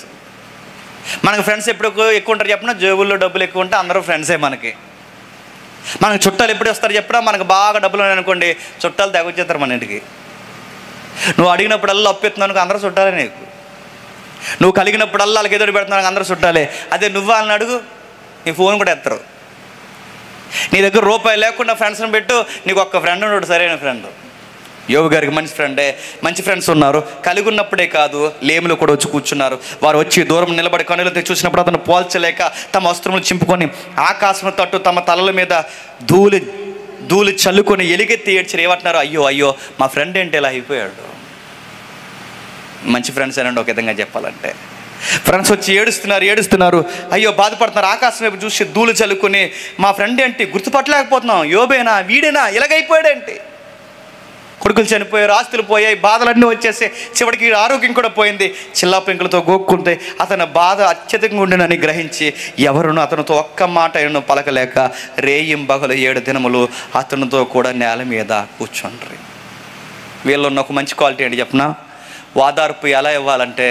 మనకు ఫ్రెండ్స్ ఎప్పుడు ఎక్కువ ఉంటారు చెప్పినా, జేబుల్లో డబ్బులు ఎక్కువ ఉంటే అందరూ ఫ్రెండ్సే మనకి. మనకు చుట్టాలు ఎప్పుడు వస్తారు చెప్పినా, మనకు బాగా డబ్బులు ఉన్నాయనుకోండి, చుట్టాలు తెగొచ్చేస్తారు మన ఇంటికి. నువ్వు అడిగినప్పుడల్లా అప్పెత్తున్నాను, అందరూ చుట్టాలే నీకు. నువ్వు కలిగినప్పుడల్లా వాళ్ళకి ఎదురు పెడుతున్నాను, అందరూ చుట్టాలే. అదే నువ్వు వాళ్ళని అడుగు, నీ ఫోన్ కూడా ఎత్తరు. నీ దగ్గర రూపాయి లేకుండా ఫ్రెండ్స్ని పెట్టు, నీకు ఒక్క ఫ్రెండ్ ఉన్నాడు, సరైన ఫ్రెండ్. యోబు గారికి మంచి ఫ్రెండ్స్ ఉన్నారు. కలిగి ఉన్నప్పుడే కాదు, లేములు కూడా వచ్చి కూర్చున్నారు. వారు వచ్చి దూరం నిలబడి కనులతో చూసినప్పుడు అతను పోల్చలేక తమ వస్త్రములు చింపుకొని ఆకాశం తట్టు తమ తలల మీద ధూళి చల్లుకొని ఎలుగెత్తి ఏడ్చారు. ఏమంటున్నారు? అయ్యో అయ్యో, మా ఫ్రెండ్ ఏంటి ఇలా అయిపోయాడు. మంచి ఫ్రెండ్స్ ఏనండి ఒక విధంగా చెప్పాలంటే. ఫ్రెండ్స్ వచ్చి ఏడుస్తున్నారు, అయ్యో బాధపడుతున్నారు. ఆకాశం వైపు చూసి ధూళి చల్లుకొని, మా ఫ్రెండ్ ఏంటి గుర్తుపట్టలేకపోతున్నాం, యోబేనా, వీడేనా, ఇలాగైపోయాడేంటి. కొడుకులు చనిపోయారు, ఆస్తులు పోయాయి, బాధలన్నీ వచ్చేసి చివరికి ఆరోగ్యం కూడా పోయింది. చిల్లా పెంకులతో గోక్కుంటే అతని బాధ అత్యధికంగా ఉండినని గ్రహించి ఎవరును అతనితో ఒక్క మాట పలకలేక రేయింబగలు 7 దినములు అతనితో కూడా నేల మీద కూర్చుండ్రి. వీళ్ళున్న ఒక మంచి క్వాలిటీ ఏంటి చెప్పనా? ఓదార్పు ఎలా ఇవ్వాలంటే,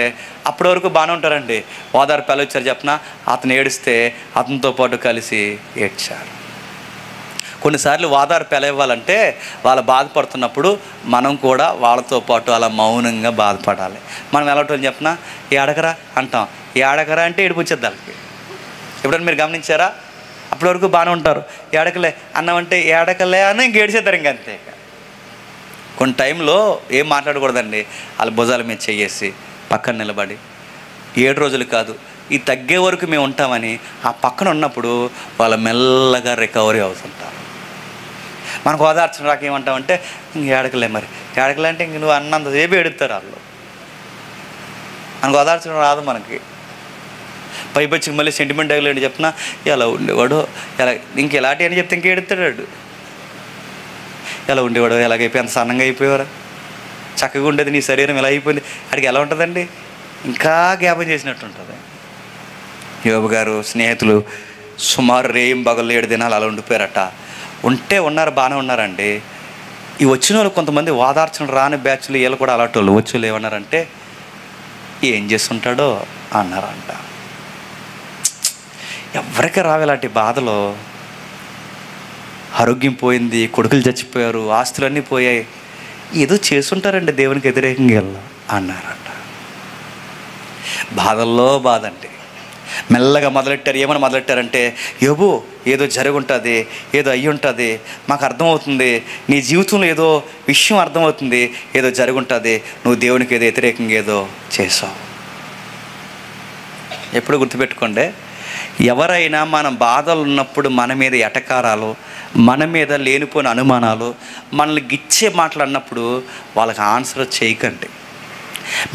అప్పటి వరకు బాగానే ఉంటారండి. ఓదార్పు ఎలా వచ్చారు చెప్పనా? అతను ఏడిస్తే అతనితో పాటు కలిసి ఏడ్చారు. కొన్నిసార్లు ఓదార్పు ఎలా ఇవ్వాలంటే, వాళ్ళు బాధపడుతున్నప్పుడు మనం కూడా వాళ్ళతో పాటు అలా మౌనంగా బాధపడాలి. మనం ఎలా ఉంటుంది చెప్పనా? ఏడకరా అంటాం. ఏడకరా అంటే ఏడిపోచ్చేది వాళ్ళకి. ఎప్పుడైనా మీరు గమనించారా? అప్పటి వరకు బాగానే ఉంటారు. ఏడకలే అన్నామంటే ఏడకలే అని ఇంక ఏడిచేస్తారు. ఇంకంతే. కొన్ని టైంలో ఏం మాట్లాడకూడదండి. వాళ్ళ భుజాల మీద చెయ్యేసి పక్కన నిలబడి 7 రోజులు కాదు, ఈ తగ్గే వరకు మేము ఉంటామని ఆ పక్కన ఉన్నప్పుడు వాళ్ళు మెల్లగా రికవరీ అవుతుంటారు. మనకు ఓదార్చడం రాక ఏమంటామంటే, ఇంక ఏడకలే, మరి ఏడకలే అంటే ఇంక నువ్వు అన్నంతసేపు ఏడుస్తారు వాళ్ళు. మనకు ఓదార్చడం రాదు మనకి. పైపచ్చి మళ్ళీ సెంటిమెంట్ అయ్యలేడు చెప్పినా, ఎలా ఉండేవాడు, ఇంక ఎలాంటి అని చెప్తే ఇంకేడుతాడు. ఎలా ఉండేవాడు, ఎలాగైపోయి అంత సన్నంగా అయిపోయేవారు, చక్కగా ఉండేది నీ శరీరం ఎలా అయిపోయింది, అడిగి ఎలా ఉంటుందండి, ఇంకా జ్ఞాపం చేసినట్టు ఉంటుంది. యోబు గారు స్నేహితులు సుమారు రేయింబగలు 7 దినాలు అలా ఉండిపోయారట. ఉన్నారు, బాగానే ఉన్నారండి. ఈ వచ్చిన వాళ్ళు కొంతమంది ఓదార్చడం రాని బ్యాచ్లు, వీళ్ళు కూడా అలాంటి వాళ్ళు వచ్చి వాళ్ళు ఏమన్నారంటే, ఏం చేస్తుంటాడో అన్నారంట. ఎవరికి రావు ఇలాంటి బాధలు. ఆరోగ్యం పోయింది, కొడుకులు చచ్చిపోయారు, ఆస్తులన్నీ పోయాయి, ఏదో చేస్తుంటారండి దేవునికి వ్యతిరేకంగా అన్నారంట. బాధల్లో బాధ అండి. మెల్లగా మొదలెట్టారు. ఏమని మొదలెట్టారంటే, యోబు ఏదో జరిగి ఉంటుంది, ఏదో అయ్యి ఉంటుంది, మాకు అర్థమవుతుంది, నీ జీవితంలో ఏదో విషయం అర్థమవుతుంది, ఏదో జరిగి ఉంటుంది, నువ్వు దేవునికి ఏదో వ్యతిరేకంగా ఏదో చేసావు. ఎప్పుడు గుర్తుపెట్టుకోండి, ఎవరైనా మనం బాధలు ఉన్నప్పుడు మన మీద ఎటకారాలు, మన మీద లేనిపోయిన అనుమానాలు, మనల్ని గిచ్చే మాట్లాడినప్పుడు వాళ్ళకి ఆన్సర్ చేయకండి.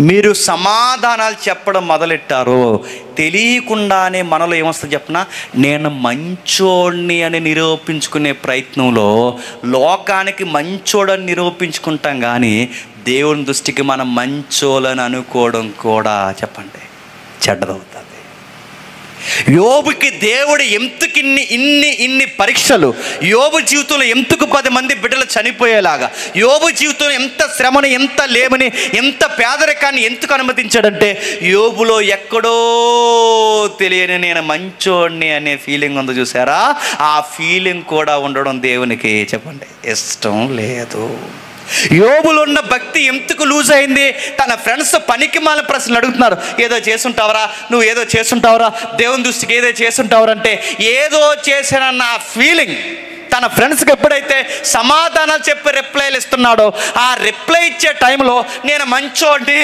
మీరు సమాధానాలు చెప్పడం మొదలెట్టారో తెలియకుండానే మనలో ఏమొస్తుంది చెప్పనా, నేను మంచోడిని అని నిరూపించుకునే ప్రయత్నంలో లోకానికి మంచోడని నిరూపించుకుంటాం, కానీ దేవుని దృష్టికి మనం మంచోళ్ళని అనుకోవడం కూడా చెప్పండి చెడ్డదవుతుంది. యోబుకి దేవుడు ఎందుకు ఇన్ని పరీక్షలు, యోబు జీవితంలో ఎందుకు 10 మంది బిడ్డలు చనిపోయేలాగా, యోబు జీవితంలో ఎంత శ్రమని, ఎంత లేమని, ఎంత పేదరికాన్ని ఎందుకు అనుమతించాడంటే యోబులో ఎక్కడో తెలియని నేను మంచోడిని అనే ఫీలింగ్ ఉంది చూసారా, ఆ ఫీలింగ్ కూడా ఉండడం దేవునికి చెప్పండి ఇష్టం లేదు. యోబులో ఉన్న భక్తి ఎందుకు లూజ్ అయింది, తన ఫ్రెండ్స్ పనికి మాలిన ప్రశ్నలు అడుగుతున్నారు, ఏదో చేస్తుంటావరా, నువ్వు ఏదో చేస్తుంటావరా, దేవుని దృష్టికి ఏదో చేస్తుంటావరా అంటే ఏదో చేశానన్న ఫీలింగ్ తన ఫ్రెండ్స్కి ఎప్పుడైతే సమాధానాలు చెప్పి రిప్లైలు ఇస్తున్నాడో, ఆ రిప్లై ఇచ్చే టైంలో నేను మంచోడిని,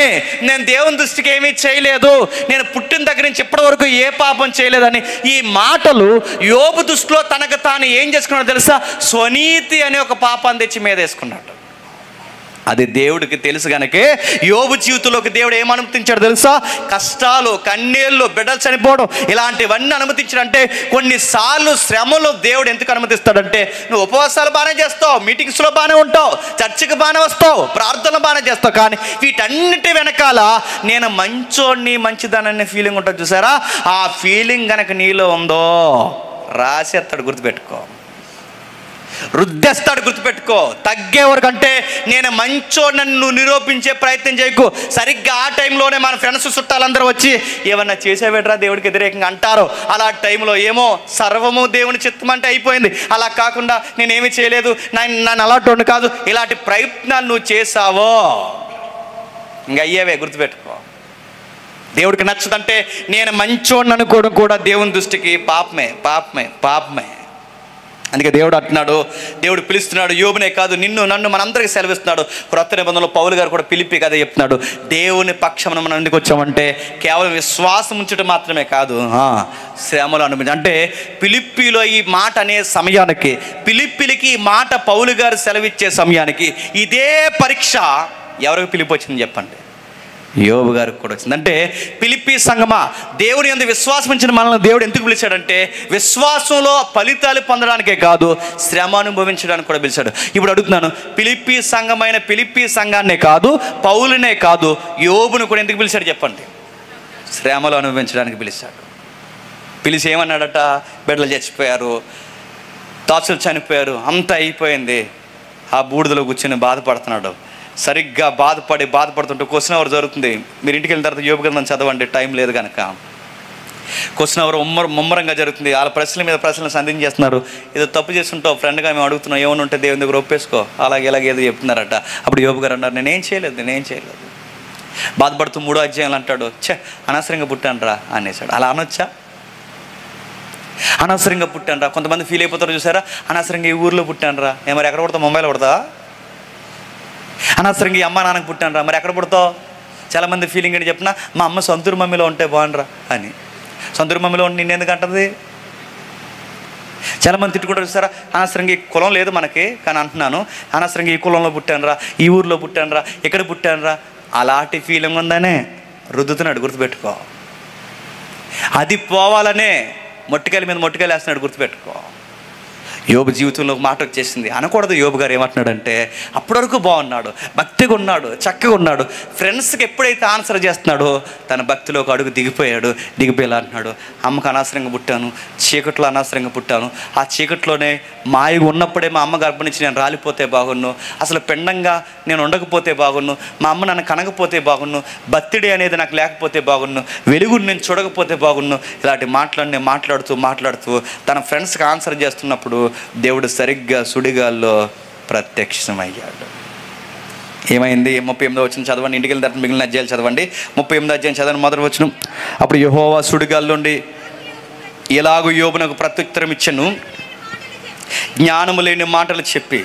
నేను దేవుని దృష్టికి ఏమీ చేయలేదు, నేను పుట్టిన దగ్గర నుంచి ఇప్పటి వరకు ఏ పాపం చేయలేదని ఈ మాటలు యోబు దృష్టిలో తనకు తాను ఏం చేసుకున్నాడో తెలుసా, స్వనీతి అనే ఒక పాపాన్ని తెచ్చి మీద వేసుకున్నాడు. అది దేవుడికి తెలుసు కనుకే యోబు జీవితంలోకి దేవుడు ఏమనుమతించాడు తెలుసా, కష్టాలు, కన్నీళ్ళు, బిడ్డలు చనిపోవడం ఇలాంటివన్నీ అనుమతించాడంటే కొన్నిసార్లు శ్రమలు దేవుడు ఎందుకు అనుమతిస్తాడంటే నువ్వు ఉపవాసాలు బాగానే చేస్తావు, మీటింగ్స్లో బాగానే ఉంటావు, చర్చికి బాగానే వస్తావు, ప్రార్థనలు బాగానే చేస్తావు, కానీ వీటన్నిటి వెనకాల నేను మంచోడిని మంచిదాననే ఫీలింగ్ ఉంటుంది చూసారా, ఆ ఫీలింగ్ కనుక నీలో ఉందో రాసేస్తాడు, గుర్తుపెట్టుకో, రుద్దేస్తాడు, గుర్తుపెట్టుకో. తగ్గేవరకంటే నేను మంచోడిని నువ్వు నిరూపించే ప్రయత్నం చేయకు. సరిగ్గా ఆ టైంలోనే మన ఫ్రెండ్స్ చుట్టాలందరూ వచ్చి ఏమన్నా చేసేవేట్రా దేవుడికి వ్యతిరేకంగా అంటారు. అలా టైంలో ఏమో సర్వము దేవుని చిత్తం అంటే అయిపోయింది, అలా కాకుండా నేనేమి చేయలేదు, నన్ను అలాంటి కాదు, ఇలాంటి ప్రయత్నాలు నువ్వు చేసావో ఇంక అయ్యేవే, గుర్తుపెట్టుకో. దేవుడికి నచ్చదంటే నేను మంచోడిని అనుకోవడం కూడా దేవుని దృష్టికి పాపమే, పాపమే, పాపమే. అందుకే దేవుడు అంటున్నాడు, దేవుడు పిలుస్తున్నాడు, యోబునే కాదు నిన్ను నన్ను మనందరికీ సెలవిస్తున్నాడు. క్రొత్త నిబంధనలో పౌలు గారు కూడా పిలిపి కదా చెప్తున్నాడు, దేవుని పక్షమున మనం ఎందుకు వచ్చామంటే కేవలం విశ్వాసం ఉంచడం మాత్రమే కాదు, శ్రమలు అనుభవించి. అంటే పిలిప్పిలో ఈ మాట అనే సమయానికి, పిలిప్పిలికి ఈ మాట పౌలు గారు సెలవిచ్చే సమయానికి ఇదే పరీక్ష ఎవరికి పిలిపి వచ్చింది చెప్పండి, యోబు గారికి కూడా వచ్చింది. అంటే పిలిప్పి సంగమా, దేవుని యందు విశ్వాసం ఉంచిన మనల్ని దేవుడు ఎందుకు పిలిచాడంటే విశ్వాసంలో ఫలితాలు పొందడానికే కాదు, శ్రమ అనుభవించడానికి కూడా పిలిచాడు. ఇప్పుడు అడుగుతున్నాను, పిలిప్పి సంఘమైన పిలిప్పి సంఘాన్నే కాదు, పౌలునే కాదు, యోబును కూడా ఎందుకు పిలిచాడు చెప్పండి, శ్రమలు అనుభవించడానికి పిలిచాడు. పిలిచి ఏమన్నాడట, బిడ్డలు చచ్చిపోయారు, తాచులు చనిపోయారు, అంతా అయిపోయింది, ఆ బూడిదలో కూర్చొని బాధపడుతున్నాడు. సరిగ్గా బాధపడుతుంటే క్వశ్చన్ అవర్ జరుగుతుంది. మీరు ఇంటికి వెళ్ళిన తర్వాత యోబు గ్రంథం చదవండి, టైం లేదు కనుక. క్వశ్చన్ అవర్ ముమ్మరంగా జరుగుతుంది. వాళ్ళ ప్రశ్నల మీద ప్రశ్నలు సంధించేస్తున్నారు. ఏదో తప్పు చేస్తుంటావు ఫ్రెండ్గా మేము అడుగుతున్నాం, ఏమైనా ఉంటే దేవుని దగ్గర ఒప్పేసుకో, అలాగే ఏదో చెప్తున్నారట. అప్పుడు యోబు గారు అన్నారు, నేనేం చేయలేదు. బాధపడుతూ 3వ అధ్యాయంలో అంటాడు, అనవసరంగా పుట్టానురా అనేసాడు. అలా అనొచ్చా? అనవసరంగా పుట్టానురా. కొంతమంది ఫీల్ అయిపోతారు చూసారా, అనవసరంగా ఈ ఊర్లో పుట్టానురా, నేను మరి ఎక్కడ పుడతావు, ముంబైలో పుడతా? అనవసరంగా ఈ అమ్మ నాన్నకు పుట్టాను రా, మరి ఎక్కడ పుడతావు? చాలామంది ఫీలింగ్ ఏంటి చెప్పిన, మా అమ్మ సొంతూరు మమ్మీలో ఉంటే బాగుండ్రా అని. సొంతూరు మమ్మీలో ఉండి నిన్నెందుకు అంటది? చాలామంది తిట్టుకుంటారు చూసారా, అనవసరంగా ఈ కులం లేదు మనకి, కానీ అంటున్నాను అనవసరంగా ఈ కులంలో పుట్టానురా, ఈ ఊర్లో పుట్టానురా, ఎక్కడ పుట్టానురా, అలాంటి ఫీలింగ్ ఉందనే రుద్దుతున్నాడు, గుర్తుపెట్టుకో. అది పోవాలనే మొట్టికాయల మీద మొట్టికాయలు వేస్తున్నాడు, గుర్తుపెట్టుకో. యోబు జీవితంలో ఒక మాట వచ్చేసింది, అనకూడదు. యోబు గారు ఏమంటున్నాడంటే అప్పటి వరకు బాగున్నాడు, భక్తిగా ఉన్నాడు, చక్కగా ఉన్నాడు, ఫ్రెండ్స్కి ఎప్పుడైతే ఆన్సర్ చేస్తున్నాడో తన భక్తిలో ఒక అడుగు దిగిపోయేలా అంటున్నాడు, అమ్మకు అనవసరంగా పుట్టాను, చీకట్లో అనవసరంగా పుట్టాను, ఆ చీకట్లోనే మాయగా ఉన్నప్పుడే మా అమ్మ గర్భం నుంచి నేను రాలిపోతే బాగున్ను, అసలు పెండంగా నేను ఉండకపోతే బాగున్ను, మా అమ్మ నన్ను కనకపోతే బాగున్ను, బర్త్డే అనేది నాకు లేకపోతే బాగున్ను, వెలుగుని నేను చూడకపోతే బాగున్ను. ఇలాంటి మాటలన్నీ మాట్లాడుతూ తన ఫ్రెండ్స్కి ఆన్సర్ చేస్తున్నప్పుడు దేవుడు సరిగ్గా సుడిగాల్లో ప్రత్యక్షమయ్యాడు. ఏమైంది? 38వ వచనం చదవండి, ఇంటికి వెళ్ళిన తర్వాత మిగిలిన అధ్యాయాలు చదవండి. 38వ అధ్యాయం చదవండి, మొదటి వచనం. అప్పుడు యెహోవా సుడిగాల్లో నుండి ఎలాగూ యోబునకు ప్రత్యుత్తరం ఇచ్చెను, జ్ఞానము లేని మాటలు చెప్పి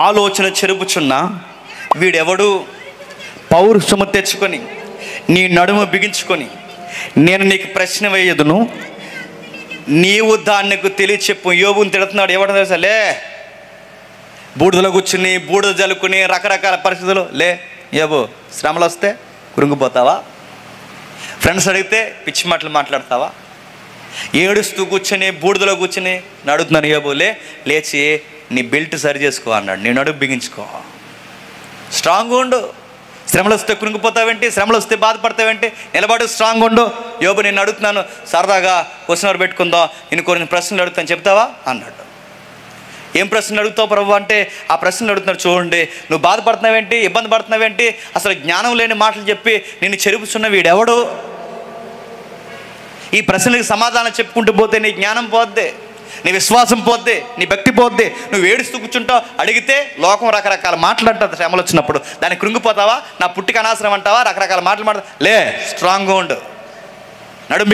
ఆలోచన చెరుపుచున్న వీడెవడు, పౌరుషము తెచ్చుకొని నీ నడుము బిగించుకొని నేను నీకు ప్రశ్న వేయదును, నీవు దానికి తెలియచెప్పు. యోబుని తిడుతున్నాడు, ఎవడో తెలుసా, లే బూడిదలో కూర్చుని బూడిద జల్లుకుని రకరకాల పరిస్థితులు, యోబు శ్రమలు వస్తే కృంగిపోతావా? ఫ్రెండ్స్ అడిగితే పిచ్చి మాటలు మాట్లాడతావా? ఏడుస్తూ కూర్చొని బూడిదలో కూర్చొని అడుగుతున్నాను యోబు, లేచి నీ బెల్ట్ సరి చేసుకో అన్నాడు. నేను అడుగు బిగించుకో, స్ట్రాంగ్ ఉండు. శ్రమలు వస్తే కృంగిపోతావేంటి? శ్రమలు వస్తే బాధపడతావేంటి? నిలబడు, స్ట్రాంగ్ ఉండు. యోబు నేను అడుగుతున్నాను, సరదాగా క్వశ్చన్ పెట్టుకుందాం, నేను కొన్ని ప్రశ్నలు అడుగుతాను, చెప్తావా అన్నాడు. ఏం ప్రశ్నలు అడుగుతావు ప్రభు అంటే, ఆ ప్రశ్నలు అడుగుతున్నాడు. చూడండి, నువ్వు బాధపడుతున్నావేంటి, ఇబ్బంది పడుతున్నావేంటి, అసలు జ్ఞానం లేని మాటలు చెప్పి నిన్ను చెరుపుచున్న వీడెవడు? ఈ ప్రశ్నలకు సమాధానం చెప్పుకుంటూ పోతే నీ జ్ఞానం పోద్ది, నీ విశ్వాసం పోద్ది, నీ భక్తి పోద్ది. నువ్వు ఏడుస్తూ కూర్చుంటావు. అడిగితే లోకం రకరకాల మాటలు అంటుంది. శ్రమలు వచ్చినప్పుడు దాన్ని కృంగిపోతావా? నా పుట్టిక అనవసరం అంటావా? రకరకాల మాటలు లే, స్ట్రాంగ్గా ఉండు, నడుము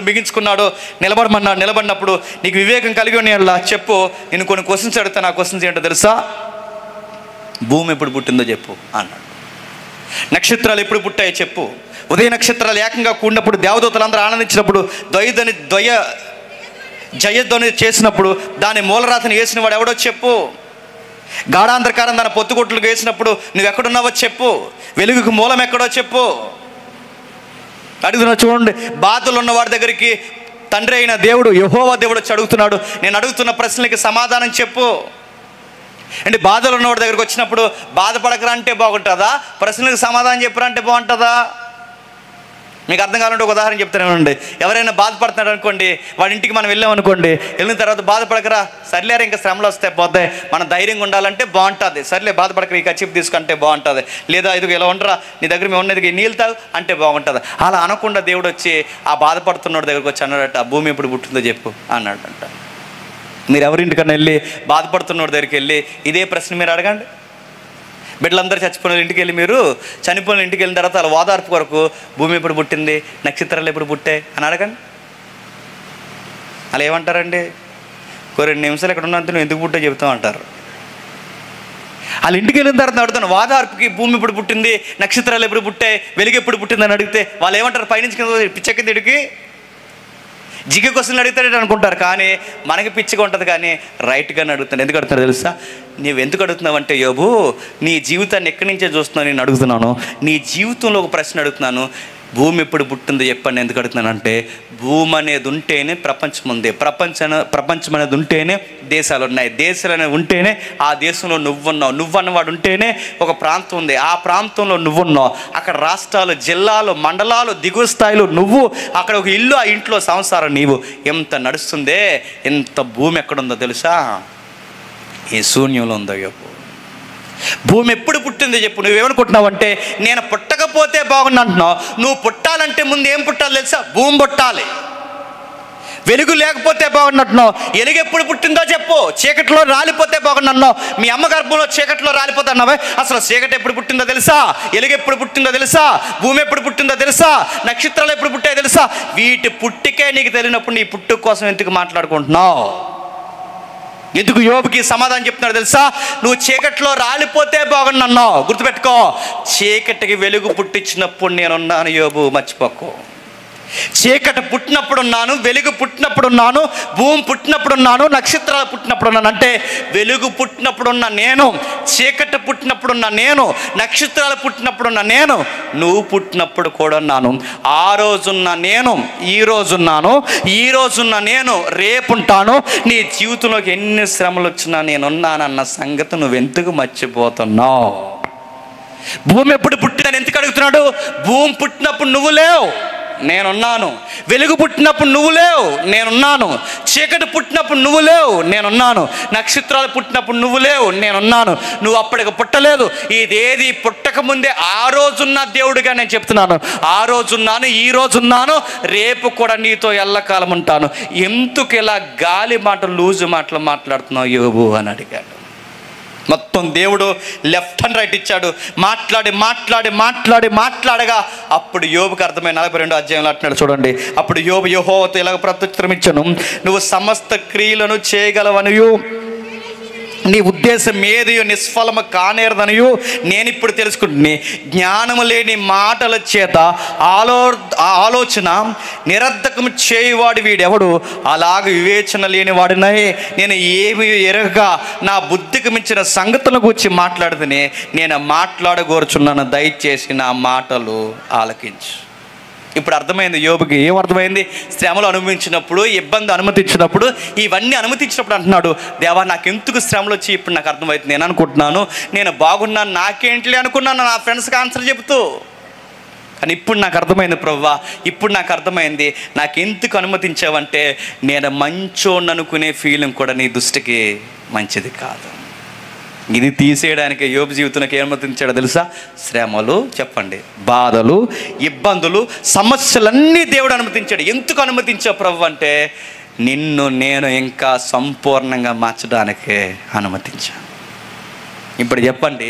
బిగించుకున్నాడు. నిలబడమన్నాడు. నిలబడినప్పుడు నీకు వివేకం కలిగి ఉన్న చెప్పు, నేను కొన్ని క్వశ్చన్స్ అడుగుతాను. ఆ క్వశ్చన్స్ ఏంటో తెలుసా? భూమి ఎప్పుడు పుట్టిందో చెప్పు అన్నాడు. నక్షత్రాలు ఎప్పుడు పుట్టాయో చెప్పు. ఉదయ నక్షత్రాలు ఏకంగా కూడినప్పుడు దేవదూతలందరూ ఆనందించినప్పుడు జయధ్వని చేసినప్పుడు దాని మూలరాతను వేసిన వాడు ఎవడో చెప్పు. గాఢాంధకారం దాని పొత్తుకొట్లకు వేసినప్పుడు నువ్వు ఎక్కడున్నావో చెప్పు. వెలుగుకు మూలం ఎక్కడో చెప్పు. అడుగుతున్నా చూడండి, బాధలు ఉన్న వాడి దగ్గరికి తండ్రి అయిన దేవుడు యెహోవా దేవుడు వచ్చి అడుగుతున్నాడు, నేను అడుగుతున్న ప్రశ్నలకి సమాధానం చెప్పు. అంటే బాధలు ఉన్నవాడి దగ్గరికి వచ్చినప్పుడు బాధపడకరా అంటే బాగుంటుందా? ప్రశ్నలకు సమాధానం చెప్పరా అంటే బాగుంటుందా? మీకు అర్థం కావాలంటే ఒక ఉదాహరణ చెప్తానండి. ఎవరైనా బాధపడుతున్నాడు అనుకోండి, వాడి ఇంటికి మనం వెళ్ళాం అనుకోండి, వెళ్ళిన తర్వాత బాధపడకరా, సర్లేరా ఇంకా శ్రమలు వస్తే పోతాయి, మనం ధైర్యంగా ఉండాలంటే బాగుంటుంది. సర్లే బాధపడకరా, ఈ కచ్చిప్ తీసుకుంటే బాగుంటుంది. లేదా ఇదిగో ఇలా ఉండరా, నీ దగ్గర మేము ఉన్నది నీళ్ళు తాగు అంటే బాగుంటుంది. అలా అనకుండా దేవుడు వచ్చి ఆ బాధపడుతున్నాడు దగ్గరకు వచ్చి అన్నాడట, భూమి ఎప్పుడు పుట్టిందో చెప్పు అన్నాడంట. మీరు ఎవరింటికన్నా వెళ్ళి బాధపడుతున్నాడు దగ్గరికి వెళ్ళి ఇదే ప్రశ్న మీరు అడగండి. బిడ్డలందరూ చచ్చిపోయిన ఇంటికి వెళ్ళి మీరు చనిపోయిన ఇంటికి వెళ్ళిన తర్వాత వాళ్ళ ఓదార్పు కొరకు భూమి ఎప్పుడు పుట్టింది, నక్షత్రాలు ఎప్పుడు పుట్టాయి అని అడగండి. అలా ఏమంటారండి? 2 నిమిషాలు ఎక్కడ ఉన్నంత నువ్వు ఎందుకు పుట్టా చెబుతావు అంటారు. వాళ్ళ ఇంటికి వెళ్ళిన తర్వాత అడుగుతాను, వాదార్పుకి భూమి ఎప్పుడు పుట్టింది, నక్షత్రాలు ఎప్పుడు పుట్టాయి, వెలుగు ఎప్పుడు పుట్టింది అని అడిగితే వాళ్ళు ఏమంటారు? పైనుంచి కింద పిచ్చెక్కిందిడికి జిగ్గు క్వశ్చన్లు అడుగుతాడు అనుకుంటారు. కానీ మనకి పిచ్చిగా ఉంటుంది, కానీ రైట్గానే అడుగుతాను. ఎందుకు అడుగుతారు తెలుసా? నువ్వు ఎందుకు అడుగుతున్నావు అంటే, యోబు నీ జీవితాన్ని ఎక్కడి నుంచే చూస్తున్నావు నేను అడుగుతున్నాను. నీ జీవితంలో ఒక ప్రశ్న అడుగుతున్నాను, భూమి ఎప్పుడు పుట్టిందో చెప్పండి. ఎందుకు అడుగుతున్నానంటే, భూమి అనేది ఉంటేనే ప్రపంచం ఉంది, ప్రపంచం అనేది ఉంటేనే దేశాలు ఉన్నాయి, దేశాలు అనేవి ఉంటేనే ఆ దేశంలో నువ్వున్నావు, నువ్వన్నవాడు ఉంటేనే ఒక ప్రాంతం ఉంది, ఆ ప్రాంతంలో నువ్వున్నావు. అక్కడ రాష్ట్రాలు, జిల్లాలు, మండలాలు, దిగువ స్థాయిలో నువ్వు, అక్కడ ఒక ఇల్లు, ఆ ఇంట్లో సంసారం నీవు. ఎంత నడుస్తుందే, ఎంత భూమి ఎక్కడుందో తెలుసా? ఈ శూన్యంలో ఉందో చెప్పు. భూమి ఎప్పుడు పుట్టిందో చెప్పు. నువ్వేమనుకుంటున్నావు అంటే, నేను పుట్టకపోతే బాగుంది అంటున్నావు. నువ్వు పుట్టాలంటే ముందు ఏం పుట్టాలి తెలుసా? భూమి పుట్టాలి. వెలుగు లేకపోతే బాగుందంటున్నావు. వెలుగు ఎప్పుడు పుట్టిందో చెప్పు. చీకట్లో రాలిపోతే బాగుందన్నావు. మీ అమ్మ గర్భంలో చీకట్లో రాలిపోతా అన్నావే, అసలు చీకటి ఎప్పుడు పుట్టిందో తెలుసా? వెలుగు ఎప్పుడు పుట్టిందో తెలుసా? భూమి ఎప్పుడు పుట్టిందో తెలుసా? నక్షత్రాలు ఎప్పుడు పుట్టాయో తెలుసా? వీటి పుట్టికే నీకు తెలియనప్పుడు నీ పుట్టుక కోసం ఎందుకు మాట్లాడుకుంటున్నావు? ఎందుకు యోబుకి సమాధానం చెప్తున్నాడు తెలుసా? నువ్వు చీకట్లో రాలిపోతే బాగుందన్నావు. గుర్తుపెట్టుకో, చీకటికి వెలుగు పుట్టించినప్పుడు నేనున్నాను యోబు, మర్చిపోకు. చీకటి పుట్టినప్పుడున్నాను, వెలుగు పుట్టినప్పుడున్నాను, భూమి పుట్టినప్పుడున్నాను, నక్షత్రాలు పుట్టినప్పుడున్నాను. అంటే వెలుగు పుట్టినప్పుడున్న నేను, చీకటి పుట్టినప్పుడున్న నేను, నక్షత్రాలు పుట్టినప్పుడున్న నేను, నువ్వు పుట్టినప్పుడు కూడా ఉన్నాను. ఆ రోజున్న నేను ఈ రోజున్నాను, ఈ రోజున్న నేను రేపుంటాను. నీ జీవితంలోకి ఎన్ని శ్రమలు వచ్చినా నేనున్నానన్న సంగతి నువ్వెందుకు మర్చిపోతున్నావు? భూమి ఎప్పుడు పుట్టిందని ఎందుకు అడుగుతున్నాడు? భూమి పుట్టినప్పుడు నువ్వు లేవు, నేనున్నాను. వెలుగు పుట్టినప్పుడు నువ్వు లేవు, నేనున్నాను. చీకటి పుట్టినప్పుడు నువ్వు లేవు, నేనున్నాను. నక్షత్రాలు పుట్టినప్పుడు నువ్వు లేవు, నేనున్నాను. నువ్వు అప్పటికి పుట్టలేదు. ఇదేది పుట్టక ముందే ఆ రోజున్న దేవుడిగా నేను చెప్తున్నాను. ఆ రోజున్నాను, ఈ రోజున్నాను, రేపు కూడా నీతో ఎల్లకాలం ఉంటాను. ఎందుకు ఇలా గాలి మాటలు, లూజు మాటలు మాట్లాడుతున్నావు యోబు అని అడిగాడు. మొత్తం దేవుడు లెఫ్ట్ అండ్ రైట్ ఇచ్చాడు. మాట్లాడగా అప్పుడు యోబుకి అర్థమైన 42వ అధ్యాయంలో అంటున్నాడు చూడండి. అప్పుడు యోబు యెహోవాతో ఇలాగ ప్రత్యుత్తరం ఇచ్చాను, నువ్వు సమస్త క్రియలను చేయగలవనియు నీ ఉద్దేశం ఏదియో నిష్ఫలము కానేరదనియు నేను ఇప్పుడు తెలుసుకుంటుని. జ్ఞానము లేని మాటల చేత ఆలోచన నిరర్ధకము చేయువాడు వీడెవడు? అలాగ వివేచన లేని వాడినై నేను ఏమి ఎరగగా నా బుద్ధికి మించిన సంగతుల గురించి మాట్లాడుతూనే నేను మాట్లాడగోరుచున్నాను. దయచేసి నా మాటలు ఆలకించు. ఇప్పుడు అర్థమైంది యోబుకి. ఏం అర్థమైంది? శ్రమలు అనుభవించినప్పుడు, ఇబ్బంది అనుమతించినప్పుడు, ఇవన్నీ అనుమతించినప్పుడు అంటున్నాడు, దేవా నాకెందుకు శ్రమలు వచ్చి ఇప్పుడు నాకు అర్థమవుతుంది. నేను అనుకుంటున్నాను నేను బాగున్నాను, నాకేంటిలే అనుకున్నాను నా ఫ్రెండ్స్కి ఆన్సర్ చెబుతూ. కానీ ఇప్పుడు నాకు అర్థమైంది ప్రభువా, ఇప్పుడు నాకు అర్థమైంది నాకెందుకు అనుమతించావంటే నేను మంచోని అనుకునే ఫీలింగ్ కూడా నీ దృష్టికి మంచిది కాదు. ఇది తీసేయడానికి యోబు జీవితానికి ఏమనుమతించాడో తెలుసా? శ్రమలు, చెప్పండి, బాధలు, ఇబ్బందులు, సమస్యలన్నీ దేవుడు అనుమతించాడు. ఎందుకు అనుమతించావు ప్రభు అంటే నిన్ను నేను ఇంకా సంపూర్ణంగా మార్చడానికే అనుమతించాను. ఇప్పుడు చెప్పండి,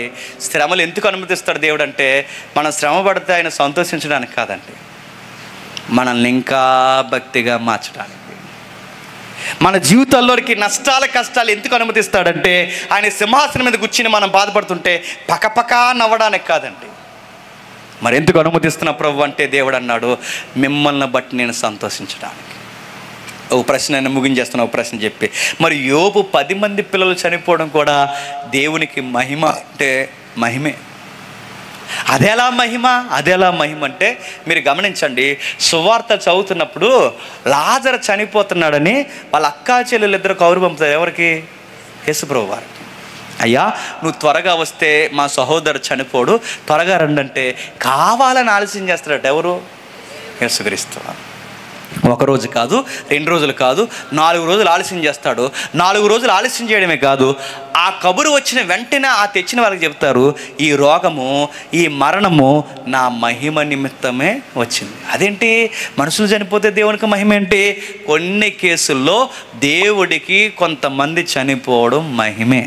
శ్రమలు ఎందుకు అనుమతిస్తాడు దేవుడు అంటే మనం శ్రమ పడితే ఆయన సంతోషించడానికి కాదండి, మనల్ని ఇంకా భక్తిగా మార్చడానికి. మన జీవితాల్లోకి నష్టాల కష్టాలు ఎందుకు అనుమతిస్తాడంటే ఆయన సింహాసనం మీద కూర్చుని మనం బాధపడుతుంటే పకపకా నవ్వడానికి కాదండి. మరి ఎందుకు అనుమతిస్తున్న ప్రభు అంటే దేవుడు అన్నాడు మిమ్మల్ని బట్టి నేను సంతోషించడానికి. ఒక ప్రశ్న నేను ముగించేస్తున్నా, ఒక ప్రశ్న చెప్పి, మరి యోబు 10 మంది పిల్లలు చనిపోవడం కూడా దేవునికి మహిమ అంటే మహిమే. అదెలా మహిమ? అదెలా మహిమ అంటే మీరు గమనించండి, సువార్త చదువుతున్నప్పుడు లాజరు చనిపోతున్నాడని వాళ్ళ అక్కా చెల్లెలు ఇద్దరు కౌరు పంపుతారు. ఎవరికి? యేసుప్రభు వారికి. అయ్యా నువ్వు త్వరగా వస్తే మా సహోదరు చనిపోడు, త్వరగా రండంటే కావాలని ఆలస్యం చేస్తాడట. ఎవరు? యేసుక్రీస్తు. 1 రోజు కాదు, 2 రోజులు కాదు, 4 రోజులు ఆలస్యం చేస్తాడు. 4 రోజులు ఆలస్యం చేయడమే కాదు, ఆ కబురు వచ్చిన వెంటనే ఆ తెచ్చిన వాళ్ళకి చెప్తారు, ఈ రోగము, ఈ మరణము నా మహిమ నిమిత్తమే వచ్చింది. అదేంటి? మనుషులు చనిపోతే దేవునికి మహిమ ఏంటి? కొన్ని కేసుల్లో దేవుడికి కొంతమంది చనిపోవడం మహిమే.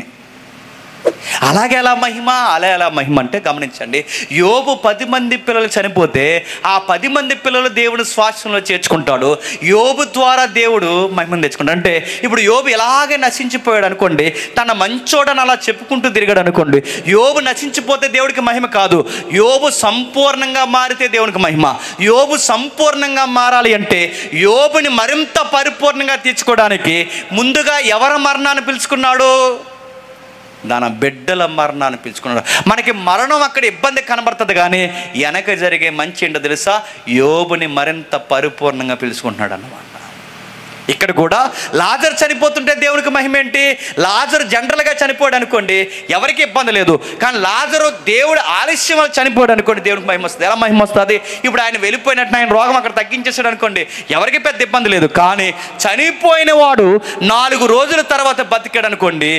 అలాగే ఎలా మహిమ? ఎలా మహిమ అంటే గమనించండి, యోబు 10 మంది పిల్లలు చనిపోతే ఆ 10 మంది పిల్లలు దేవుడు స్వాస్థ్యంలో చేర్చుకుంటాడు. యోబు ద్వారా దేవుడు మహిమను తెచ్చుకుంటాడు. అంటే ఇప్పుడు యోబు ఎలాగే నశించిపోయాడు అనుకోండి, తన మంచోడని అలా చెప్పుకుంటూ తిరిగాడు అనుకోండి, యోబు నశించిపోతే దేవుడికి మహిమ కాదు, యోబు సంపూర్ణంగా మారితే దేవునికి మహిమ. యోబు సంపూర్ణంగా మారాలి అంటే యోబుని మరింత పరిపూర్ణంగా తీర్చుకోవడానికి ముందుగా ఎవరి మరణాన్ని పిలుచుకున్నాడు? తన బిడ్డల మరణాన్ని పిలుచుకున్నాడు. మనకి మరణం అక్కడ ఇబ్బంది కనబడుతుంది, కానీ వెనక జరిగే మంచి ఏంటో తెలుసా? యోబుని మరింత పరిపూర్ణంగా పిలుచుకుంటున్నాడు అన్నమాట. ఇక్కడ కూడా లాజరు చనిపోతుంటే దేవునికి మహిమ ఏంటి? లాజరు జనరల్గా చనిపోయాడు అనుకోండి, ఎవరికి ఇబ్బంది లేదు. కానీ లాజరు దేవుడు ఆలస్యం వల్ల చనిపోయాడు అనుకోండి, దేవునికి మహిమ వస్తుంది. ఎలా మహిమ వస్తుంది? ఇప్పుడు ఆయన వెళ్ళిపోయినట్టు ఆయన రోగం అక్కడ తగ్గించేసాడు అనుకోండి, ఎవరికి పెద్ద ఇబ్బంది లేదు. కానీ చనిపోయిన వాడు 4 రోజుల తర్వాత బతికాడు అనుకోండి,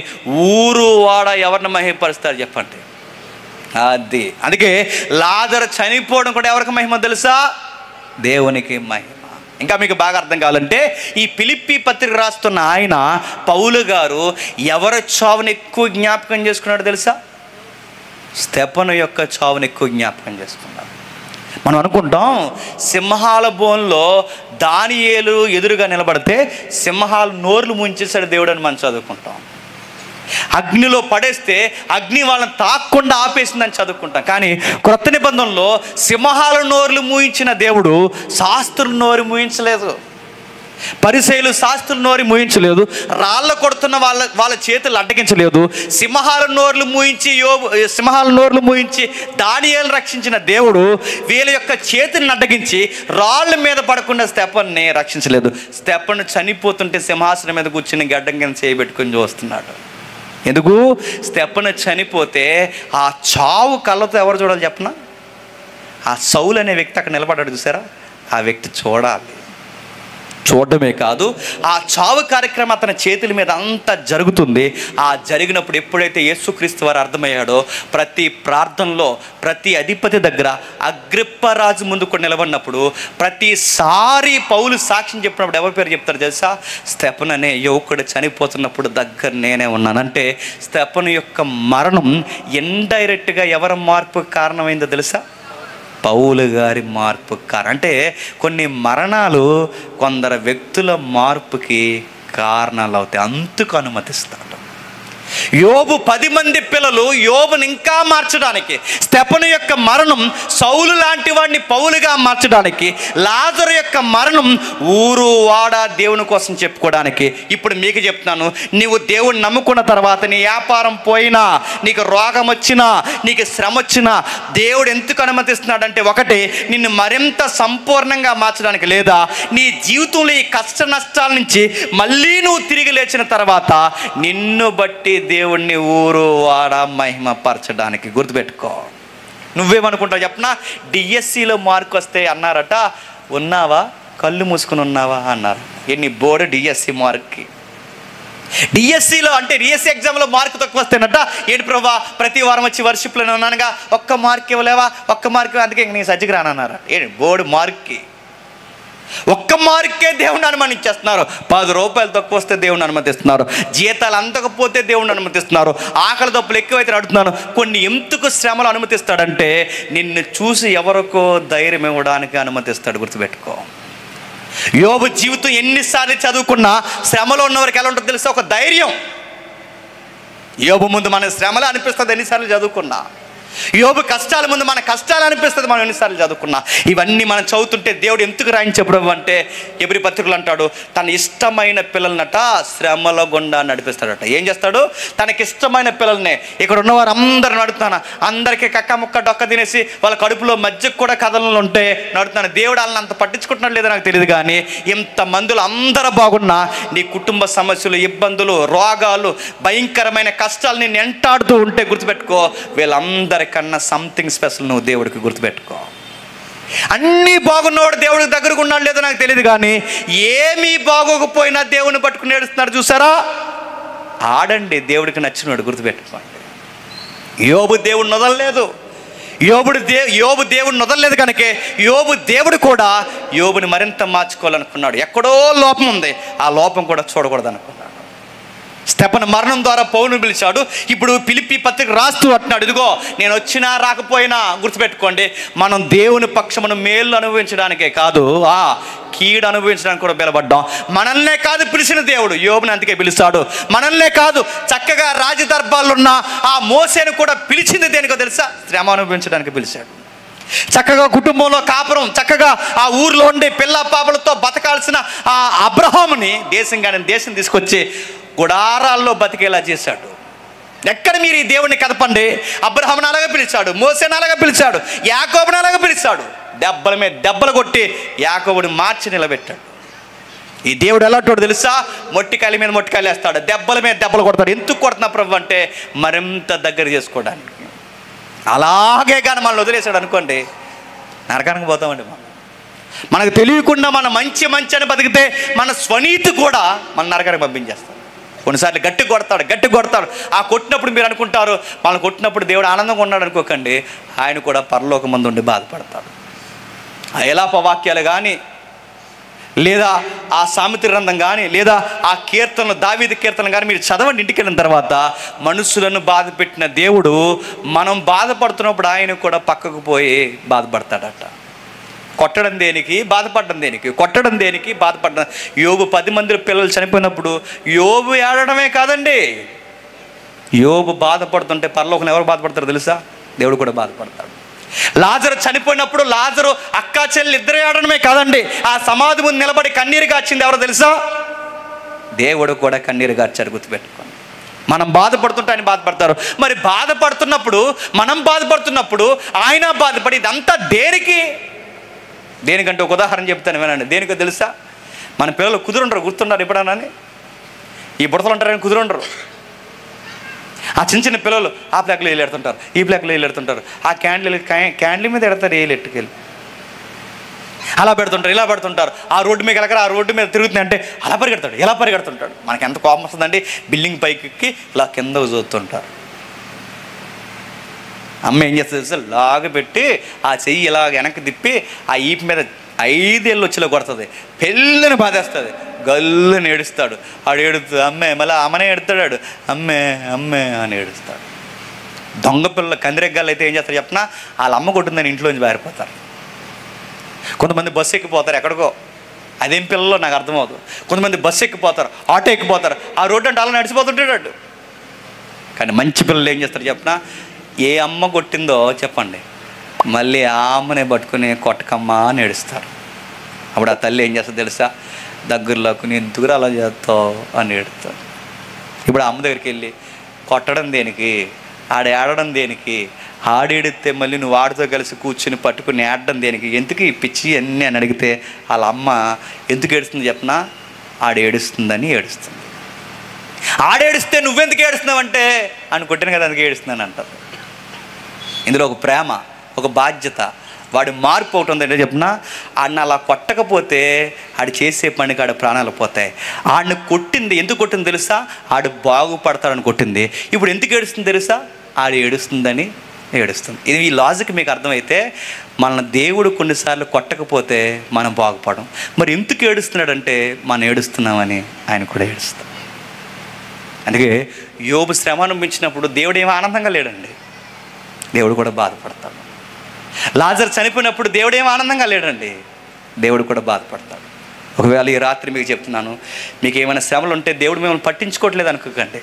ఊరు వాడ ఎవరిని మహిమపరుస్తారు చెప్పండి? అది అందుకే లాజరు చనిపోవడం కూడా ఎవరికి మహిమ తెలుసా? దేవునికి మహిమ. ఇంకా మీకు బాగా అర్థం కావాలంటే ఈ ఫిలిప్పీ పత్రిక రాస్తున్న ఆయన పౌలు గారు ఎవరి చావుని ఎక్కువ జ్ఞాపకం చేసుకున్నాడు తెలుసా? స్తెఫను యొక్క చావుని ఎక్కువ జ్ఞాపకం చేసుకున్నాడు. మనం అనుకుంటాం సింహాల బోన్లో దానియేలు ఎదురుగా నిలబడితే సింహాలు నోర్లు ముంచేశాడు దేవుడు అని మనం చదువుకుంటాం. అగ్నిలో పడేస్తే అగ్ని వాళ్ళని తాక్కుండా ఆపేసిందని చదువుకుంటాం. కానీ క్రొత్త నిబంధనలో సింహాల నోర్లు మూయించిన దేవుడు శాస్త్రుల నోరు మూయించలేదు, పరిసయ్యులు శాస్త్రుల నోరు మూయించలేదు, రాళ్ళ కొడుతున్న వాళ్ళ చేతులు అడ్డగించలేదు. సింహాల నోర్లు మూయించి దానియేలును రక్షించిన దేవుడు వీళ్ళ యొక్క చేతులను అడ్డగించి రాళ్ళ మీద పడకుండా స్తెఫనుని రక్షించలేదు. స్తెఫను చనిపోతుంటే సింహాసనం మీద కూర్చుని గడ్డం కింద చేయబెట్టుకుని చూస్తున్నాడు. ఎందుకు? స్తెఫను చనిపోతే ఆ చావు కళ్ళతో ఎవరు చూడాలి చెప్పనా? ఆ సౌలు అనే వ్యక్తి అక్కడ నిలబడ్డాడు చూసారా, ఆ వ్యక్తి చూడాలి. చూడటమే కాదు, ఆ చావు కార్యక్రమం అతని చేతుల మీద అంతా జరుగుతుంది. ఆ జరిగినప్పుడు ఎప్పుడైతే యేసుక్రీస్తు వారు అర్థమయ్యాడో, ప్రతి ప్రార్థనలో ప్రతి అధిపతి దగ్గర అగ్రిప్పరాజు ముందు కూడా నిలబడినప్పుడు ప్రతిసారి పౌలు సాక్ష్యం చెప్పినప్పుడు ఎవరి పేరు చెప్తారు తెలుసా? స్తెఫను అనే యువకుడు చనిపోతున్నప్పుడు దగ్గర నేనే ఉన్నాను. అంటే స్తెఫను యొక్క మరణం ఇండైరెక్ట్గా ఎవరి మార్పుకు కారణమైందో తెలుసా? పౌలు గారి మార్పు కారణం. అంటే కొన్ని మరణాలు కొందరు వ్యక్తుల మార్పుకి కారణాలు అవుతాయి, అందుకు అనుమతిస్తాడు. యోబు 10 మంది పిల్లలు యోబుని ఇంకా మార్చడానికి, స్తెఫను యొక్క మరణం సౌలు లాంటి వాడిని పౌలుగా మార్చడానికి, లాజరు యొక్క మరణం ఊరు వాడ దేవుని కోసం చెప్పుకోవడానికి. ఇప్పుడు మీకు చెప్తున్నాను, నీవు దేవుని నమ్ముకున్న తర్వాత నీ వ్యాపారం పోయినా, నీకు రోగం వచ్చినా, నీకు శ్రమ వచ్చినా దేవుడు ఎందుకు అనుమతిస్తున్నాడంటే, ఒకటి నిన్ను మరింత సంపూర్ణంగా మార్చడానికి, లేదా నీ జీవితంలో ఈ కష్ట నష్టాల నుంచి మళ్ళీ నువ్వు తిరిగి లేచిన తర్వాత నిన్ను బట్టి దేవుణ్ణి ఊరు వాడ మహిమపరచడానికి. గుర్తుపెట్టుకో. నువ్వేమనుకుంటావు చెప్పనా? డిఎస్సిలో మార్కు వస్తే అన్నారట, ఉన్నావా, కళ్ళు మూసుకుని ఉన్నావా అన్నారు. ఎన్ని బోర్డు డిఎస్సి మార్క్కి. డిఎస్సిలో అంటే డిఎస్సి ఎగ్జామ్లో మార్కు తక్కువ వస్తేనట, ఏంటి ప్రభా ప్రతి వారం వచ్చి వర్షిప్లోనే ఉన్నానుగా, ఒక్క మార్క్ ఇవ్వలేవా, ఒక్క మార్క్, అందుకే నీ సజ్జకి రానన్నారు. ఏంటి బోర్డు మార్క్కి ఒక్క మార్కే దేవుణ్ణి అనుమానించేస్తున్నారు. 10 రూపాయలు తక్కువ వస్తే దేవుణ్ణి అనుమతిస్తున్నారు, జీతాలు అందకపోతే దేవుణ్ణి అనుమతిస్తున్నారు, ఆకలి దప్పులు ఎక్కువైతే అడుగుతున్నారు. కొన్ని ఎందుకు శ్రమలు అనుమతిస్తాడంటే నిన్ను చూసి ఎవరికో ధైర్యం ఇవ్వడానికి అనుమతిస్తాడు. గుర్తుపెట్టుకో. యోబు జీవితం ఎన్నిసార్లు చదువుకున్నా శ్రమలో ఉన్నవారికి ఎలా ఉంటుందో తెలుసా? ఒక ధైర్యం. యోబు ముందు మన శ్రమలు అనిపిస్తుంది ఎన్నిసార్లు చదువుకున్నా. యోబు కష్టాల ముందు మన కష్టాలు అనిపిస్తుంది మనం ఎన్నిసార్లు చదువుకున్నా. ఇవన్నీ మనం చదువుతుంటే దేవుడు ఎందుకు రాయించబడవు అంటే, ఎబ్రీ పత్రికలు అంటాడు, తన ఇష్టమైన పిల్లలనట శ్రమల గుండా నడిపిస్తాడట. ఏం చేస్తాడు? తనకి ఇష్టమైన పిల్లల్ని, ఇక్కడ ఉన్నవారు అందరూ నడుతున్నాను, అందరికీ కక్క ముక్క డొక్క తినేసి వాళ్ళ కడుపులో మధ్యకు కూడా కథలు ఉంటే నడుతున్నాను. దేవుడు వాళ్ళని అంత పట్టించుకుంటున్నాడు లేదో నాకు తెలియదు, కానీ ఇంతమందులు అందరూ బాగున్నా నీ కుటుంబ సమస్యలు, ఇబ్బందులు, రోగాలు, భయంకరమైన కష్టాలు నేను ఎంటాడుతూ ఉంటే గుర్తుపెట్టుకో, వీళ్ళందరి కన్నా సంథింగ్ స్పెషల్ నువ్వు దేవుడికి. గుర్తుపెట్టుకో. అన్నీ బాగున్నవాడు దేవుడికి దగ్గరకు ఉన్నాడు లేదో నాకు తెలియదు, కానీ ఏమీ బాగోకపోయినా దేవుని పట్టుకుని ఏడుస్తున్నాడు చూసారా, ఆడండి దేవుడికి నచ్చినవాడు. గుర్తుపెట్టుకోండి. యోబు దేవుడిని వదలలేదు. యోబు దేవుడిని వదలలేదు కనుకే యోబు దేవుడు కూడా యోబుని మరింత మార్చుకోవాలనుకున్నాడు. ఎక్కడో లోపం ఉంది, ఆ లోపం కూడా చూడకూడదు అనుకున్నాడు. స్తెఫను మరణం ద్వారా పౌలుని పిలిచాడు. ఇప్పుడు ఫిలిప్పీ పత్రిక రాస్తూ అంటున్నాడు, ఇదిగో నేను వచ్చినా రాకపోయినా గుర్తుపెట్టుకోండి, మనం దేవుని పక్షమును మేలు అనుభవించడానికే కాదు, కీడు అనుభవించడానికి కూడా పిలబడ్డాం. మనల్నే కాదు పిలిచిన దేవుడు, యోబుని అందుకే పిలిచాడు. మనల్నే కాదు, చక్కగా రాజదర్బార్లో ఉన్న ఆ మోసేను కూడా పిలిచింది దేనికో తెలుసా? శ్రమ అనుభవించడానికి పిలిచాడు. చక్కగా కుటుంబంలో కాపురం, చక్కగా ఆ ఊర్లో ఉండే పిల్ల పాపలతో బతకాల్సిన ఆ అబ్రహాముని దేశం తీసుకొచ్చి గుడారాల్లో బతికేలా చేశాడు. ఎక్కడ మీరు ఈ దేవుడిని కదపండి, అబ్రహాముని అలాగే పిలిచాడు, మోసేని అలాగే పిలిచాడు, యాకోబుని అలాగే పిలిచాడు. దెబ్బల మీద దెబ్బలు కొట్టి యాకోబుని మార్చి నిలబెట్టాడు. ఈ దేవుడు ఎలాంటోడు తెలుసా? మొట్టికాయల మీద మొట్టికాయలు వేస్తాడు, దెబ్బల మీద దెబ్బలు కొడతాడు. ఎందుకు కొడుతున్నా ప్రభు అంటే మరింత దగ్గర చేసుకోవడానికి. అలాగే కానీ మనల్ని వదిలేశాడు అనుకోండి, నరకానికి పోతామండి. మనకు తెలియకుండా మన మంచి అని బతికితే మన స్వనీతి కూడా మన నరకానికి పంపించేస్తాడు. కొన్నిసార్లు గట్టి కొడతాడు. ఆ కొట్టినప్పుడు మీరు అనుకుంటారు, వాళ్ళని కొట్టినప్పుడు దేవుడు ఆనందంగా ఉన్నాడు అనుకోకండి, ఆయన కూడా పరలోకమందు ఉండి బాధపడతాడు. ఆ ఎలాప వాక్యాలు కానీ, లేదా ఆ సామెత గ్రంథం కానీ, లేదా ఆ కీర్తనలు, దావీదు కీర్తనలు కానీ మీరు చదవండి ఇంటికి వెళ్ళిన తర్వాత. మనుషులను బాధ పెట్టిన దేవుడు మనం బాధపడుతున్నప్పుడు ఆయన కూడా పక్కకు పోయి బాధపడతాడట. కొట్టడం దేనికి, బాధపడడం దేనికి? కొట్టడం దేనికి, బాధపడడం. యోబు 10 మంది పిల్లలు చనిపోయినప్పుడు యోబు ఏడడమే కాదండి, యోబు బాధపడుతుంటే పరలోకంలో ఎవరు బాధపడతారు తెలుసా? దేవుడు కూడా బాధపడతాడు. లాజరు చనిపోయినప్పుడు లాజరు అక్కా చెల్లి ఇద్దరు ఏడడమే కాదండి, ఆ సమాధి ముందు నిలబడి కన్నీరు గార్చింది ఎవరో తెలుసా? దేవుడు కూడా కన్నీరు గార్చారు. గుర్తుపెట్టుకోండి. మనం బాధపడుతుంటే ఆయన బాధపడతారు. మరి మనం బాధపడుతున్నప్పుడు ఆయన బాధపడి, ఇదంతా దేనికంటే ఒక ఉదాహరణ చెప్తాను వినండి. దేనికో తెలుసా? మన పిల్లలు కుదురుండరు, గుర్తున్నారు ఎప్పుడన్నా? ఈ బుడతలు ఉంటారని కుదురుండరు. ఆ చిన్న పిల్లలు ఆ ప్లాక్లో వేలు ఎడుతుంటారు, ఈ ప్లాక్లో వేలు ఎడుతుంటారు, ఆ క్యాండిల్ మీద ఎడతారు వేలు ఎట్టుకెళ్ళి, అలా పెడుతుంటారు, ఇలా పెడుతుంటారు. ఆ రోడ్డు మీద వెళ్ళకరా, ఆ రోడ్డు మీద తిరుగుతుంది అంటే అలా పరిగెడతాడు, ఎలా పరిగెడుతుంటాడు. మనకి ఎంత కోపం వస్తుందండి. బిల్డింగ్ పైకి ఎక్కి ఇలా కిందకు చూస్తుంటారు. అమ్మ ఏం చేస్తుంది తెలుసా? లాగా పెట్టి ఆ చెయ్యి ఇలా వెనక్కి తిప్పి ఆ ఈపు మీద 5 ఏళ్ళు వచ్చేలా కొడుతుంది, పెళ్ళని బాధేస్తుంది, గల్లుని ఏడుస్తాడు. ఆడు ఏడుతుంది, అమ్మే, మళ్ళీ అమ్మనే ఎడుతాడు, అమ్మే అని ఏడుస్తాడు. దొంగ పిల్లలు కందిరెగ్గాలు అయితే ఏం చేస్తారు చెప్పినా, వాళ్ళ అమ్మ కొట్టిందని ఇంట్లోంచి పారిపోతారు. కొంతమంది బస్సు ఎక్కిపోతారు ఎక్కడికో, అదేం పిల్లల్లో నాకు అర్థమవుతుంది. కొంతమంది బస్సు ఎక్కిపోతారు, ఆటో ఎక్కిపోతారు, ఆ రోడ్డు అంటే అలా నడిచిపోతుంటాడు. కానీ మంచి పిల్లలు ఏం చేస్తారు చెప్పిన, ఏ అమ్మ కొట్టిందో చెప్పండి, మళ్ళీ ఆ అమ్మనే పట్టుకుని కొట్టకమ్మా అని ఏడుస్తారు. అప్పుడు ఆ తల్లి ఏం చేస్తుంది తెలుసా, దగ్గరలోకి నీ ఎందుకు అలా చేస్తావు అని ఏడుతారు. ఇప్పుడు ఆ అమ్మ దగ్గరికి వెళ్ళి కొట్టడం దేనికి, ఆడేడడం దేనికి, ఆడేడితే మళ్ళీ నువ్వు ఆడితో కలిసి కూర్చుని పట్టుకుని ఏడడం దేనికి, ఎందుకు ఈ పిచ్చి అన్నీ అని అడిగితే వాళ్ళ అమ్మ ఎందుకు ఏడుస్తుంది చెప్పనా, ఆడేడుస్తుందని ఏడుస్తుంది. ఆడేడిస్తే నువ్వెందుకు ఏడుస్తున్నావంటే అని కొట్టిన కదా అందుకే ఏడుస్తున్నాను అంటారు. ఇందులో ఒక ప్రేమ, ఒక బాధ్యత, వాడి మార్పు ఒకటి ఉందంటే చెప్పిన, ఆడిని అలా కొట్టకపోతే ఆడు చేసే పనికి ఆడ ప్రాణాలు పోతాయి. ఆడిని కొట్టింది ఎందుకు కొట్టింది తెలుసా, ఆడు బాగుపడతాడని కొట్టింది. ఇప్పుడు ఎందుకు ఏడుస్తుంది తెలుసా, ఆడు ఏడుస్తుందని ఏడుస్తుంది. ఇది ఈ లాజిక్ మీకు అర్థమైతే మన దేవుడు కొన్నిసార్లు కొట్టకపోతే మనం బాగుపడం. మరి ఎందుకు ఏడుస్తున్నాడంటే మనం ఏడుస్తున్నామని ఆయన కూడా ఏడుస్తాం. అందుకే యోబు శ్రమ అనిపించినప్పుడు దేవుడు ఏమీ ఆనందంగా లేడండి, దేవుడు కూడా బాధపడతాడు. లాజరు చనిపోయినప్పుడు దేవుడు ఏమీ ఆనందంగా లేడండి, దేవుడు కూడా బాధపడతాడు. ఒకవేళ ఈ రాత్రి మీకు చెప్తున్నాను, మీకు ఏమైనా శ్రమలు ఉంటే దేవుడు మిమ్మల్ని పట్టించుకోవట్లేదు అనుకోకండి.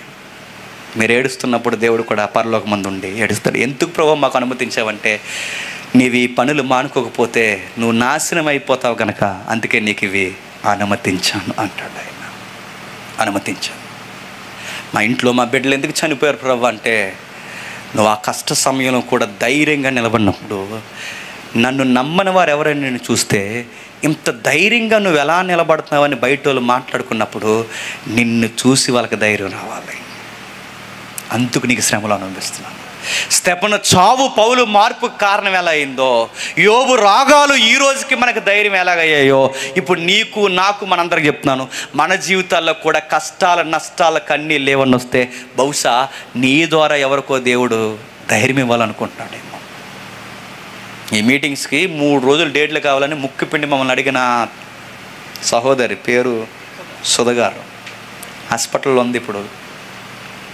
మీరు ఏడుస్తున్నప్పుడు దేవుడు కూడా పరలోక మందు ఉండి ఏడుస్తాడు. ఎందుకు ప్రభువా మాకు అనుమతించావంటే, నీవు ఈ పనులు మానుకోకపోతే నువ్వు నాశనం అయిపోతావు కనుక అందుకే నీకు ఇవి అనుమతించాను అంటాడు ఆయన. అనుమతించాను. మా ఇంట్లో మా బిడ్డలు ఎందుకు చనిపోయారు ప్రభు అంటే, నువ్వు ఆ కష్ట సమయంలో కూడా ధైర్యంగా నిలబడినప్పుడు, నన్ను నమ్మని వారు ఎవరైనా నేను చూస్తే ఇంత ధైర్యంగా నువ్వు ఎలా నిలబడుతున్నావని బయట వాళ్ళు మాట్లాడుకున్నప్పుడు నిన్ను చూసి వాళ్ళకి ధైర్యం రావాలి. అందుకు నీకు శ్రమలు అనుభవిస్తున్నాను. స్తెఫను చావు పౌలు మార్పుకు కారణం ఎలా అయిందో, యోబు రాగాలు ఈ రోజుకి మనకు ధైర్యం ఎలాగయ్యాయో, ఇప్పుడు నీకు నాకు మనందరికి చెప్తున్నాను, మన జీవితాల్లో కూడా కష్టాల నష్టాల కన్నీ లేవని వస్తే బహుశా నీ ద్వారా ఎవరికో దేవుడు ధైర్యం ఇవ్వాలనుకుంటున్నాడేమో. ఈ మీటింగ్స్కి 3 రోజులు డేట్లు కావాలని ముక్కుపిండి మమ్మల్ని అడిగిన సహోదరి పేరు సుధగారు, హాస్పిటల్లో ఉంది ఇప్పుడు.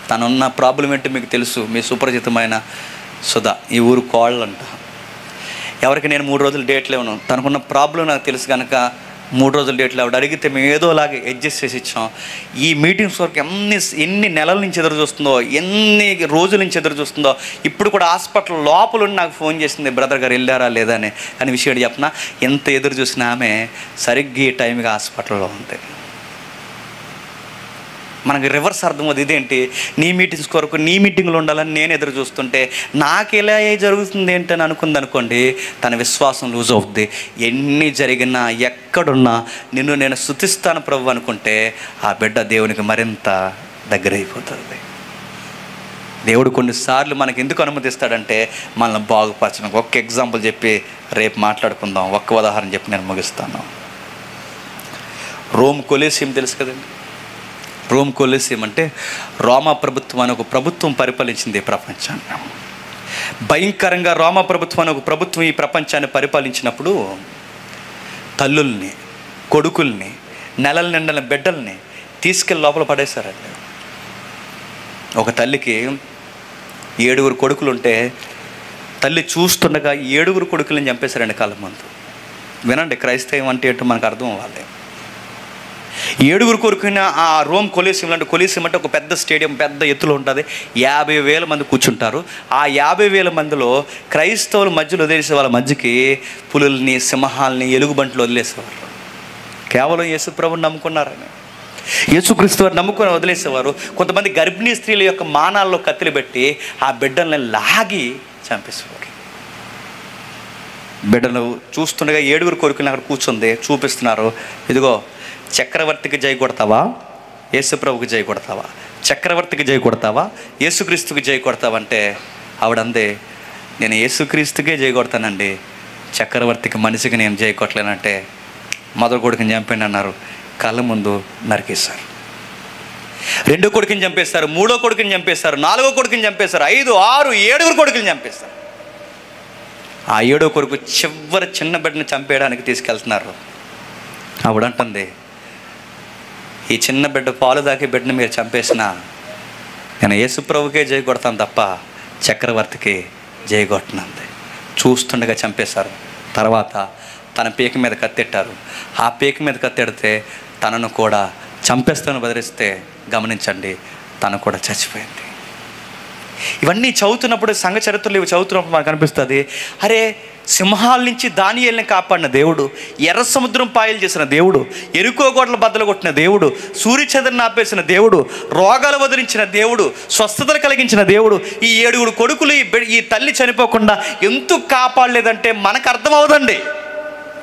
తనున్న ప్రాబ్లం ఏంటో మీకు తెలుసు, మీ సుపరిచితమైన సుధా, ఈ ఊరు కోళ్ళంట. ఎవరికి నేను 3 రోజులు డేట్లు ఇవ్వను, తనకున్న ప్రాబ్లం నాకు తెలుసు కనుక 3 రోజులు డేట్లు ఆవిడ అడిగితే మేము ఏదోలాగే అడ్జస్ట్ చేసి ఇచ్చాం. ఈ మీటింగ్స్ వరకు ఎన్ని నెలల నుంచి ఎదురు చూస్తుందో, ఎన్ని రోజుల నుంచి ఎదురు చూస్తుందో. ఇప్పుడు కూడా హాస్పిటల్ లోపల నాకు ఫోన్ చేసింది, బ్రదర్ గారు వెళ్ళారా లేదా అని విషయం చెప్పిన. ఎంత ఎదురు చూసినా ఆమె సరిగ్గా ఈ టైంగా హాస్పిటల్లో ఉంది. మనకి రివర్స్ అర్థమవుతుంది. ఇదేంటి, నీ మీటింగ్స్ కొరకు నీ మీటింగ్లో ఉండాలని నేను ఎదురు చూస్తుంటే నాకు ఎలా జరుగుతుంది ఏంటని అనుకుందనుకోండి, తన విశ్వాసం లూజ్ అవుద్ది. ఎన్ని జరిగినా ఎక్కడున్నా నిన్ను నేను స్తుతిస్తాను ప్రభు అనుకుంటే ఆ బిడ్డ దేవునికి మరింత దగ్గర అయిపోతుంది. దేవుడు కొన్నిసార్లు మనకి ఎందుకు అనుమతిస్తాడంటే మనల్ని బాగుపరచడం. ఒక్క ఎగ్జాంపుల్ చెప్పి రేపు మాట్లాడుకుందాం, ఒక్క ఉదాహరణ చెప్పి నేను ముగిస్తాను. రోమ్ కొలీసియం తెలుసు కదండి. రోమ్ కొలీసియం అంటే రోమా ప్రభుత్వం అని ఒక ప్రభుత్వం పరిపాలించింది ఈ ప్రపంచాన్ని. భయంకరంగా రోమా ప్రభుత్వం అని ఒక ప్రభుత్వం ఈ ప్రపంచాన్ని పరిపాలించినప్పుడు తల్లుల్ని, కొడుకుల్ని, నెలల నిండిన బిడ్డల్ని తీసుకెళ్ళి లోపల పడేశారండి. ఒక తల్లికి 7 కొడుకులు ఉంటే తల్లి చూస్తుండగా 7 కొడుకులని చంపేశారండి కళ్ళ ముందు. వినండి, క్రైస్తవం అంటే ఏంటో మనకు అర్థం అవ్వాలి. 7 కొడుకున్న ఆ రోమ్ కొలీసియం అంటే, కొలీసియం అంటే ఒక పెద్ద స్టేడియం, పెద్ద ఎత్తులో ఉంటుంది. 50,000 మంది కూర్చుంటారు. ఆ 50,000 మందిలో క్రైస్తవుల మధ్యలో వదిలేసే వాళ్ళ మధ్యకి పులుల్ని, సింహాలని, ఎలుగుబంట్లు వదిలేసేవారు. కేవలం యేసుప్రభుని నమ్ముకున్నారని, యేసుక్రీస్తు వారు నమ్ముకొని వదిలేసేవారు. కొంతమంది గర్భిణీ స్త్రీల యొక్క మానాల్లో కత్తిలు పెట్టి ఆ బిడ్డల్ని లాగి చంపేసేవారు. బిడ్డలు చూస్తుండగా 7 కొడుకుని అక్కడ కూర్చుంది, చూపిస్తున్నారు. ఇదిగో, చక్రవర్తికి జై కొడతావా, యేసుప్రభుకి జై కొడతావా? చక్రవర్తికి జై కొడతావా, యేసుక్రీస్తుకి జై కొడతావంటే ఆవిడందే, నేను యేసుక్రీస్తుకే జై కొడతానండి, చక్రవర్తికి మనిషికి నేను జై కొట్టలేనంటే మొదటి కొడుకుని చంపండి అన్నారు. కళ్ళ ముందు నరికేశారు. 2 కొడుకుని చంపేస్తారు, 3వ కొడుకుని చంపేస్తారు, 4వ కొడుకుని చంపేస్తారు, 5, 6, 7 కొడుకుని చంపేస్తారు. ఆ 7వ కొడుకు చివరి చిన్న బిడ్డని చంపేయడానికి తీసుకెళ్తున్నారు. ఆవిడంటుంది, ఈ చిన్న బిడ్డ పాలు దాకే బిడ్డని మీరు చంపేసినా నేను యేసుప్రభుకే జై కొడతాను తప్ప చక్రవర్తికి జై కొట్టనంది. చూస్తుండగా చంపేశారు. తర్వాత తన పీక మీద కత్తెట్టారు. ఆ పీక మీద కత్తెడితే తనను కూడా చంపేస్తాను బెదిరిస్తే గమనించండి, తను కూడా చచ్చిపోయింది. ఇవన్నీ చదువుతున్నప్పుడు, సంఘ చరిత్రలు ఇవి చదువుతున్నప్పుడు మనకు అనిపిస్తుంది, అరే సింహాల నుంచి దానియేలుని కాపాడిన దేవుడు, ఎర్ర సముద్రం పాయలు చేసిన దేవుడు, ఎరుకో గోడల బద్దలు కొట్టిన దేవుడు, సూర్యచంద్రుని ఆపేసిన దేవుడు, రోగాలు వదిలించిన దేవుడు, స్వస్థతలు కలిగించిన దేవుడు, ఈ 7 కొడుకులు ఈ తల్లి చనిపోకుండా ఎందుకు కాపాడలేదంటే మనకు అర్థమవుదండి.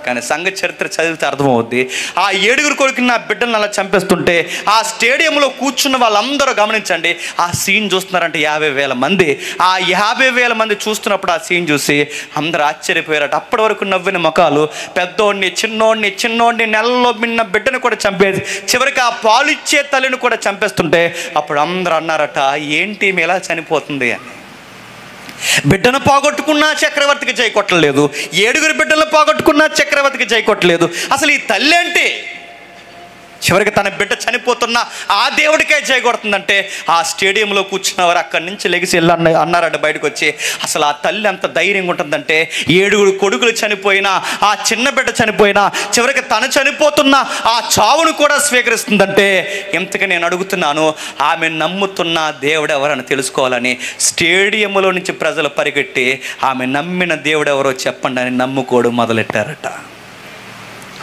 కానీ సంఘ చరిత్ర చదివితే అర్థమవుద్ది. ఆ 7 కొడుకుని నా బిడ్డలను అలా చంపేస్తుంటే ఆ స్టేడియంలో కూర్చున్న వాళ్ళందరూ గమనించండి, ఆ సీన్ చూస్తున్నారంటే 50,000 మంది. ఆ 50,000 మంది చూస్తున్నప్పుడు ఆ సీన్ చూసి అందరూ ఆశ్చర్యపోయారట. అప్పటి వరకు నవ్విన ముఖాలు, పెద్దోడిని చిన్నోడిని నెలలో మిన్న బిడ్డను కూడా చంపేసి చివరికి ఆ పాలిచ్చే తల్లిని కూడా చంపేస్తుంటే అప్పుడు అందరూ అన్నారట, ఏంటి ఇలా చనిపోతుంది అని. బిడ్డను పోగొట్టుకున్నా చక్రవర్తికి జై కొట్టలేదు, 7 బిడ్డలను పోగొట్టుకున్నా చక్రవర్తికి జై కొట్టలేదు. అసలు ఈ తల్లి అంటే చివరికి తన బిడ్డ చనిపోతున్నా ఆ దేవుడికే జై కొడుతుందంటే ఆ స్టేడియంలో కూర్చున్నవారు అక్కడి నుంచి లెగిసి అన్నారట బయటకు వచ్చి, అసలు ఆ తల్లి అంత ధైర్యంగా ఉంటుందంటే 7 కొడుకులు చనిపోయినా, ఆ చిన్న బిడ్డ చనిపోయినా చివరికి తను చనిపోతున్నా ఆ చావును కూడా స్వీకరిస్తుందంటే ఎంతగా నేను అడుగుతున్నాను, ఆమె నమ్ముతున్న దేవుడు ఎవరని తెలుసుకోవాలని స్టేడియంలో నుంచి ప్రజలు పరిగెట్టి ఆమె నమ్మిన దేవుడు ఎవరో చెప్పండి అని నమ్ముకోవడం మొదలెట్టారట.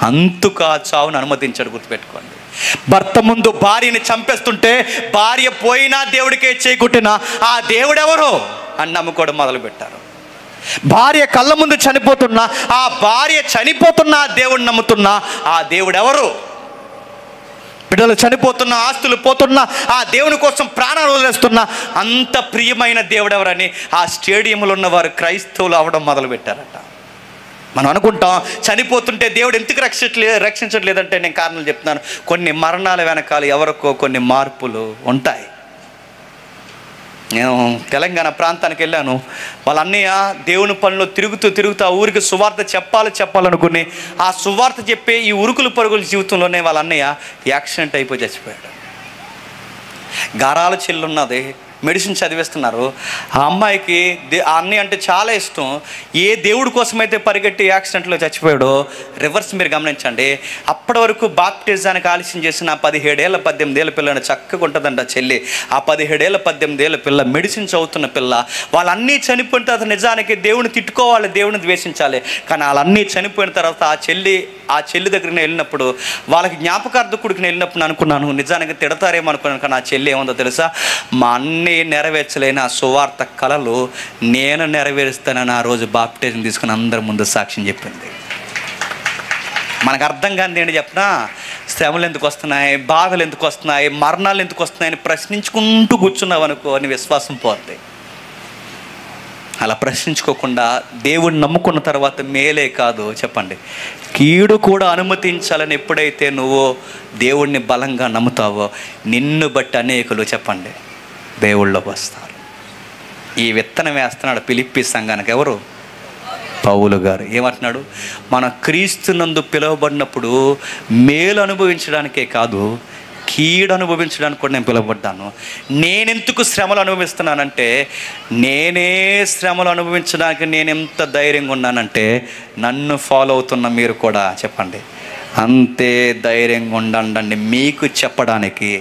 అంతుకు ఆ చావును అనుమతించాడు. గుర్తుపెట్టుకోండి, భర్త ముందు భార్యని చంపేస్తుంటే భార్య పోయినా దేవుడికే చేకూట్టిన ఆ దేవుడెవరో అని నమ్ముకోవడం మొదలుపెట్టారు. భార్య కళ్ళ ముందు చనిపోతున్నా, ఆ భార్య చనిపోతున్నా ఆ దేవుడిని నమ్ముతున్నా ఆ దేవుడెవరు, బిడ్డలు చనిపోతున్నా, ఆస్తులు పోతున్నా ఆ దేవుని కోసం ప్రాణాలు వదిలేస్తున్నా అంత ప్రియమైన దేవుడెవరని ఆ స్టేడియంలో ఉన్నవారు క్రైస్తవులు అవడం మొదలుపెట్టారట. మనం అనుకుంటాం చనిపోతుంటే దేవుడు ఎందుకు రక్షించట్లేదంటే నేను కారణాలు చెప్తున్నాను. కొన్ని మరణాల వెనకాల ఎవరికో కొన్ని మార్పులు ఉంటాయి. నేను తెలంగాణ ప్రాంతానికి వెళ్ళాను. వాళ్ళ అన్నయ్య దేవుని పనిలో తిరుగుతూ ఆ ఊరికి సువార్త చెప్పాలనుకుని ఆ సువార్త చెప్పే ఈ ఉరుకులు పరుగుల జీవితంలోనే వాళ్ళ అన్నయ్య యాక్సిడెంట్ అయిపోయి చచ్చిపోయాడు. గారాల చెల్లున్నది, మెడిసిన్ చదివిస్తున్నారు. ఆ అమ్మాయికి ఆ అన్నయ్య అంటే చాలా ఇష్టం. ఏ దేవుడి కోసమైతే పరిగెట్టి యాక్సిడెంట్లో చచ్చిపోయాడో రివర్స్ మీరు గమనించండి. అప్పటి వరకు బాప్టిజానికి ఆలస్యం చేసిన 17 ఏళ్ళ 18 ఏళ్ళ పిల్లని చక్కగా ఉంటుందంట చెల్లి. ఆ 17 ఏళ్ళ 18 ఏళ్ళ పిల్ల మెడిసిన్ చదువుతున్న పిల్ల. వాళ్ళన్నీ చనిపోయిన తర్వాత నిజానికి దేవుని తిట్టుకోవాలి, దేవుని ద్వేషించాలి. కానీ వాళ్ళన్నీ చనిపోయిన తర్వాత ఆ చెల్లి దగ్గరికి వెళ్ళినప్పుడు, వాళ్ళకి జ్ఞాపకార్థకుడికి వెళ్ళినప్పుడు అనుకున్నాను నిజానికి తిడతారేమో అనుకున్నాను. కానీ ఆ చెల్లి ఏముందో తెలుసా, మా అన్నీ నెరవేర్చలేని ఆ సువార్త కళలు నేను నెరవేరుస్తానని ఆ రోజు బాప్టిజం తీసుకుని అందరి ముందు సాక్ష్యం చెప్పింది. మనకు అర్థం కానిది ఏంటి చెప్పినా, శ్రమలు ఎందుకు వస్తున్నాయి, బాధలు ఎందుకు వస్తున్నాయి, మరణాలు ఎందుకు వస్తున్నాయని ప్రశ్నించుకుంటూ కూర్చున్నావు అనుకో నీ విశ్వాసం పోద్ది. అలా ప్రశ్నించుకోకుండా దేవుడిని నమ్ముకున్న తర్వాత మేలే కాదు చెప్పండి, కీడు కూడా అనుమతించాలని ఎప్పుడైతే నువ్వు దేవుడిని బలంగా నమ్ముతావో నిన్ను బట్టి అనేకులు చెప్పండి దేవుళ్ళలోకి వస్తారు. ఈ విత్తనం వేస్తున్నాడు ఫిలిప్పీ సంఘానికి ఎవరు? పౌలు గారు. ఏమంటున్నాడు, మన క్రీస్తునందు పిలువబడినప్పుడు మేలు అనుభవించడానికే కాదు కీడు అనుభవించడానికి కూడా నేను పిలువబడ్డాను. నేనెందుకు శ్రమలు అనుభవిస్తున్నానంటే, నేనే శ్రమలు అనుభవించడానికి నేను ఎంత ధైర్యంగా ఉన్నానంటే నన్ను ఫాలో అవుతున్న మీరు కూడా చెప్పండి అంతే ధైర్యంగా ఉండండి. మీకు చెప్పడానికి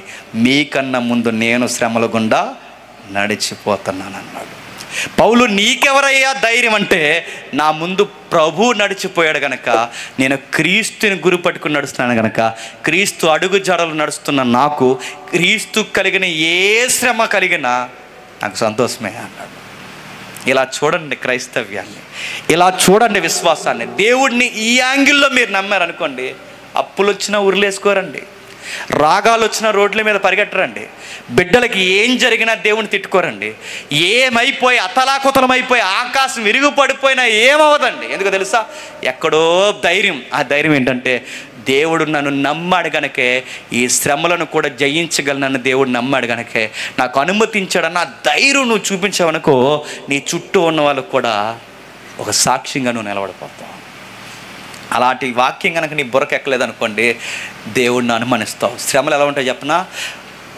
మీకన్నా ముందు నేను శ్రమల గుండా నడిచిపోతున్నాను అన్నాడు పౌలు. నీకెవరయ్యా ధైర్యం అంటే, నా ముందు ప్రభు నడిచిపోయాడు గనక, నేను క్రీస్తుని గురి పట్టుకుని నడుస్తున్నాను గనక, క్రీస్తు అడుగు జాడలు నడుస్తున్న నాకు క్రీస్తు కలిగిన ఏ శ్రమ కలిగినా నాకు సంతోషమే అన్నాడు. ఇలా చూడండి క్రైస్తవ్యాన్ని, ఇలా చూడండి విశ్వాసాన్ని. దేవుడిని ఈ యాంగిల్లో మీరు నమ్మారనుకోండి, అప్పులు వచ్చినా ఉరిలేసుకోరండి, రాగాలు వచ్చిన రోడ్ల మీద పరిగెట్టరండి, బిడ్డలకి ఏం జరిగినా దేవుని తిట్టుకోరండి, ఏమైపోయి అతలాకుతలమైపోయి ఆకాశం విరుగుపడిపోయినా ఏమవదండి. ఎందుకు తెలుసా, ఎక్కడో ధైర్యం. ఆ ధైర్యం ఏంటంటే, దేవుడు నన్ను నమ్మాడు గనకే ఈ శ్రమలను కూడా జయించగలనని దేవుడు నమ్మాడు గనకే నాకు అనుమతించాడన్న ధైర్యం నువ్వు చూపించావనుకో, నీ చుట్టూ ఉన్న వాళ్ళకు కూడా ఒక సాక్ష్యంగా నువ్వు నిలబడిపోతావు. అలాంటి వాక్యం కనుక నీ బుర్రకు ఎక్కలేదనుకోండి, దేవుడిని అనుమానిస్తావు. శ్రమలు ఎలా ఉంటాయి చెప్పనా,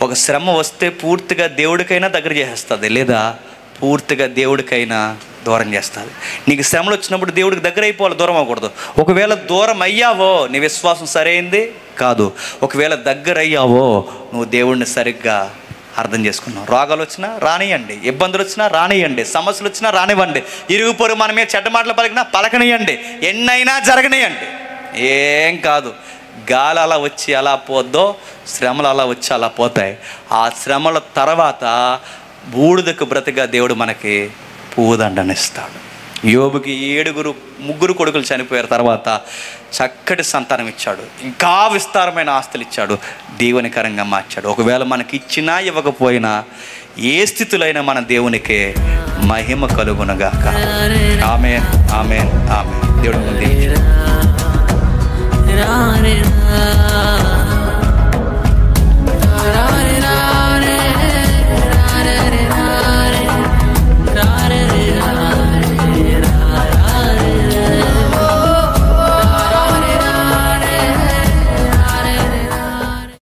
ఒక శ్రమ వస్తే పూర్తిగా దేవుడికైనా దగ్గర చేసేస్తుంది, లేదా పూర్తిగా దేవుడికైనా దూరం చేస్తుంది. నీకు శ్రమలు వచ్చినప్పుడు దేవుడికి దగ్గర అయిపోవాలి, దూరం అవ్వకూడదు. ఒకవేళ దూరం అయ్యావో నీ విశ్వాసం సరైంది కాదు, ఒకవేళ దగ్గర అయ్యావో నువ్వు దేవుడిని సరిగ్గా అర్థం చేసుకున్నాం. రోగాలు వచ్చినా రానియండి, ఇబ్బందులు వచ్చినా రానియండి, సమస్యలు వచ్చినా రానివ్వండి, ఇరుగు పొరుగు మన మీద చెడ్డ మాటలు పలకనియండి, ఎన్నైనా జరగనియండి, ఏం కాదు. గాలి అలా వచ్చి అలా పోద్దో, శ్రమలు అలా వచ్చి అలా పోతాయి. ఆ శ్రమల తర్వాత బూడిదకు బ్రతిగా దేవుడు మనకి పూదండనిస్తాడు. యోబుకి 3 కొడుకులు చనిపోయారు, తర్వాత చక్కటి సంతానం ఇచ్చాడు, ఇంకా విస్తారమైన ఆస్తులు ఇచ్చాడు, దీవెనకరంగా మార్చాడు. ఒకవేళ మనకి ఇచ్చినా ఇవ్వకపోయినా ఏ స్థితిలో మన దేవునికే మహిమ కలుగునగాక. ఆమేన్, ఆమేన్, ఆమేన్. దేవుడు